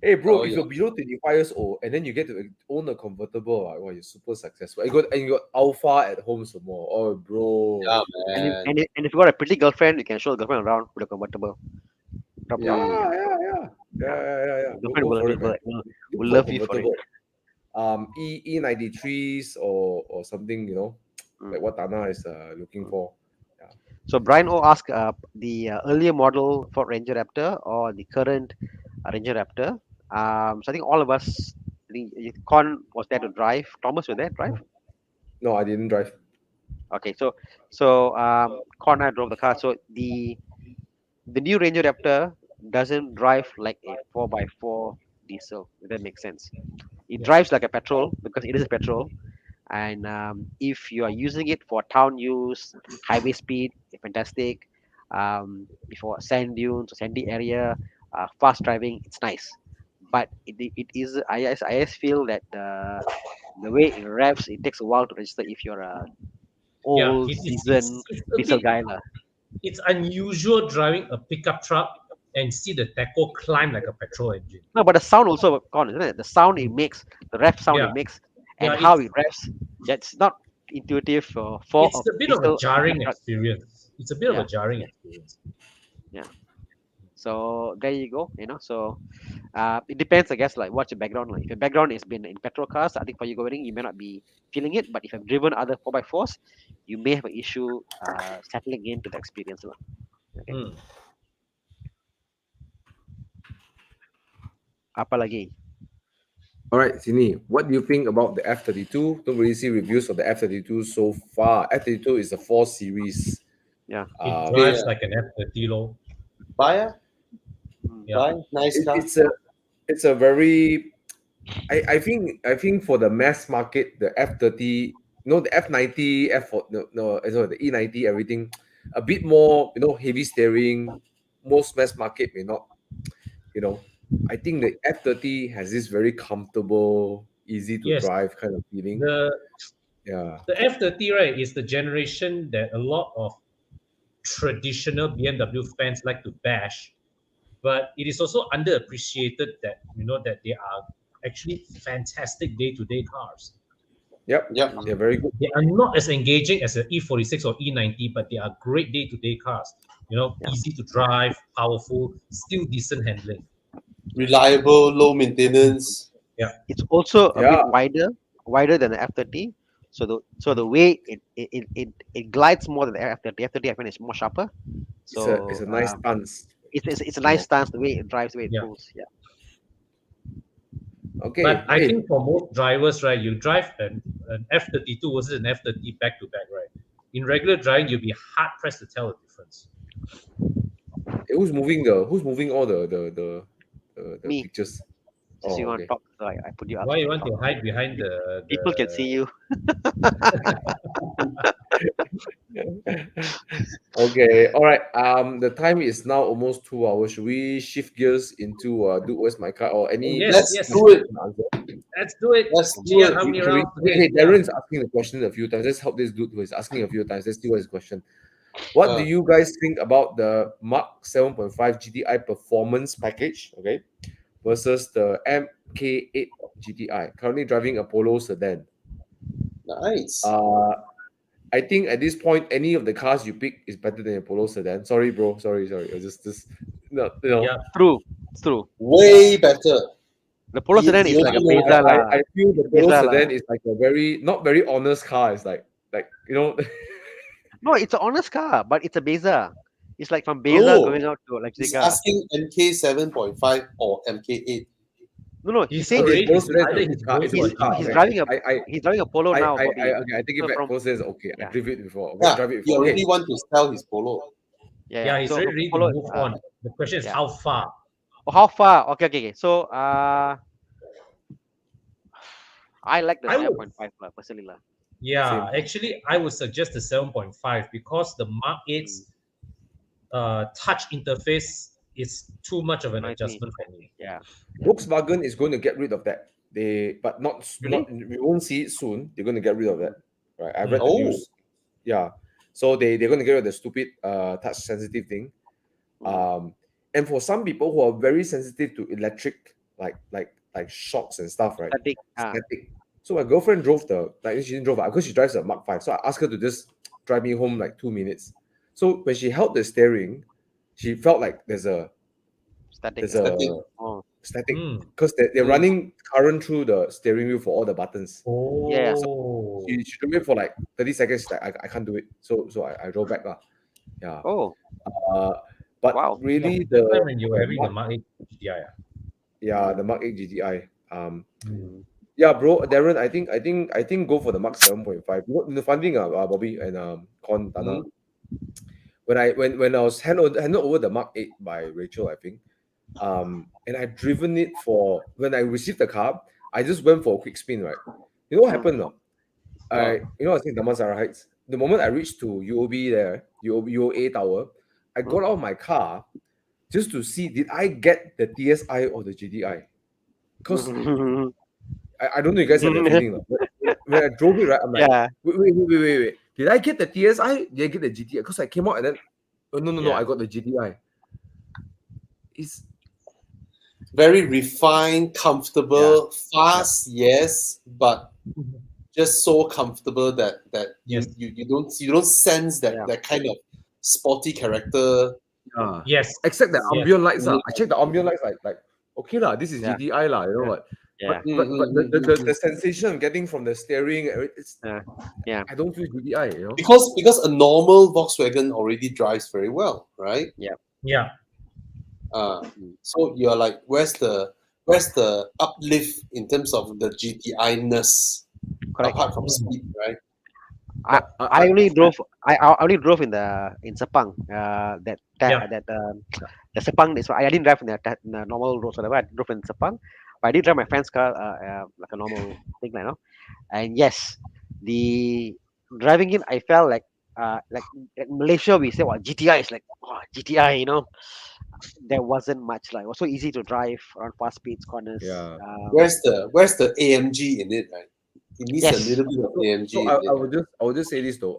Hey bro, Oh, if yeah. you're below 25 years old and then you get to own a convertible, wow, you're super successful. And you got alpha at home some more. Oh bro. Yeah, And man. if you got a pretty girlfriend, you can show the girlfriend around with a convertible. Drop Yeah. Girlfriend Go for it, man. will Look love for you for it. convertible. E93s or something, you know, like what Thana is looking for. So Brian O asked the earlier model Ford Ranger Raptor or the current Ranger Raptor. So I think all of us, I think Con was there to drive. Thomas was there to drive. No, I didn't drive. Okay, so Con and I drove the car. So the new Ranger Raptor doesn't drive like a 4x4 diesel. If that makes sense. It drives like a petrol because it is a petrol. And if you are using it for town use, highway speed, fantastic. For sand dunes or sandy area, fast driving, it's nice. But it is I just feel that the way it revs, it takes a while to register if you're a old seasoned diesel guy lah. It's unusual driving a pickup truck and see the tacho climb like a petrol engine. No, but the sound also gone, isn't it? The sound it makes, the rev sound it makes, and how it revs. That's not intuitive for it's a bit of a jarring experience. It's a bit of a jarring experience. Yeah. So there you go. You know, so it depends, I guess, like what's your background like. If your background has been in petrol cars, I think for you going, you may not be feeling it. But if you've driven other 4x4s, you may have an issue settling into the experience. Okay. Apa lagi? All right, Sini, what do you think about the F32? Don't really see reviews of the F32 so far. F32 is a 4 series. Yeah. It drives like an F30 low. Buy? Nice car. It's a very I think for the mass market, the F30, the F90, the E90, everything, a bit more, heavy steering. Most mass market may not, I think the F30 has this very comfortable, easy to drive kind of feeling. The F30, right, is the generation that a lot of traditional BMW fans like to bash, but it is also underappreciated that that they are actually fantastic day-to-day cars. Yep, they're very good. They are not as engaging as an E46 or E90, but they are great day-to-day cars. easy to drive, powerful, still decent handling. Reliable, low maintenance. It's also a Yeah. bit wider than the F30. So the way it glides more than the F30. F30 I find is more sharper. So It's a nice stance. it's a nice stance, the way it drives, the way it Yeah. pulls. Yeah. Okay. But I hey, think for most drivers, right, you drive an F32 versus an F30 back to back, right? In regular driving, you'll be hard pressed to tell the difference. who's moving all the Me. pictures? Since you want Okay. to talk, so I put you up. Why so you you want can to talk. hide behind the People can see you. Okay. All right. The time is now almost 2 hours. Should we shift gears into dude, where's my car, or any? yes, Let's yes. do it. Let's do it. Let's do Gia, it. how many Shall we- rounds Hey, today? Yeah. Darren's asking the question a few times. Let's help this dude who is asking a few times. Let's see what his question. What do Uh. you guys think about the Mark 7.5 GTI performance package? Okay, versus the MK8 GTI. Currently driving a Polo sedan. Nice. I think at this point, any of the cars you pick is better than a Polo sedan. Sorry, bro. Sorry. It was just no, Yeah. True. It's true. Way better. The Polo sedan The is like a only Beza lah. I feel the Polo Beza sedan lah. is like a not very honest car. It's like No, it's an honest car, but it's a Beza. It's like from Beza Oh, going out to He's Leipzig. asking MK 7.5 or MK8. No, he's He's saying Okay, great. Polo He's sedan is a either good he's car. It's a going good for car. he's Okay. driving a I he's driving a Polo now, Bobby. okay, I take it So back. from- Polo sedan is okay. I Yeah. drive it before. Okay, Yeah, drive it he before. already Okay. want to sell his Polo. Yeah, he's So ready to Polo, move on. The question is yeah. how far? Oh, how far? Okay. So I like the I would- 7.5 lah, personally lah. Yeah, Same. actually, I would suggest the 7.5 because the Mark 8's touch interface is too much of an I see. adjustment for me. Yeah. Volkswagen is going to get rid of that. But not Really? we won't see it soon. They're going to get rid of that. Right. I read the Oh. news. Yeah. So they're going to get rid of the stupid touch sensitive thing. And for some people who are very sensitive to electric, like shocks and stuff, right? Static. Static. So my girlfriend drove she didn't drive because she drives a Mark 5. So I asked her to just drive me home like 2 minutes. So when she held the steering, she felt like there's a Static. Static. Oh. static Mm. because they're running current through the steering wheel for all the buttons. Oh. Yeah. She drove it for like 30 seconds. Like I can't do it. So I drove back lah. Yeah. Oh. But Wow. really Time when you were the having the Mark, Mark 8 GTI. the Mark 8 GTI. Mm. Yeah, bro, Darren, I think go for the Mark 7.5. You know, the fun thing, Bobby and Con Thana, when I was handed over the Mark 8 by Rachel, I think, and I driven it for when I received the car, I just went for a quick spin, right? You know what happened? No? I was in Damansara Heights. The moment I reached to UOB there, UOA Tower, I got out of my car just to see did I get the TSI or the GTI? Because I don't know you guys have that feeling. When I drove it, right, I'm like, Yeah. wait. Did I get the TSI? Did I get the GTI? Because I came out and then, oh, no, Yeah. I got the GTI. It's Very refined, comfortable, fast, yes, but just so comfortable that Yes. you don't sense that Yeah. that kind of sporty character. Yes. except the Yes. ambient lights. I checked the ambient lights, like okay, this is Yeah. GTI, you know what? Yeah. But the sensation I'm getting from the steering, it's Yeah. I don't feel GTI, you know. Because a normal Volkswagen already drives very well, right? Yeah. So you're like, where's the uplift in terms of the GTI-ness Correct. apart from speed, right? I only drove. I only drove in Sepang. The Sepang is. I didn't drive in the normal roads. Whatever. I drove in Sepang, but I did drive my friend's car, like a normal thing, you know. And yes, the driving in, I felt like in Malaysia we say, "Well, GTI is like GTI," you know. There wasn't much like. It was so easy to drive around fast speeds, corners. Yeah. Where's the AMG in it, right? It needs Yes. a little bit of AMG. So in I it. will just say this though.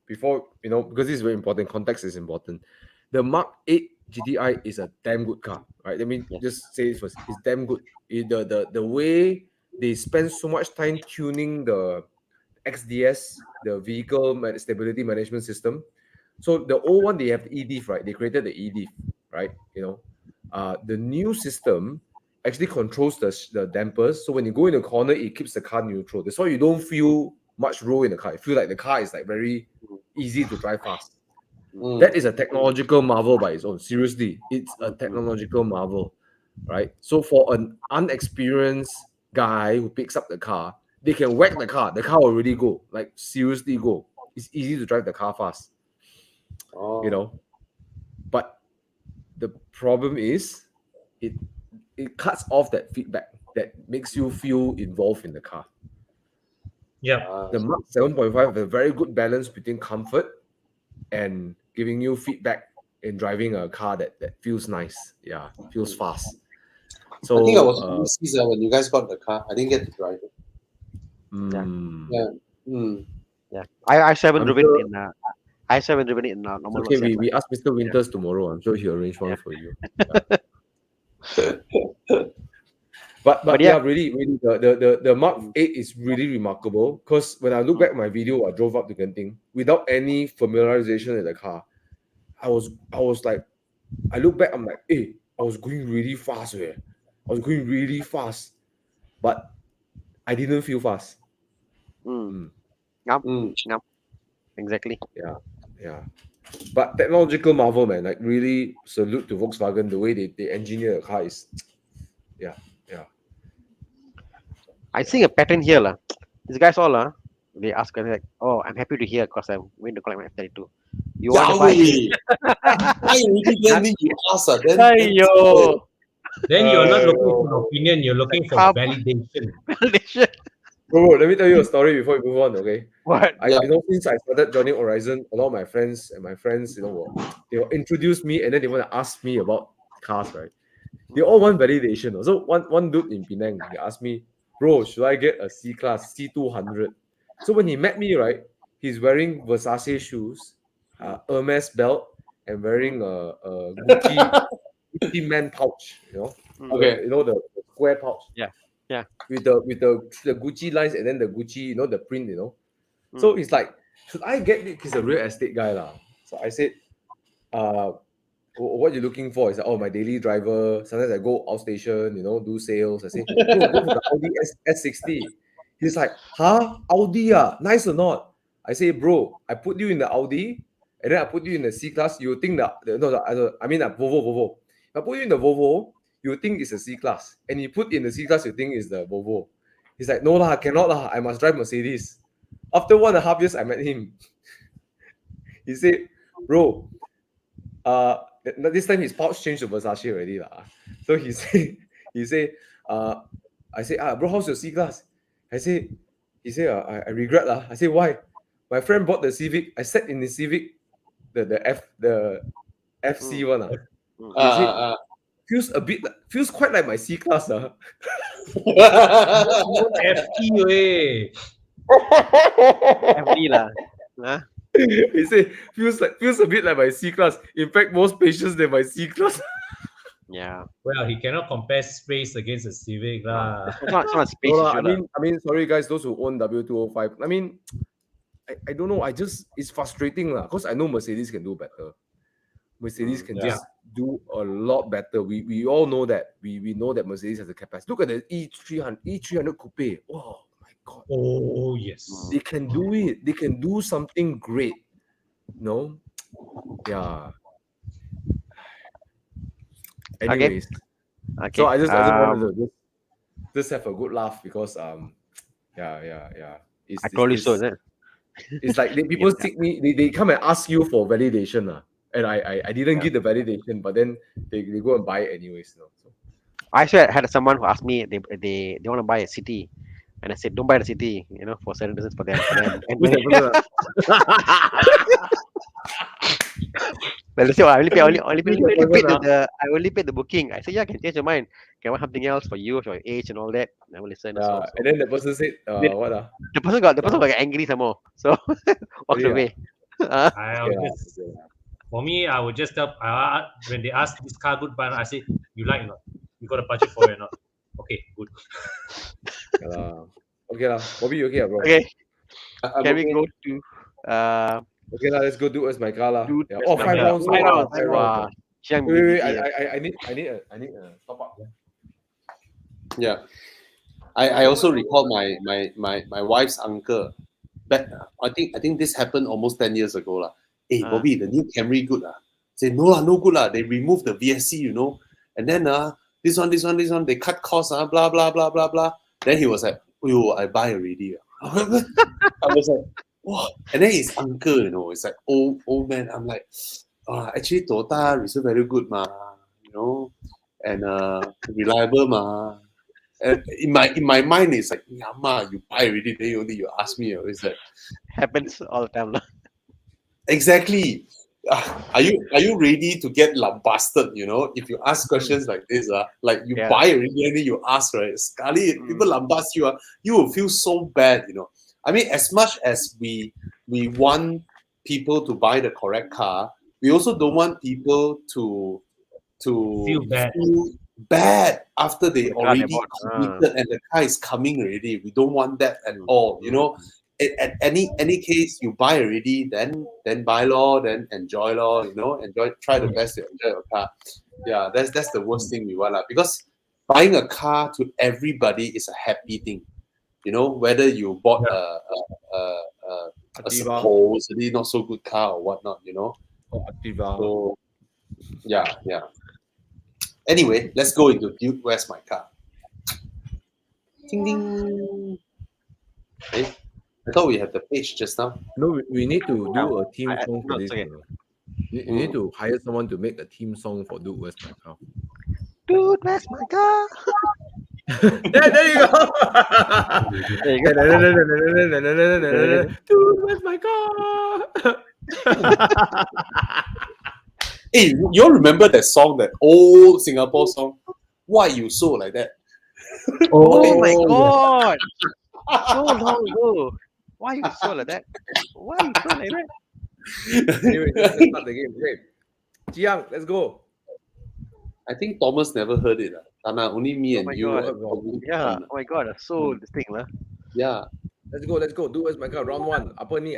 Before because this is very important. Context is important. The Mark 8 GTI is a damn good car, right? Let me just say this first. It's damn good. The way they spend so much time tuning the XDS, the vehicle stability management system, So the old one, they have the EDIF, right? They created the EDIF, right? The new system actually controls the dampers. So when you go in the corner, it keeps the car neutral. That's why you don't feel much roll in the car. You feel like the car is like very easy to drive fast. That is a technological marvel by its own. Seriously, it's a technological marvel, right? So for an unexperienced guy who picks up the car, they can whack the car. The car will already go. Like seriously go. It's easy to drive the car fast. But the problem is it cuts off that feedback that makes you feel involved in the car. Yeah. The Mark 7.5 have a very good balance between comfort and giving you feedback in driving a car that feels nice. Yeah, feels fast. So I think I was overseas when you guys got the car. I didn't get to drive it. Yeah. I haven't I'm driven sure- in I haven't driven it in normal okay, roads yet, we ask Mr. Winters tomorrow. I'm sure he'll arrange one for you. But yeah. yeah, really, the Mark 8 is really remarkable because when I look back at my video, I drove up to Genting without any familiarization in the car. I was like, I look back, I'm like, hey, I was going really fast, I was going really fast, but I didn't feel fast. Exactly. Yeah. But technological marvel, man, like really salute to Volkswagen, the way they engineer a car is, yeah. I see a pattern here, lah. These guys all, they ask me like, "Oh, I'm happy to hear because I'm going to collect my F32. You want to buy?" Why then you ask? Aiyo. Then you're not looking for an opinion, you're looking for validation. Bro, let me tell you a story before we move on, okay? What? Since I started joining Horizon, a lot of my friends, they will introduce me and then they want to ask me about cars, right? They all want validation. So one dude in Penang, he asked me, bro, should I get a C-Class, C200? So when he met me, right, he's wearing Versace shoes, Hermes belt, and wearing a Gucci man pouch, Okay. the square pouch. Yeah. With the Gucci lines and then the Gucci, the print, So it's like, should I get it? He's a real estate guy, lah. So I said, what you looking for? Is like, my daily driver. Sometimes I go outstation, do sales. I say, no, go for the Audi S60. He's like, huh? Audi, nice or not? I say, bro, I put you in the Audi, and then I put you in the C-Class. You think Volvo. If I put you in the Volvo, you think it's a C-Class. And you put in the C-Class, you think it's the Volvo. He's like, no lah, cannot lah. I must drive Mercedes. After 1.5 years, I met him. He said, bro, this time his pouch changed to Versace already lah. So he say, I say, bro, how's your C-Class? He say, I regret lah. I say, why? My friend bought the Civic. I sat in the Civic, the FC one. He said, feels quite like my C-Class. FT, way. FD lah. He said, feels a bit like my C-Class. In fact, more spacious than my C-Class. Yeah. Well, he cannot compare space against a Civic lah. It's not space No, issue, I mean, sorry guys, those who own W205. I mean, I don't know. It's frustrating lah, because I know Mercedes can do better. Mercedes can just do a lot better. We all know that. We know that Mercedes has a capacity. Look at the E300 Coupe. Oh my god. Oh yes. They can do it. They can do something great. No? Yeah. Anyways. Okay. So I just wanted to just have a good laugh because yeah. I told you so, isn't it? It's like people seek me, they come and ask you for validation. And I didn't give the validation, but then they go and buy it anyways. So. I actually had someone who asked me they want to buy a city, and I said don't buy the city, for certain reasons for them. Well, they say, I only paid the booking. I said, yeah, I can change your mind. Can I want something else for you, for your age and all that? And I will listen. So. And then the person said, what? The person got angry some more. So walked away. For me, I would just tell when they ask this car good buy, I say, you like or not? You got a budget for it or not? Okay, good. Okay lah. Bobby, you okay, bro? Okay. Can we go to Okay, let's go do as my car lah. Dude, Yeah. that's Oh, my 5 car. rounds. 5 rounds. Five rounds. Wow. Chiang Wait, busy. I need a top up. Yeah. I also recall my wife's uncle. But I think this happened almost 10 years ago. Lah. Hey, Bobby, the new Camry good. Say, no, lah, no good. Lah. They removed the VSC, you know. And then this one, they cut costs, blah, blah, blah, blah, blah. Then he was like, oh, I buy already. I was like, wow. And then his uncle, you know, it's like, old man. I'm like, actually, Toyota is very good, ma, you know, and reliable, ma. And in my mind, it's like, yeah, ma, you buy already, then only you ask me. It's like, Happens all the time. Lah. exactly. Are you ready to get lambasted? You know, if you ask questions like this, like you buy already and then you ask, right? Sekali people lambast you, you will feel so bad. You know, I mean, as much as we want people to buy the correct car, we also don't want people to Feel bad after they The car already they bought. committed and the car is coming already. We don't want that at all. You know. At any case you buy already, then buy law, then enjoy law, you know, try the best to enjoy your car. Yeah, that's the worst thing we want, because buying a car to everybody is a happy thing, you know, whether you bought a supposedly not so good car or whatnot, you know. So yeah. Anyway, let's go into Dude, Where's My Car? Ding ding. Hey. I thought we had the page just now. No, we need to do a team song for no, this. it's okay. You need to hire someone to make a team song for Dude, Where's My Car? Dude, where's my car? There you go. There you go. Dude, where's my car? Hey, you all remember that song, that old Singapore song? Why you so like that? Oh my god! So long ago. Why you so like that? Why you so like that? Anyway, let's start the game. Okay. Jiang, let's go. I think Thomas never heard it. Thana, only me and my you. God. Yeah. Oh my god. So this thing lah. Yeah. Let's go. Dude, where's my car? Round 1. Apa ni?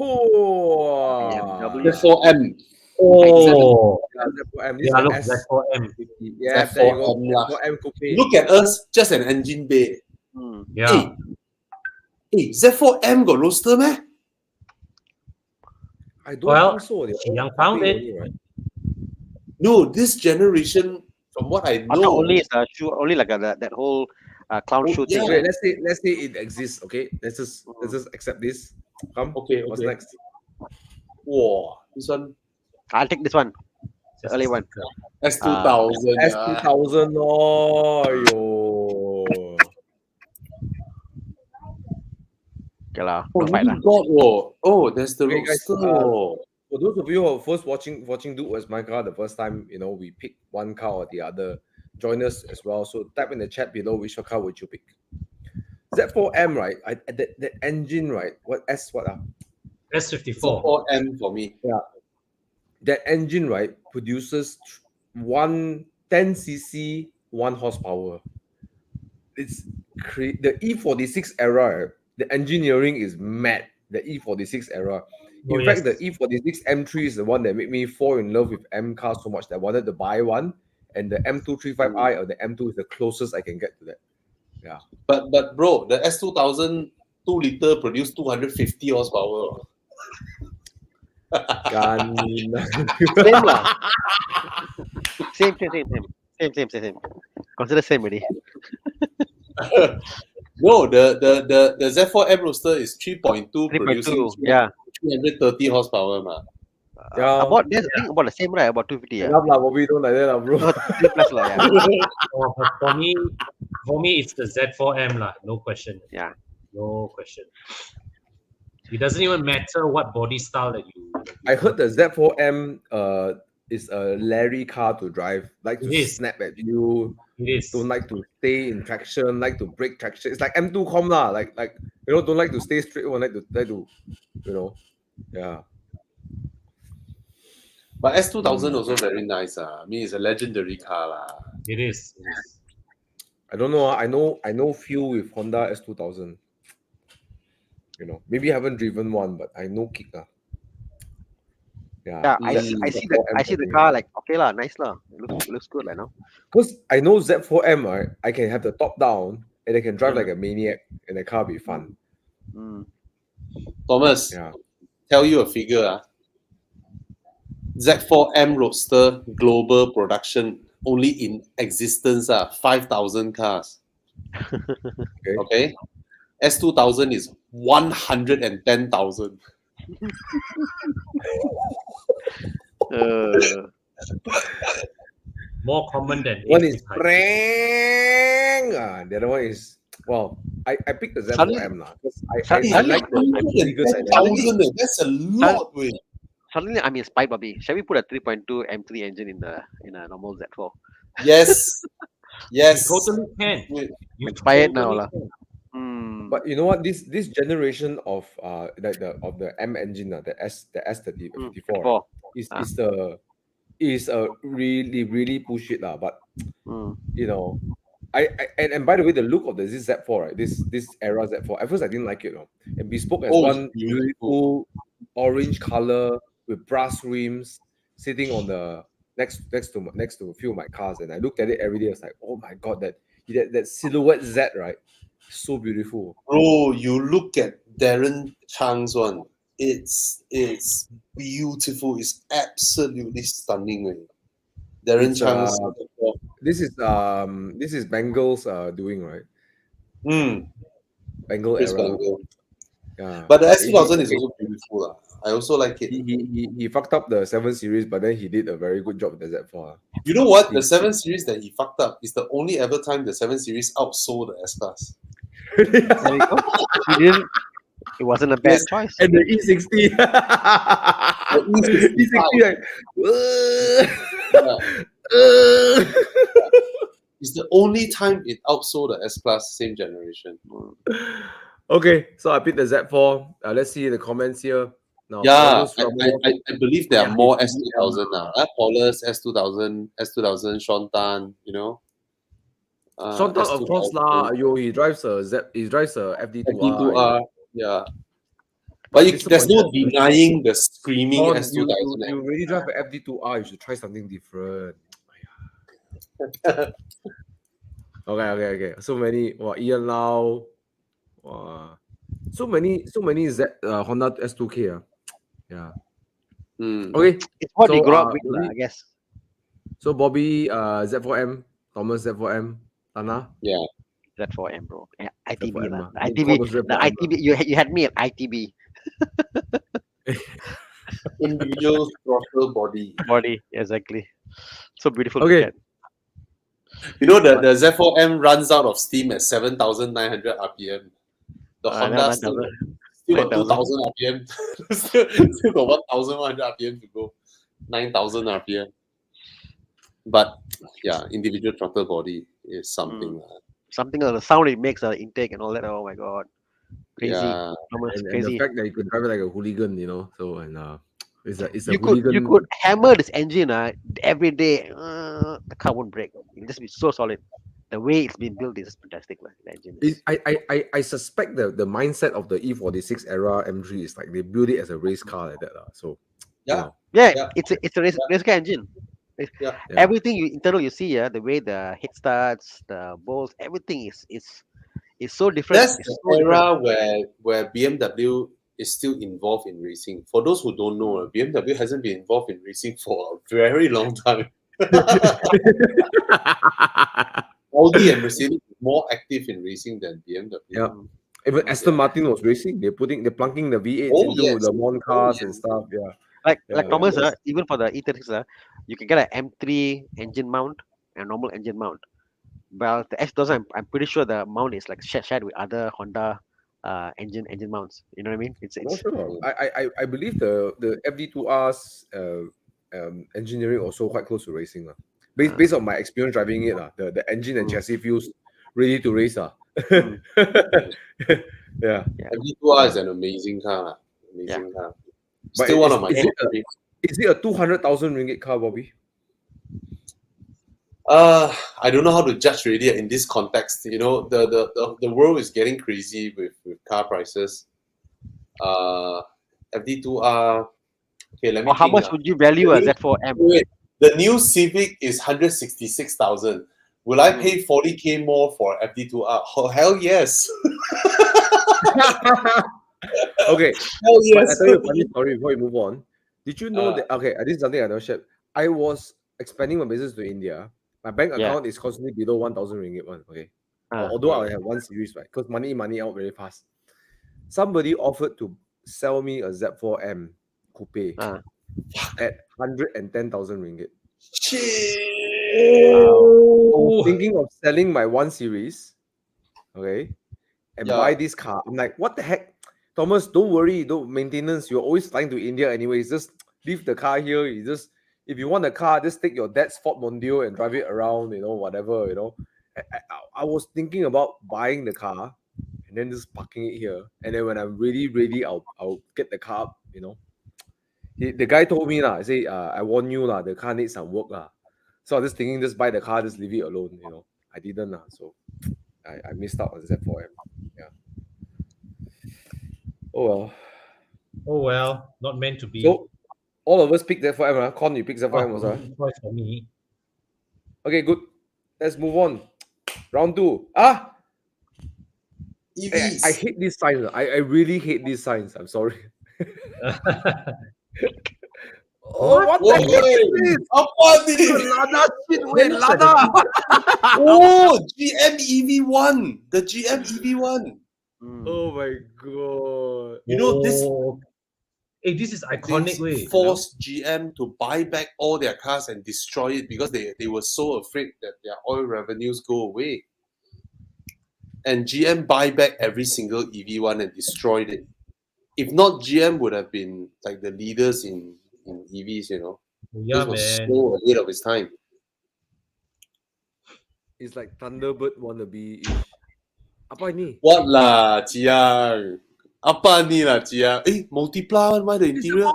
Oh. BMW. Z4M. Oh, Z4M. yeah, look, Z4M. Yeah, there you go. Z4M lah. Z4M coupe. Look at us, just an engine bay. Yeah. Hey, Z4M got roadster, meh? I don't Well, think so. Young found it. Only, right? No, this generation, from what I Not know, only is only like that whole clown shoe thing. Okay, let's say it exists. Okay, let's just accept this. Come. Okay, What's okay. next? Wow, this one I'll take this one. The early one. S2000. S2000. Oh, yo. Okay lah. Oh No fight my lah. God! Oh, there's the Okay, guys, roadster. For those of you who are first watching Dude, Where's My Car the first time, you know, we pick one car or the other. Join us as well. So type in the chat below which car would you pick. Z4M, right? The engine, right? S54. Z4M for me. That engine, right, produces 10cc, 1 horsepower. It's the E46 era. The engineering is mad. The E46 era. In fact, the E46 M3 is the one that made me fall in love with M cars so much that I wanted to buy one. And the M235i or the M2 is the closest I can get to that. Yeah. But bro, the S2000 2-liter produced 250 horsepower. Gun. Same lah. Same. Consider same already. No, the Z4M roadster is 3.2 producing 3.2. Yeah. 330 horsepower, ma. Yeah. About this, I think about the same, right? About 250. Yeah. Enough lah, Bobby, don't like that lah, bro. 3 plus lah. Yeah. Oh, for me, it's the Z4M lah. No question. Yeah. No question. It doesn't even matter what body style that you. I heard the Z4M is a Larry car to drive. Like to It is. snap at you. It is. Don't like to stay in traction. Like to break traction. It's like M2 com lah. Like you know, don't like to stay straight. One like to you know, yeah. But S2000 also very nice. I mean, it's a legendary car. La. It is. I don't know. I know few with Honda S2000. You know, maybe I haven't driven one, but I know kick. Yeah, I see the car like okay lah, nice lah. It looks good like now. Because I know Z4M, right? I can have the top down and I can drive Mm. like a maniac and the car be fun. Mm. Thomas, Yeah. tell you a figure. Z4M Roadster global production only in existence 5,000 cars. Okay. S2000 is 110,000. More common than One is A6 hybrid. prang. The other one is I picked the Z4M now because I like the figures. 110,000. That's a lot, way. Suddenly I'm inspired, Bobby. Shall we put a 3.2 M3 engine in a normal Z4? Yes. Yes. You totally can. You Inspired now, totally lah. can. But you know what? This generation of the M engine, the S34 is a really push it lah. But you know, and by the way, the look of this Z4, right? This era Z4. At first, I didn't like it, and Bespoke has one beautiful orange color with brass rims sitting on the next to a few of my cars, and I looked at it every day. I was like, oh my god, that silhouette Z, right? So beautiful. Bro, you look at Darren Chang's one. It's beautiful. It's absolutely stunning, man. Darren Chang's. This is Bengal's doing, right? Bengal Chris era. Bengal. Yeah. But the S2000 is also beautiful. I also like it. He fucked up the 7 Series, but then he did a very good job with the Z4. You know what? The 7 Series that he fucked up is the only ever time the 7 Series outsold the S-Class. There you go. He didn't. It wasn't a bad choice. And the E60. E60 like, It's the only time it outsold the S-Class same generation. Okay, so I picked the Z4. Let's see the comments here. Now, Yeah, I believe there are more S2000 now. Paulus, S2000, Sean Tan, you know. Sean Tan, of course lah. He drives a FD2R. FD2R, yeah. But there's no denying the screaming S2000. You really drive an FD2R, you should try something different. Okay. So many. Ian Lau. So many Honda S2K. Yeah. Okay. It's what you grew up with, I guess. So Bobby, Z4M, Thomas Z4M, Thana. Yeah. Z4M, bro. ITB, Z4M, ITB. You had me at ITB. Individual throttle body. Exactly. So beautiful. Okay. You know the Z4M runs out of steam at 7,900 RPM. The Honda still got 2,000 RPM. still got 1,100 RPM to go. 9,000 RPM. But yeah, individual throttle body is something. Something of the sound it makes, intake and all that. Oh my god, crazy! Yeah. Almost and crazy. the fact that you could drive it like a hooligan, you know. So it's a You hooligan. could hammer this engine every day. The car won't break. It'll just be so solid. The way it's been built is fantastic. The engine. I suspect the mindset of the E46 era M3 is like they build it as a race car like that. So yeah. It's a race car engine. Yeah. Everything internal you see, the way the head starts, the bolts, everything is so different. That's the era where BMW is still involved in racing. For those who don't know, BMW hasn't been involved in racing for a very long time. Audi and Mercedes are more active in racing than BMW. Yeah. Even Aston Martin was racing. They're plunking the V8 into the Mon cars and stuff. Yeah. Like Thomas, even for the E36, you can get an M3 engine mount and normal engine mount. Well, the S2000, I'm pretty sure the mount is like shared with other Honda engine mounts. You know what I mean? It's sure. I believe the FD2R's engineering also quite close to racing. Based on my experience driving it, the engine and chassis feels ready to race. Yeah. FD2R is an amazing car. Car. Still one of my favorites. Is it a 200,000 ringgit car, Bobby? I don't know how to judge really in this context. You know, the world is getting crazy with car prices. FD2R. Okay, let me Or how think. much would you value a Z4M? Wait, the new Civic is 166,000. Will I pay 40K more for FD2R? Oh, hell yes. Okay, Hell but I yes. tell you a funny story before we move on. Did you know Uh, that? Okay, this is something I never shared. I was expanding my business to India. My bank Yeah. account is constantly below 1,000 ringgit. One, okay. Ah. Although I have one series, right? Because money in, money out very fast. Somebody offered to sell me a Z4M coupe Ah. at 110,000 ringgit. shit. I Oh, was thinking of selling my one series, okay, and Yeah. buy this car. I'm like, what the heck? Thomas, don't worry, don't maintenance. You're always flying to India anyways. Just leave the car here. You just if you want a car, just take your dad's Ford Mondeo and drive it around, whatever, I was thinking about buying the car and then just parking it here. And then when I'm really ready, I'll get the car, the guy told me lah, I say, I warn you lah, the car needs some work lah. So I was just thinking, just buy the car, just leave it alone, I didn't lah, so I missed out on Z4M. Yeah. Oh well. oh well, not meant to be. So all of us picked Z4M, huh? Con, you picked Z4M Oh, also. good choice for me. Okay, good. Let's move on. Round 2. I EVs. hate these signs. I really hate these signs. I'm sorry. Oh, what the heck is this? Apa ni? Lada shit, wait, Looks like Lada. Oh, GM EV1. The GM EV1. Oh my god. You know, this Oh. Hey, this is iconic way. forced GM to buy back all their cars and destroy it because they were so afraid that their oil revenues go away. And GM buy back every single EV1 and destroyed it. If not, GM would have been like the leaders in EVs, Yeah, This was man. so ahead of its time. It's like Thunderbird wannabe-ish. Apa ini? What lah, Chiang? Apa ni lah, Chiang? Multipla one, why the interior?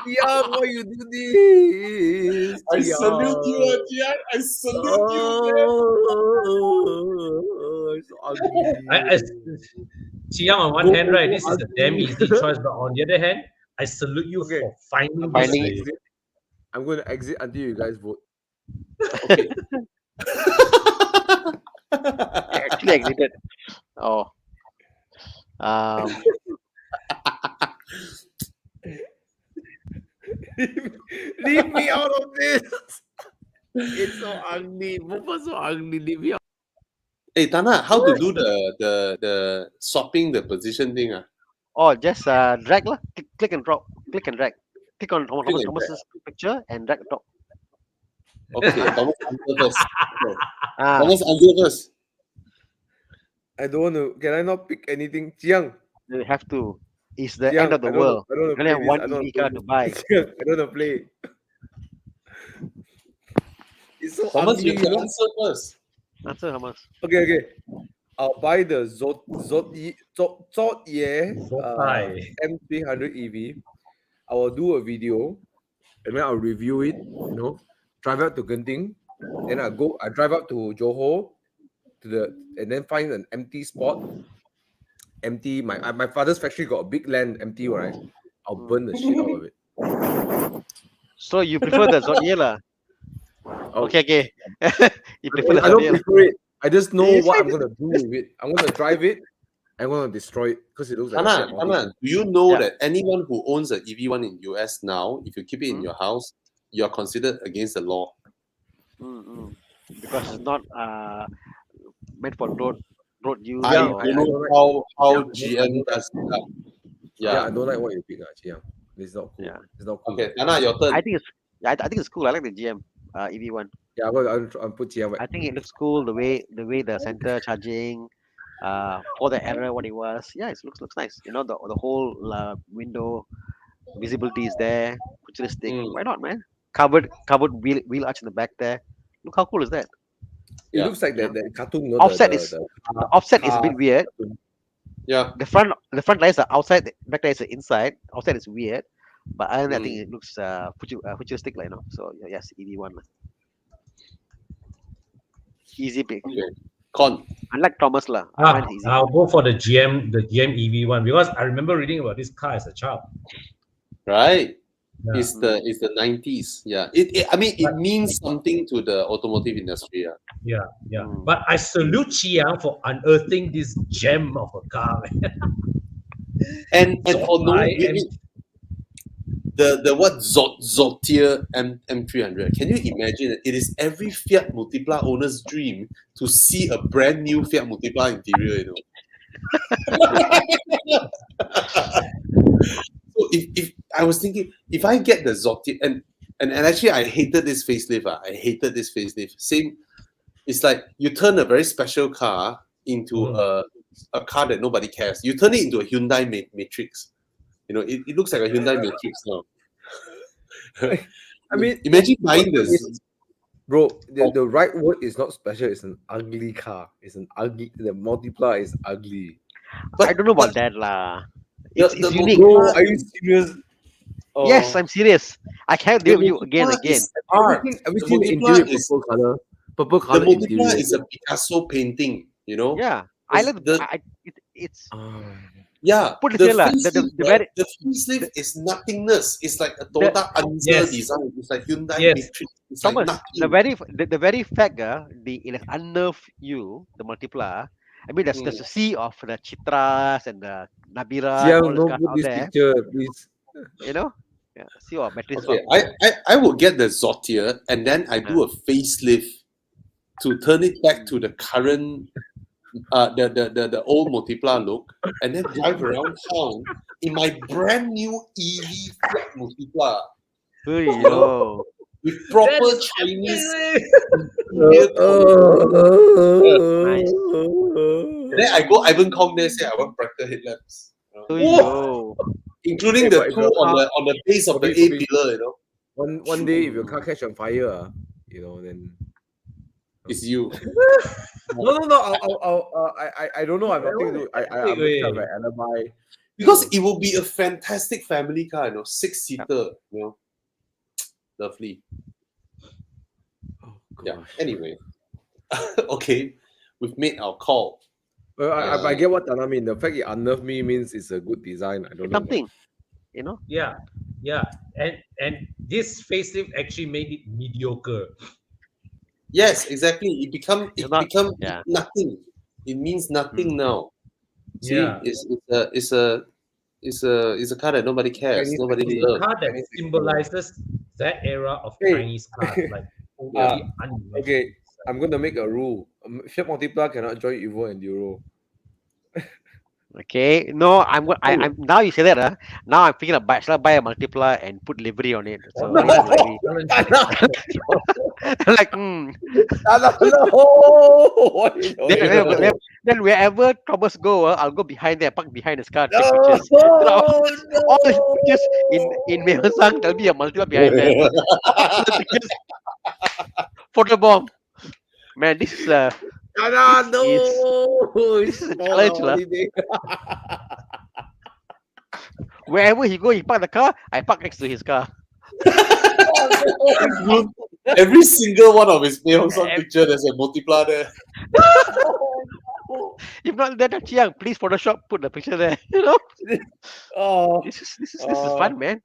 Tiang, why you do this? I salute you, Chiang. I salute you. Oh, it's so ugly. Chiang, on one hand, right, this is a damn easy choice, but on the other hand, I salute you Okay. for finding Finding this. it. I'm going to exit until you guys vote. Okay. I actually exited. Oh. Leave me out of this. It's so ugly. Both are so ugly. Leave me out. Hey, Thana, how to do the swapping the position thing? Oh, just drag lah. Click and drop. Click and drag. Click on Click and Thomas's picture and drag and drop. Okay, Thomas answer first. Okay. Ah, Thomas answer first. I don't want to. Can I not pick anything? Jiang. you have to. It's the Jiang, end of the I don't world. I don't You only have one EV car to buy. I don't know play. It's so Thomas, ugly. you can answer first. Answer, Thomas. Okay. I'll buy the Zotye Zotai. M300 EV. I will do a video and then I'll review it, drive out to Genting. Then I drive up to Johor and then find an empty spot. Empty. My father's factory got a big land empty, right? I'll burn the shit out of it. So you prefer the Zodiac lah? Oh, Okay. You prefer the I don't Zodiac. prefer it. I just know Yes, what I I'm gonna do with it. I'm gonna drive it. I'm gonna destroy it because it looks like a Thana, shit. Thana, do you know Yeah. that anyone who owns an EV1 in US now, if you keep it in Hmm? your house, you are considered against the law? Because it's not meant for road use. I or- don't know don't how yeah, I GM don't does it up. Yeah, I Yeah. don't like what you pick, Jiang. It's not cool. Yeah. It's not cool. Okay, Thana, your turn. I think it's cool. I like the GM EV1. Yeah, I'll put Jiang back. I think it looks cool the way the center charging, for the era what it was. Yeah, it looks nice. The whole window visibility is there, futuristic. Why not, man? Covered wheel arch in the back there. Look how cool is that? It Yeah. looks like that cartoon. Offset is the offset is a bit weird. Yeah. The front lights are outside, the back lights are inside. Outside is weird, but I think it looks futuristic, So yes, EV1. Easy pick. Okay. Con. Unlike Thomas lah. Ah, Mine's easy. I'll go for the GM EV one because I remember reading about this car as a child. Right. Yeah. It's the 90s. Yeah. I mean, it means something to the automotive industry. Yeah. Yeah. But I salute Chiang for unearthing this gem of a car. And So for no I am- the what Zotier M300. Can you imagine it? It is every Fiat Multipla owner's dream to see a brand new Fiat Multipla interior, you know. So if I was thinking, if I get the Zotier and actually I hated this facelift. I hated this facelift. Same, it's like you turn a very special car into a car that nobody cares. You turn it into a Hyundai Matrix. You know, it looks like a Hyundai Matrix now. I mean, imagine buying this. Bro, the right word is not special. It's an ugly car. It's an ugly. The Multipla is ugly. But I don't know about that lah. It's the unique. Bro, are you serious? Oh. Yes, I'm serious. I can't deal with you again. Everything in interior is purple color. Purple color The Multipla interior. is a Picasso painting. You know. Yeah, I like it's. Yeah, Put it the here lah. the facelift is nothingness. It's like a Toyota Answer design. It's like Hyundai Matrix. It's Thomas, like nothing. the very fact it unnerve you, the Multipla. I mean, there's a sea of the Chitras and the Nabira Yeah, and all no, this put out this there. picture, please. You know, sea of batteries. Okay, I will get the Zotier and then I do a facelift to turn it back to the current the old Multipla look, and then drive around town in my brand new EV Fiat Multipla with proper Chinese. Nice. Then I go Ivan Kong there, say I want brighter headlamps, including the two on the base of the A pillar. You know, one day if your car catch on fire, you know, then it's you. No. I don't know. I'm not going to. I'm kind of an alibi. Because it will be a fantastic family car, you know, 6-seater, you know, lovely. Oh, yeah. Anyway, okay, we've made our call. Well, I get what Thana mean. The fact it unnerved me means it's a good design. I don't know. Something, you know. Yeah, and this facelift actually made it mediocre. Yes, exactly. It become nothing. It means nothing now. See, it's a car that nobody cares. Chinese, nobody it's loves. a car that symbolizes that era of Chinese cars, like okay. I'm going to make a rule. Fiat Multipla cannot join Evo and Euro. Okay, no, I'm now you say that, now I'm thinking about shall I buy a Multipla and put livery on it? So like, then wherever Thomas go, I'll go behind there, park behind his car, take pictures. All these pictures in Myeongsang, there'll be a Multipla behind there. Photo bomb. Man, this is this is a challenge, lah. Wherever he go, he park the car. I park next to his car. Every single one of his Myeongsang picture, there's a Multipla there. If not that, Chiang, please Photoshop, put the picture there. You know. This is fun, man.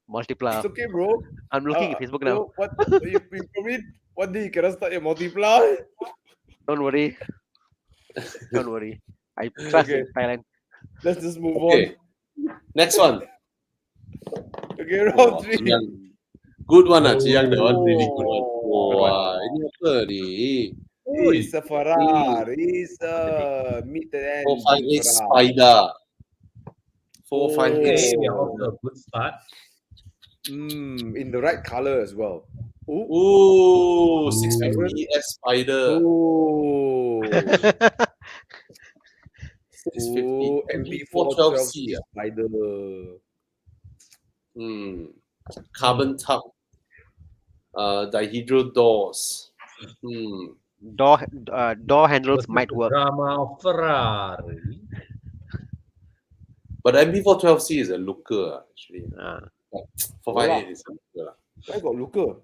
Multipla. It's okay, bro. I'm looking at Facebook now. What you mean? One day you cannot start your Multipla. Don't worry. Don't worry. I trust in Thailand. Let's just move on. Next one. Okay, round 3. Good one, Chiang. That one really good one. Wow, ini apa ni? It's a Ferrari. It's a mid-end 458 Spider. 458 Spider. Off to a good start. In the right color as well. Ooh, 650 S Spider. Ooh. 650 MB412C Spider. Carbon top. Dihedral doors. Door handles might work. Drama of Ferrari. But MB412C is a looker, actually. 458 is a looker. I got looker.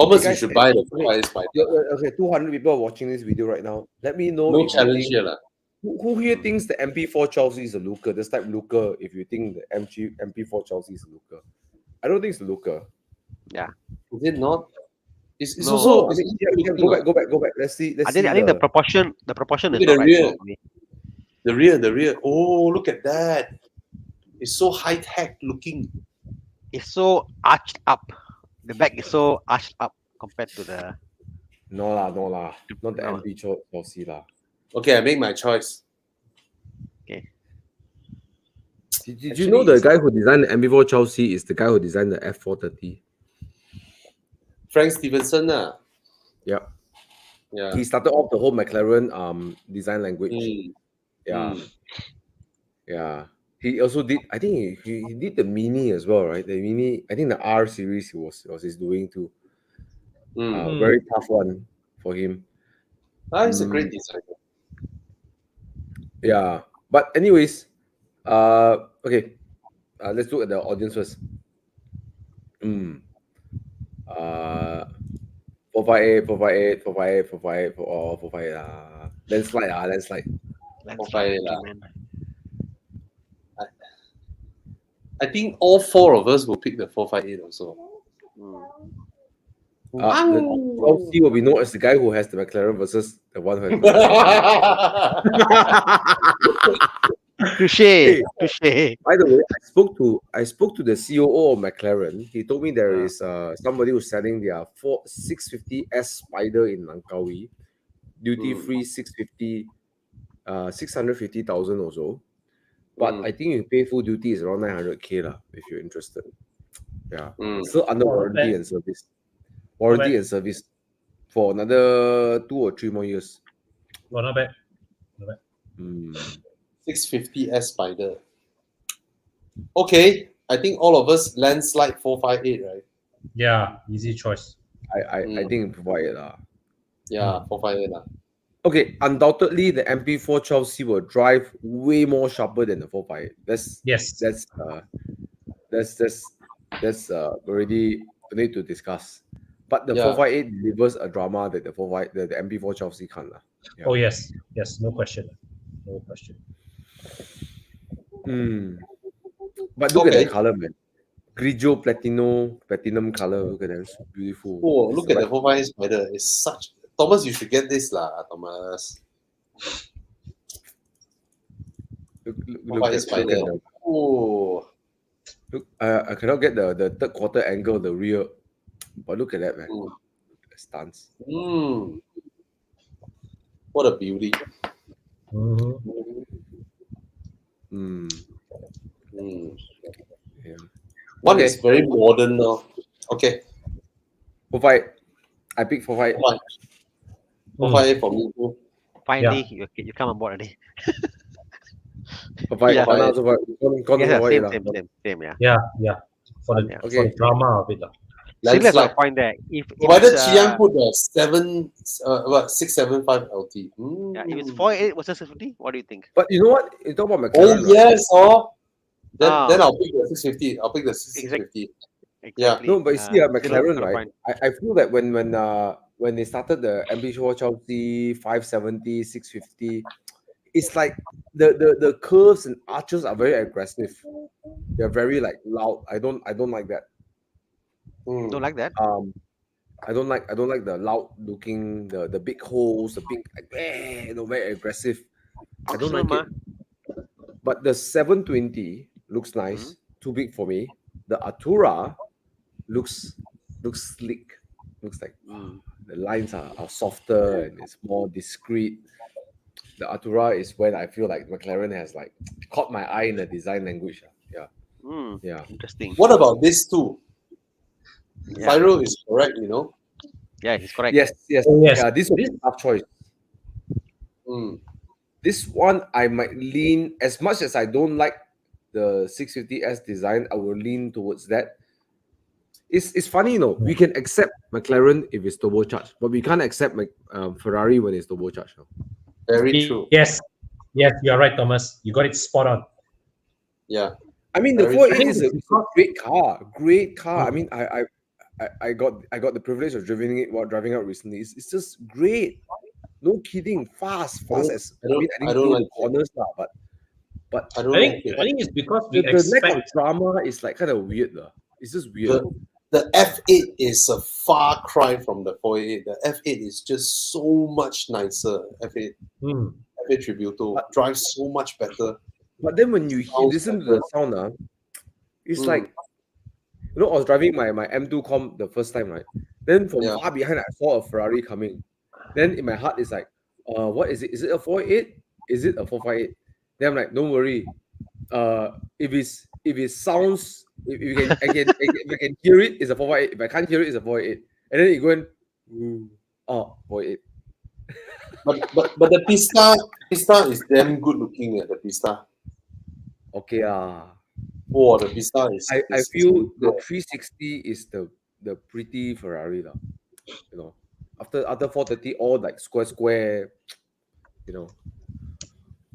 Thomas, you guys, should buy the 458 Spider. Okay, 200 people are watching this video right now. Let me know No if you challenge think, here, lah. who here thinks the MP4 Chelsea is a looker. Just type looker if you think the MP4 Chelsea is a looker. I don't think it's a looker. Is it not? It's No. also. I mean, yeah, go back. Let's see. I think the proportion is Look not at the right rear. for me. The rear. Oh, look at that. It's so high tech looking. It's so arched up. The back is so arched up compared to the. No lah. Not the No. MP Chelsea lah. Okay, I make my choice. Did you know the guy who designed the MP4 Chelsea is the guy who designed the F430? Frank Stevenson, Yeah. Yeah. He started off the whole McLaren design language. Yeah. Mm. Yeah. He also did, I think he did the Mini as well, right? The Mini, I think the R series he was his doing too. Very tough one for him. He's a great designer. Yeah. But anyways, okay. Let's look at the audience first. 458, 458. Landslide. 458 lah. I think all four of us will pick the 458 also. The Chelsea will be known as the guy who has the McLaren versus the one who has Touche. By the way, I spoke to the COO of McLaren. He told me there is somebody who's selling their 650S Spider in Langkawi, duty free 650, 650,000 or so. But I think you pay full duty is around 900K lah if you're interested. Yeah, still under warranty and service. Warranty and service for another 2 or 3 more years. Well, not bad. 650S Spider. Okay, I think all of us landslide 458, right? Yeah, easy choice. I think provide it lah. Yeah, 458 lah. Okay, undoubtedly the MP4 Chelsea will drive way more sharper than the 458. That's already we need to discuss. But the 458 delivers a drama that the MP4 Chelsea can't. Yeah. Oh yes, no question. But look at the color, man. Grigio platinum color. Look at that, it's beautiful. Oh, look at the 458 Spider. It's such. Thomas, you should get this lah, Thomas. Look at Spider. Oh, look, I cannot get the third quarter angle, the rear, but look at that, man. The stance. What a beauty. Yeah. One is very modern now. Okay. 458. I pick 458. 458 for me too. Finally, you come on board already. 458. Same. Yeah. For the drama of it. Similar to point there. Why did Chiang put the 675 LT? Yeah, if it's 488 versus 650, what do you think? But you know what? You talk about McLaren. Yes, then I'll pick the 650. I'll pick the 650. Exactly. Yeah. No, but you see, McLaren, right? I feel that when they started the MP4 Chelsea 570, 650, it's like the curves and arches are very aggressive. They're very like loud. I don't like that. Don't like that? I don't like the loud looking, the big holes, the big very aggressive. I don't like it. But the 720 looks nice. Too big for me. The Artura looks slick. Looks like the lines are softer and it's more discreet. The Artura is when I feel like McLaren has like caught my eye in the design language. Yeah. Interesting. What about this too? Yeah. Spyro is correct, you know. Yeah, he's correct. Yes. Yeah, this would be a tough choice. This one I might lean, as much as I don't like the 650S design, I will lean towards that. It's funny, you know, we can accept McLaren if it's turbocharged, but we can't accept Ferrari when it's turbocharged. Very true. Yes, you're right, Thomas. You got it spot on. Yeah. I mean, the 488 is a great car. I mean, I I got the privilege of driving it while driving out recently. It's just great. No kidding, fast as I mean, I I didn't don't go like to corners lah, but I don't I like think it. I think it's because the, we the lack of expect. drama is like kind of weird lah. It's just weird. The F8 is a far cry from the 488. The F8 is just so much nicer. F8 F8 Tributo drives so much better. But then when you Sounds listen to better. the sound, it's Mm. like, I was driving my M2 Com the first time, right? Then from Yeah. far behind, I saw a Ferrari coming. Then in my heart, it's like, what is it? Is it a 488? Is it a 458? Then I'm like, don't worry. If it sounds, if you can, if I can hear it, it's a 458. If I can't hear it, it's a 488. And then you go and, 488. But the Pista is damn good looking at the Pista. Okay, Oh, the Pista is. I feel the 360 is the pretty Ferrari lah. You know, after 430, all like square. You know,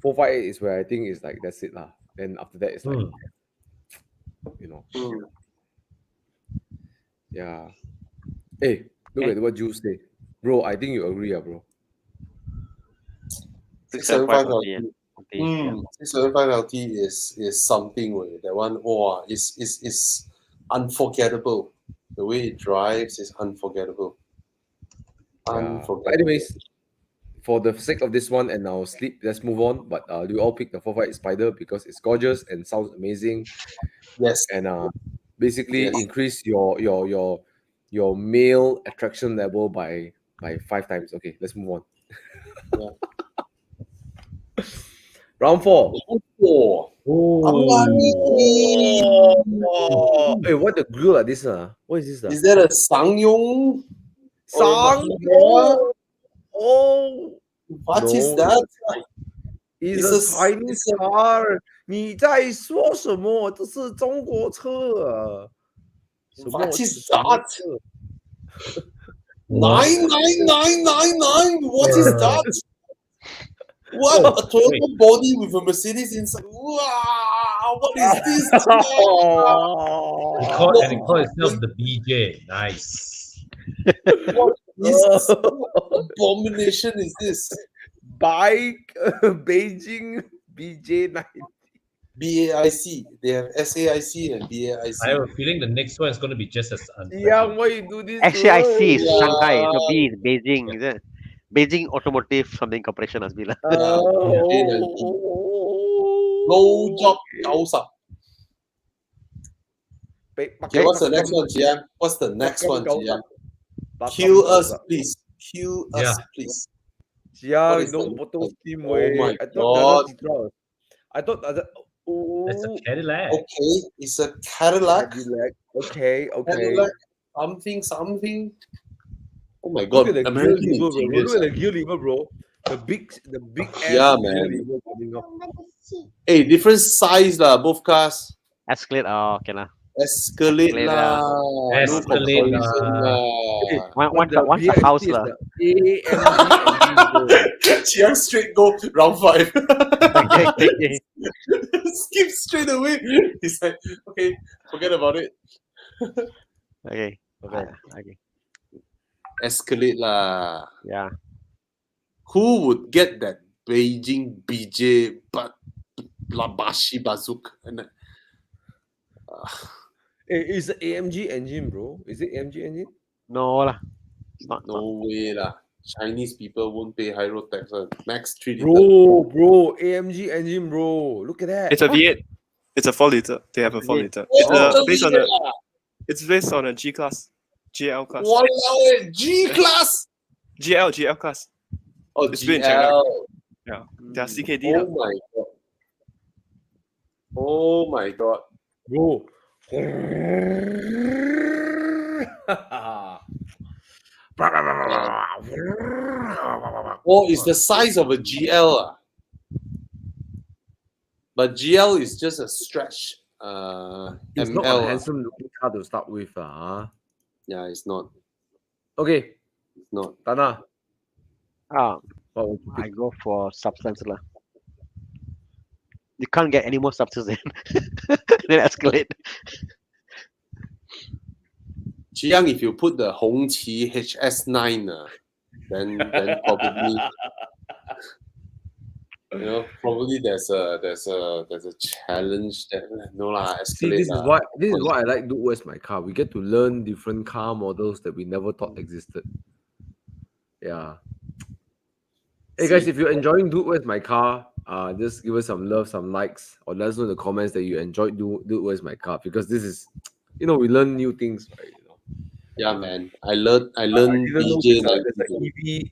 458 is where I think is like that's it lah. Then after that, it's like, you know, yeah. Hey, look at what Jules say, bro. I think you agree, bro. 675 LT. LT. 675 LT is something. That one, is unforgettable. The way it drives is unforgettable. But anyways, for the sake of this one and our sleep, let's move on. But we all pick the 458 Spider because it's gorgeous and sounds amazing. Yes. And basically increase your male attraction level by 5 times. Okay, let's move on. Round 4. Hey, what the grill like this? What is this? Is that a Sangyong? Sangyong? Oh, what is that? It's a Chinese car. 你在说什么？这是中国车啊！ What is that? 99999. What is that? What? A Toyota body with a Mercedes inside. Wow! What is this? It called itself the BJ. Nice. What is abomination is this? Bike Beijing BJ90. BAIC. They have SAIC and BAIC. I have a feeling the next one is going to be just as unfair. Yeah, why you do this? SAIC is Shanghai, so B is Beijing, is it? Beijing Automotive something corporation must be like. Low job, Kausa. Okay, what's the next one, Jian? What's the next one, Jian? Kill us, please. Kill us, please. Jian, don't bottle steam. Oh my God. god. I thought that. It's a Cadillac. Okay, it's a Cadillac. Okay. Cadillac, something. Oh my god, Look at the American gear lever, bro. interiors. Look at the gear lever, bro. The big ass Yeah, gear man. lever coming up. Hey, different size lah, both cars. Escalade, okay lah. Escalade lah. Escalade No comparison lah. Once a house lah. Chiang straight go round 5. Okay. Skip straight away. He's like, okay, forget about it. Okay. Escalade lah. Yeah. Who would get that Beijing BJ Labashi Bazooka? It's the AMG engine, bro. Is it AMG engine? No lah. It's not. No way lah. Chinese people won't pay high road tax. Max 3 liter. Bro, AMG engine, bro. Look at that. It's a V8. It's a 4 liter. They have a 4 liter. It's based on a G class, GL class. Walao, G class. GL class. Oh, it's been in China. GL. Yeah, they are CKD. Oh my god. Bro. Oh, it's the size of a GL. But GL is just a stretch. It's ML. not a handsome looking car to start with. Yeah, it's not. Okay. It's not. Thana. I go for substance lah. You can't get any more substance then. Then Escalade. Chiang, if you put the Hongqi HS9, then probably probably there's a challenge that no lah, See, escalate this is lah. why I like Do Where's My Car. We get to learn different car models that we never thought existed. Yeah. Hey guys, if you're enjoying Do Where's My Car, just give us some love, some likes, or let us know in the comments that you enjoyed Do Where's My Car, because this is, we learn new things, right? Yeah, man. I learned I didn't know BJ.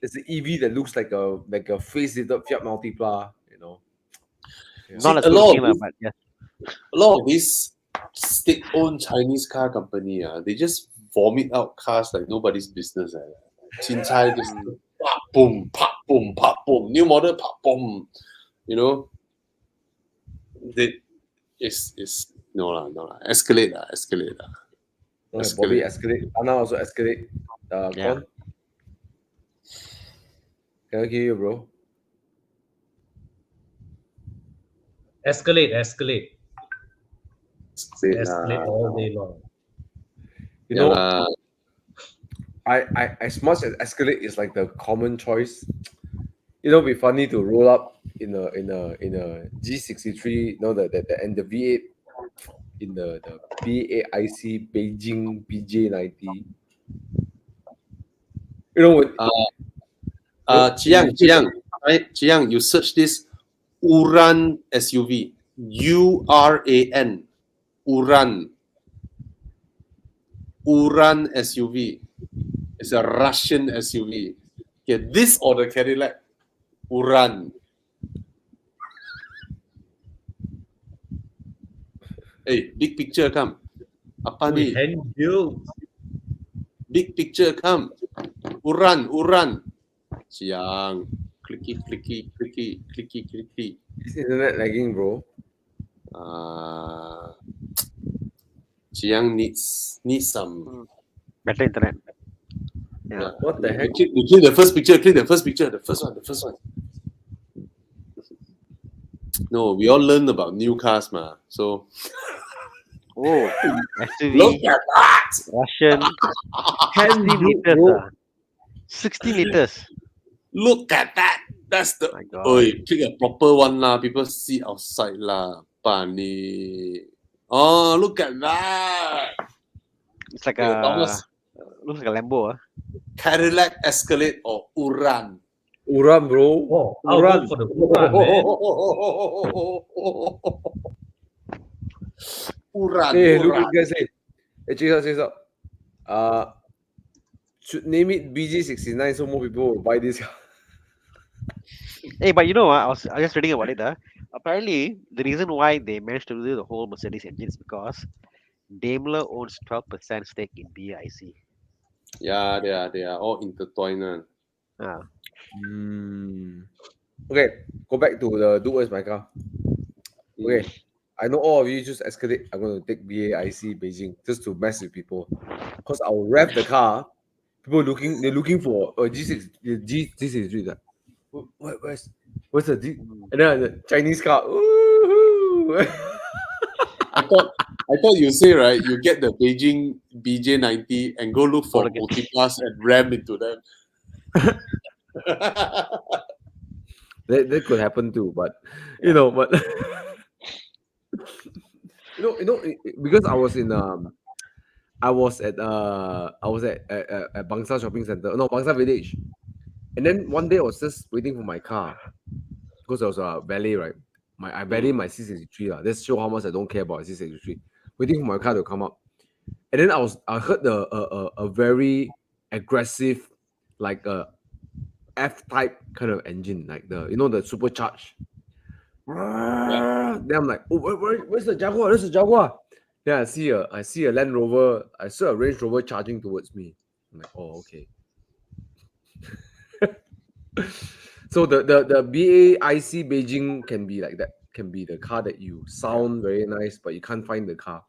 there's an EV that looks like a facelifted Fiat Multipla, Yeah. Not as a good lot looking, of lah, this- but yeah. A lot of these state-owned Chinese car company, they just vomit out cars like nobody's business. Chincai just pop boom, pop boom, pop boom. New model, pop boom. It's no lah. Escalate lah. Okay, Bobby escalate. Anna also escalate. Yeah. Con. Can I hear you, bro? Escalate Escalate all day long. You know, I as much as escalate is like the common choice, it'd be funny to roll up in a G63, and the V8 in the BAIC Beijing BJ90. Chiang, you search this Uran SUV. URAN. Uran SUV. It's a Russian SUV. Okay, this or the Cadillac Uran. Hey, big picture come. Apa ni? Hand built. Big picture come. Uran. Chiang. Clicky. Is internet lagging, bro? Chiang needs some Better internet. Yeah. What the heck? You click the first picture. The first one. No, we all learn about new cars, ma. So. Oh, SUV. Look at that! Russian. 60 meters. 60 meters. Look at that! That's the. My God. Oi, click a proper one lah. People see outside lah. Pani. Oh, look at that! It's like Yeah, a Thomas. looks like a Lambo. Cadillac Escalade or Uran. Uran, bro. Oh, I'll go for the Uran, man. Uran. Hey, look at guys. Hey, check this out. Should name it BG69 so more people will buy this. Hey, but you know what? I was just reading about it. Apparently, the reason why they managed to do the whole Mercedes engine is because Daimler owns 12% stake in BAIC. Yeah, they are all intertwined. Okay, go back to the Do Where's My Car. Okay, I know all of you just escalate. I'm going to take BAIC Beijing just to mess with people, because I'll rev the car. People they're looking for a G63. That where's the G? And then the Chinese car. Woohoo! I thought you say right. You get the Beijing BJ90 and go look for multiplas and ram into them. That could happen too, but because I was at Bangsa Shopping Center, Bangsa Village, and then one day I was just waiting for my car because I was a valet, right? I valet my C63 lah. Let's show how much I don't care about C63. Waiting for my car to come up, and then I heard a very aggressive, like a F-type kind of engine, like the supercharged. Then I'm like, oh, where's the Jaguar? There's a Jaguar. Then I see a Land Rover. I saw a Range Rover charging towards me. I'm like, oh, okay. So the BAIC Beijing can be like that. Can be the car that you sound very nice, but you can't find the car.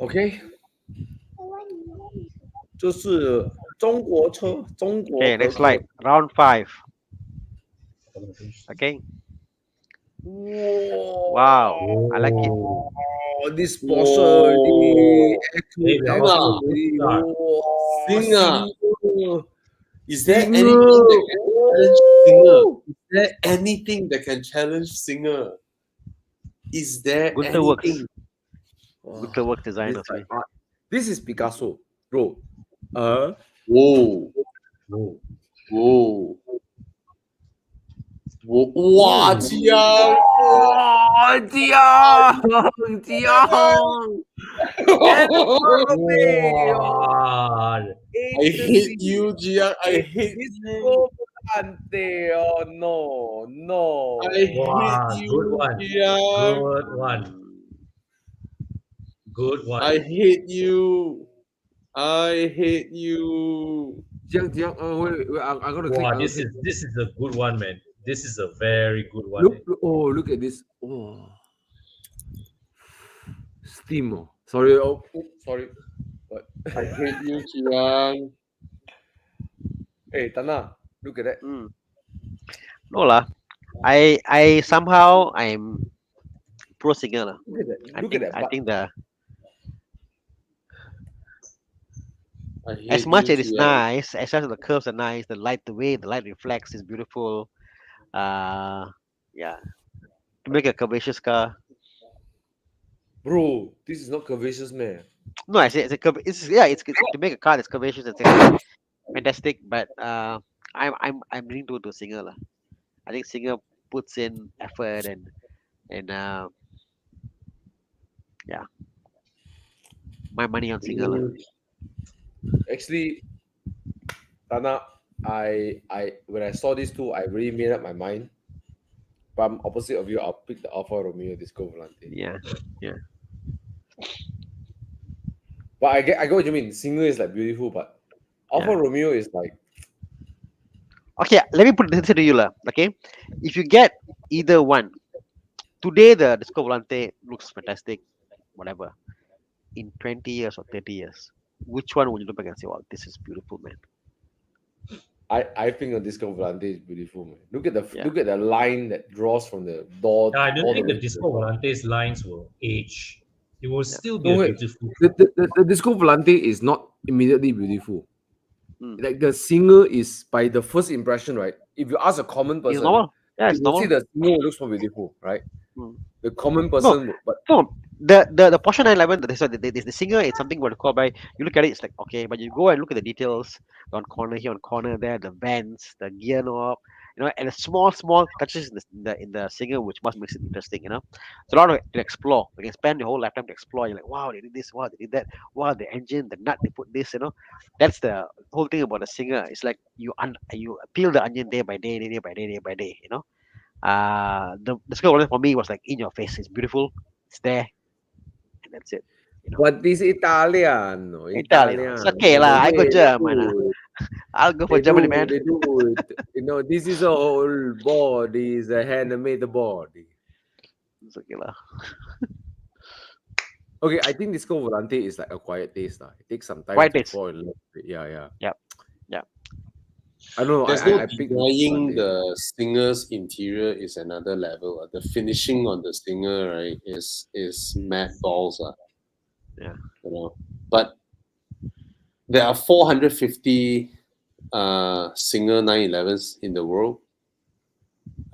Okay. 就是中国车，中国。Okay, next slide. Round 5. Okay. Wow, I like it. Oh, this Porsche, the Hey, we are off to a good start. Singer. Singer. Is there Singer. anything that can challenge Singer? Oh. Is there anything that can challenge Singer? Is there Gunter Works. anything? Gunter Works design This, also. like art. This is Picasso, bro. Whoa. Whoa. Whoa. Whoa. Wow, Jiang. Oh, Jiang. Wow. I hate you, Jiang. I hate you. Volante. Oh no, no. I Wow, hate good you, one. Jiang. Good one. Good one. I hate you. I hate you. Jiang. Wait. I'm gonna click. Wow, I'm gonna this click. is a good one, man. This is a very good one. Look at this. Oh, Steam. Oh. Sorry. Oh, sorry. What? I hate you, Jiang. Hey, Tana, look at that. No lah. I somehow I'm pro Singer lah. Look at that. I Look think at that. I think the I hate as much you, as it's Jiang. nice, as much as the curves are nice, the way the light reflects is beautiful. Yeah. To make a curvaceous car. Bro, this is not curvaceous, man. No, I say it's to make a car that's curvaceous. It's actually fantastic. But I'm leaning to Singer lah. I think Singer puts in effort and yeah, my money on Singer lah. Actually, Tana, I when I saw these two, I really made up my mind. But I'm opposite of you. I'll pick the Alfa Romeo Disco Volante. Yeah. But I get what you mean. Singer is like beautiful, but Alfa Romeo is like Okay, let me put this to you lah. Okay, if you get either one, today the Disco Volante looks fantastic, whatever. In 20 years or 30 years, which one would you look back and say, "Wow, this is beautiful, man"? I think the Disco Volante is beautiful, man. Look at Yeah. the line that draws from the door. I don't all think way the to Disco Volante's lines will age. It will still be No, a wait. beautiful. The Disco Volante is not immediately beautiful. Like the Singer is by the first impression, right? If you ask a common It's person, normal. Yeah, it's you will see normal. the Singer looks more beautiful, right? Mm. The common person, but No, the Porsche 911, the Singer, it's something what you call by. You look at it, it's like okay, but you go and look at the details on corner here, on corner there, the vents, the gear knob, and the small touches in the Singer, which must makes it interesting. It's a lot to explore. You can spend your whole lifetime to explore. You're like, wow, they did this, wow, they did that, wow, the engine, the nut, they put this. That's the whole thing about a Singer. It's like you peel the onion day by day, day by day, day by day. The Disco for me was like in your face. It's beautiful. It's there, and that's it. but this Italiano. Italian. It's okay lah. I go German. I'll go for Germany, man. They do it. This is a whole body, is a handmade body. It's okay lah. Okay, I think Disco Volante is like a quiet taste. It takes some time Quiet to taste. fall in love with it. Yeah. Yep. I don't know. There's I no picked denying Volante. the Singer's interior is another level. The finishing on the Singer, right, is mad balls. Yeah. But there are 450 Singer 911s in the world.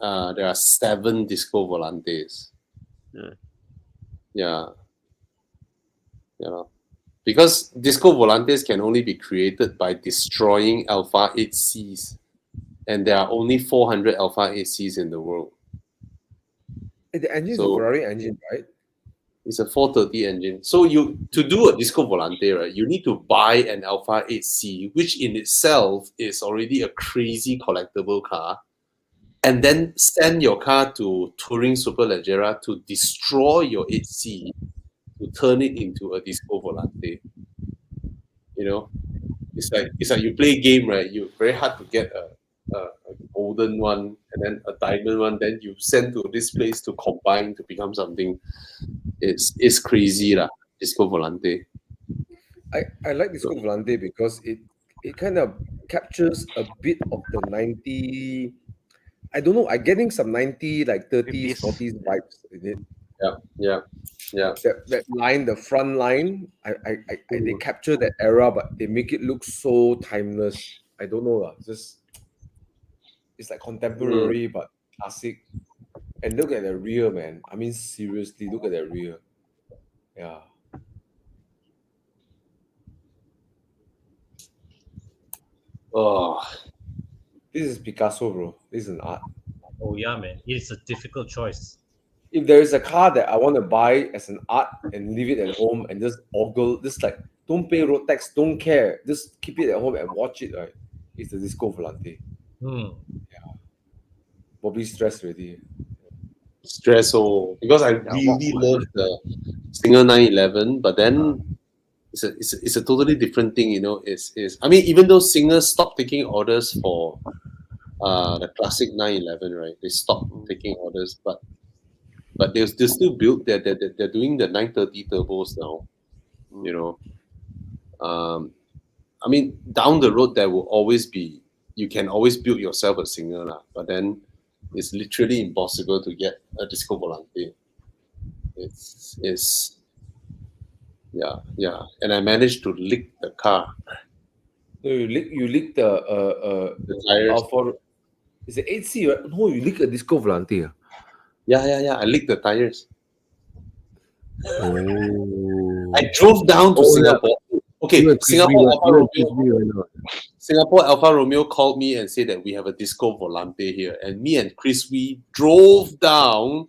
There are 7 Disco Volantes. Yeah. Because Disco Volantes can only be created by destroying Alpha 8Cs. And there are only 400 Alpha 8Cs in the world. The engine is a Ferrari engine, right? It's a 430 engine. So to do a Disco Volante, right, you need to buy an Alpha 8C, which in itself is already a crazy collectible car, and then send your car to Touring Superleggera to destroy your 8C to turn it into a Disco Volante. It's like you play a game, right? You very hard to get a golden one and then a diamond one, then you send to this place to combine to become something. It's crazy lah, Disco Volante. I like Disco Volante because it kind of captures a bit of the I don't know. I'm getting some 90, like 30s, 50s. 40s vibes in it. Yeah. That line, the front line, they capture that era, but they make it look so timeless. I don't know, just it's like contemporary but classic. And look at the rear, man. I mean, seriously, look at that rear. Yeah. Oh, This is Picasso, bro. This is an art. Oh yeah, man. It's a difficult choice. If there is a car that I want to buy as an art and leave it at home and just ogle, just like don't pay road tax, don't care, just keep it at home and watch it, right? It's the Disco Volante. Bobby stressed already. stressful because I really love the Singer 911, but then it's a totally different thing, you know. I mean, even though Singer stopped taking orders for the classic 911, right? They stopped taking orders, but they still build. They're doing the 930 turbos now, you know. I mean, down the road there will always be. You can always build yourself a Singer, lah, but then it's literally impossible to get a Disco Volante. It's yeah, and I managed to lick the car. No, you lick the tires. Alfa. Is it 8C, right? No, you lick a Disco Volante. Yeah. I licked the tires. Oh. I drove down to Singapore. Okay, Singapore Alfa Romeo called me and said that we have a Disco Volante here, and me and Chris, we drove down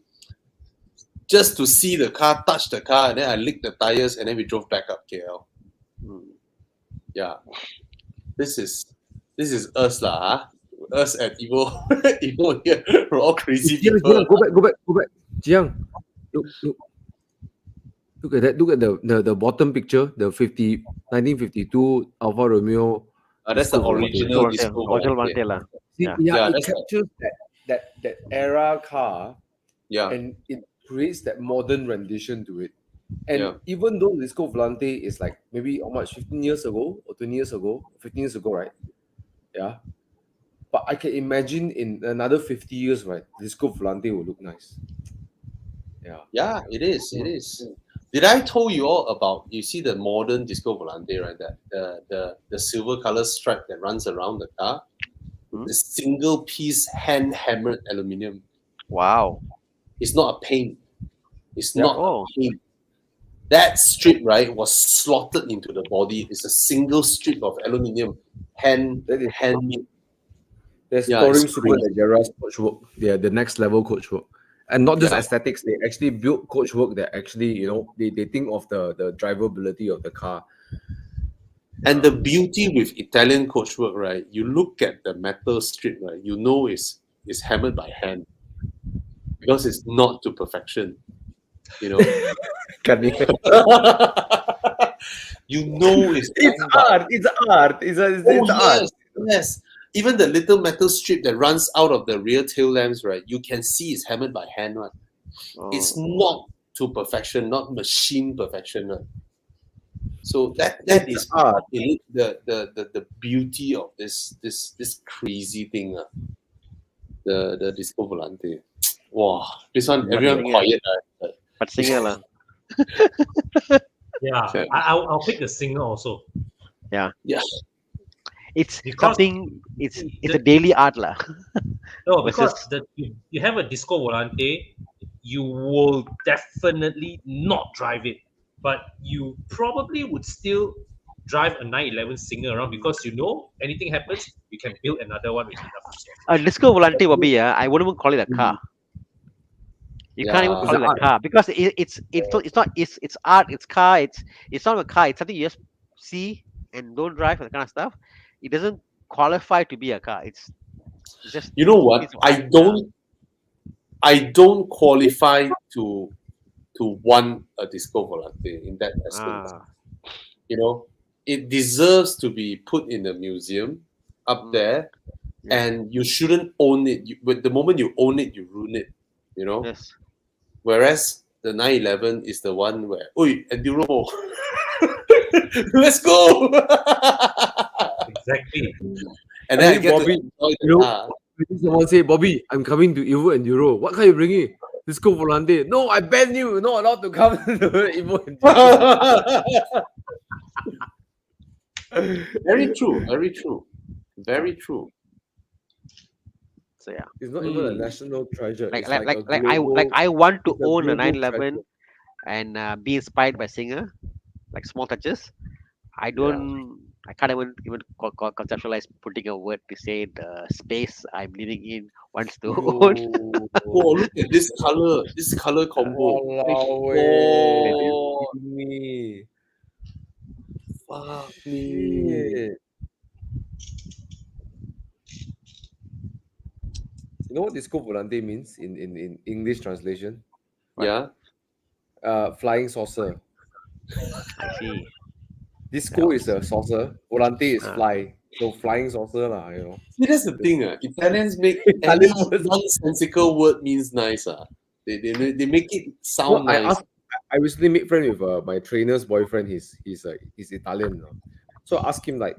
just to see the car, touch the car, and then I licked the tires, and then we drove back up KL. Yeah, this is us lah, huh? Us at Evo here. We're all crazy people. Go back. Jiang, look at that. Look at the bottom picture, the 1952 Alfa Romeo. That's the original Disco Volante. It captures that era car. Yeah. And it creates that modern rendition to it. And even though Disco Volante is like maybe how much, 15 years ago or 20 years ago, 15 years ago, right? Yeah. But I can imagine in another 50 years, right, Disco Volante will look nice. Yeah, it is. It is. Did I told you all about, you see the modern Disco Volante, right? That the silver color stripe that runs around the car? The single piece hand hammered aluminium. Wow. It's not a paint. It's not a paint. That strip, right, was slotted into the body. It's a single strip of aluminium, handmade. They're scoring Super Leggera's coachwork. They're the next level coachwork. And not just aesthetics, they actually built coachwork that actually, you know, they think of the drivability of the car. And the beauty with Italian coachwork, right, you look at the metal strip, right, you know it's hammered by hand. Because it's not to perfection. You know? You know it's art. It's art. It's art. Yes. Even the little metal strip that runs out of the rear tail lamps, right? You can see it's hammered by hand, right? It's not to perfection, not machine perfection, right? So that is art. The beauty of this crazy thing, the Disco Volante. Wow, this one everyone quiet, right? But Singer lah. Yeah, I'll pick the Singer also. Yeah. It's because something. It's a daily art lah. No, because you have a Disco Volante, you will definitely not drive it, but you probably would still drive a 911 Singer around because you know anything happens, you can build another one with enough resources. A Disco Volante, Bobby, I wouldn't even call it a car. You can't even call it a car because it's art, it's car, it's not a car, it's something you just see and don't drive, that kind of stuff. It doesn't qualify to be a car. It's just, you know what? I don't qualify to want a Disco Volante in that aspect. You know, it deserves to be put in a museum up there, and you shouldn't own it. But the moment you own it, you ruin it. You know. Yes. Whereas the 911 is the one where, oi, Enduro, let's go. Exactly. And then I get to enjoy the car. Someone say, Bobby, I'm coming to Evo and Euro. What car you bringing? Disco Volante. No, I ban you. You're not allowed to come to Evo and Euro. Very true. Very true. Very true. So yeah, It's not even a national treasure. like It's like like like, a like I global, like I want to it's a own a global 911 treasure. and be inspired by singer, like small touches. I can't even conceptualize putting a word to say the space I'm living in wants to own. Oh, look at this color. This color combo. Walao Oh, me. fuck me. Shit. You know what disco volante means in English translation? Yeah. Flying saucer. I see. Disco is a saucer. Volante is Ah. fly. So flying saucer lah, you know. See, that's the thing. Italians make Italian any words. nonsensical word means nice. They make it sound No, nice. I recently made friend with my trainer's boyfriend. He's Italian. So I asked him like,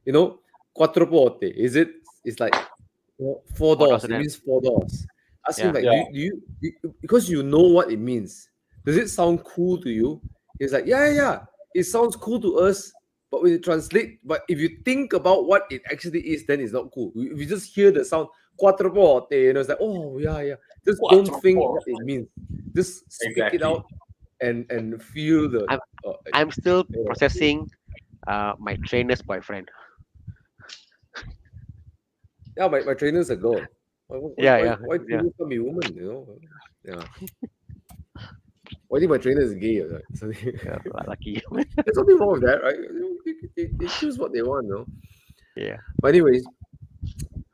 you know, quattro porte. It's like, you know, four doors. It to them. means four doors. Ask him Yeah. like, Yeah. do you because you know what it means. Does it sound cool to you? He's like, yeah. It sounds cool to us, but when you translate, but if you think about what it actually is, then it's not cool. If you just hear the sound quattro porte, you know, it's like, oh yeah. Just don't think what it means. Just speak it Exactly. out and feel the. I'm still Yeah. processing my trainer's boyfriend. Yeah, my trainer's a girl. Why Yeah. trainers can be women? You know. Yeah. Why think my trainer is gay? Or something? Yeah, lucky. There's nothing wrong with that, right? They choose what they want, no? Yeah. But anyways,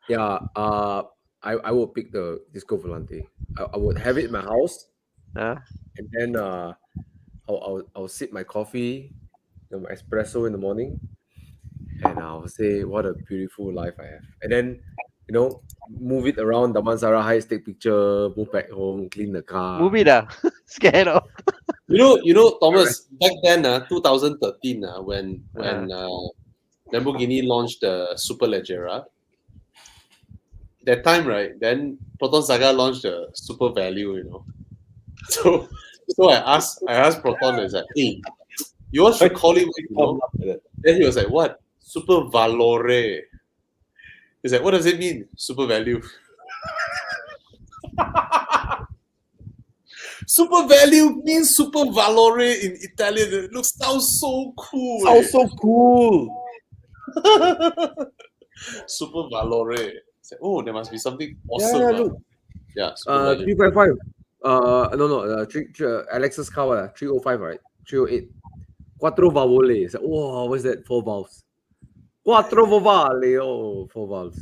yeah. I will pick the Disco Volante. I would have it in my house, Uh, and then I'll sip my coffee, my espresso in the morning, and I'll say what a beautiful life I have. And then, you know, move it around Damansara Heights, take picture, move back home, clean the car. movie dah. Scared of. You know, Thomas, back then, 2013, when Lamborghini launched the Superleggera, that time, right? Then Proton Saga launched the Super Value, you know. So I asked Proton, I was like, hey, you all should call it, you know. Then he was like, what? Super Valore. He's like, what does it mean? Super Value. Super Value means Super Valore in Italian. It sounds so cool. Sounds so cool. Super Valore. Like, oh, there must be something awesome. Yeah, look. Yeah, Super Value. 355. No. Alex's car, 305, right? 308. Quattro valvole. It's like, wow, what's that? 4 valves. Quattro valvole. Oh, 4 valves.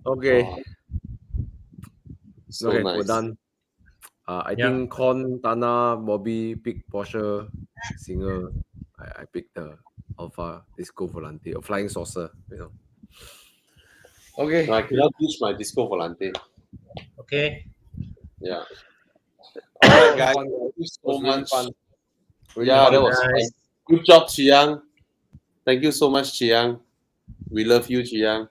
Okay. So Okay, nice. we're done. I Yeah. think Con, Thana, Bobby pick Porsche, Singer. I picked the Alpha Disco Volante or Flying Saucer, you know. Okay. No, I cannot teach my Disco Volante. Okay. Yeah. All right, guys. Fun. Thank you so Was really much. fun. Yeah, that was Nice. fun. Good job, Chiang. Thank you so much, Chiang. We love you, Chiang.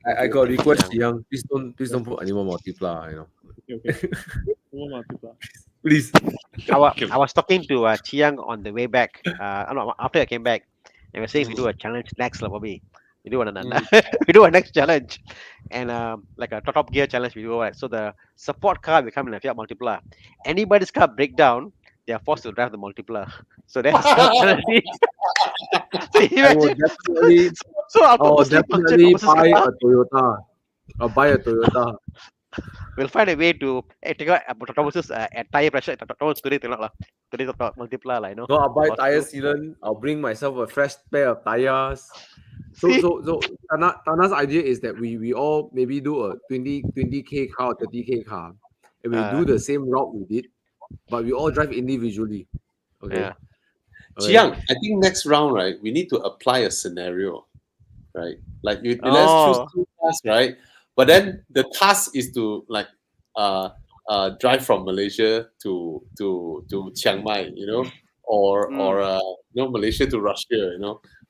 I got a request, Young. Please don't put any more multiply, you know. Please. I was talking to Chiang on the way back. No, after I came back, and we're saying we do a challenge next, lah, Bobby. We do we do a next challenge, and like a top gear challenge we do. Right? So the support car will come in a Fiat Multipla. Anybody's car break down, they are forced to drive the Multipla. So that's so I will definitely, definitely buy a Toyota. I'll buy a Toyota. We'll find a way to take out Thomas's tire pressure. Thomas today Multipla, lah, you know. No, I'll buy Or tire so. sealant. I'll bring myself a fresh pair of tires. So Tana's idea is that we all maybe do a 20K car or 30K car, and we do the same route we did, but we all drive individually. Okay. Yeah. Okay. Chiang, I think next round, right, we need to apply a scenario, right? Like let's choose 2 cars, right? But then the task is to like drive from Malaysia to Chiang Mai, you know, or Malaysia to Russia,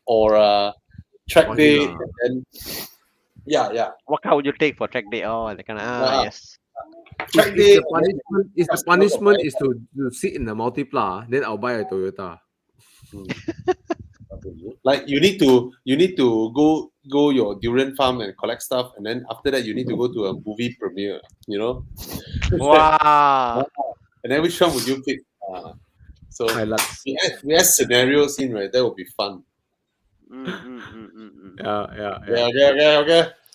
or track Wah, day, gila. and yeah. What car would you take for track day? Oh, that kind of yes. Track If day. the punishment is to sit in the multipla, then I'll buy a Toyota. Like you need to go your durian farm and collect stuff, and then after that you need to go to a movie premiere. Wow. And then which one would you pick? So Hilux. we had scenarios in, right? That would be fun. Yeah.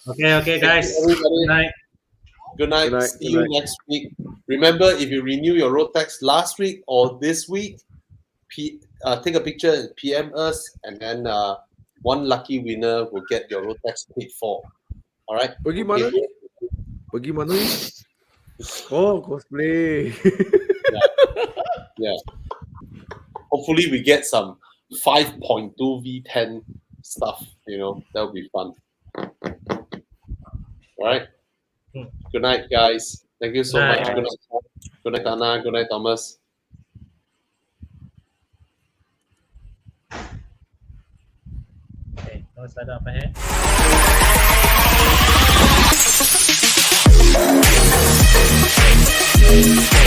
Okay, guys. Everybody. Good night. Good night. Good night, See good you night. next week. Remember, if you renew your road tax last week or this week, take a picture and PM us, and then one lucky winner will get your road tax paid for. All right? Pergi mana ni? Pergi mana ni? Oh, cosplay. Yeah. Hopefully, we get some 5.2 V10 stuff. That would be fun. All right. Good night, guys. Thank you so much. Good night. Good night, Thana. Good night, Thomas. Okay, Thomas ada apa Thank you.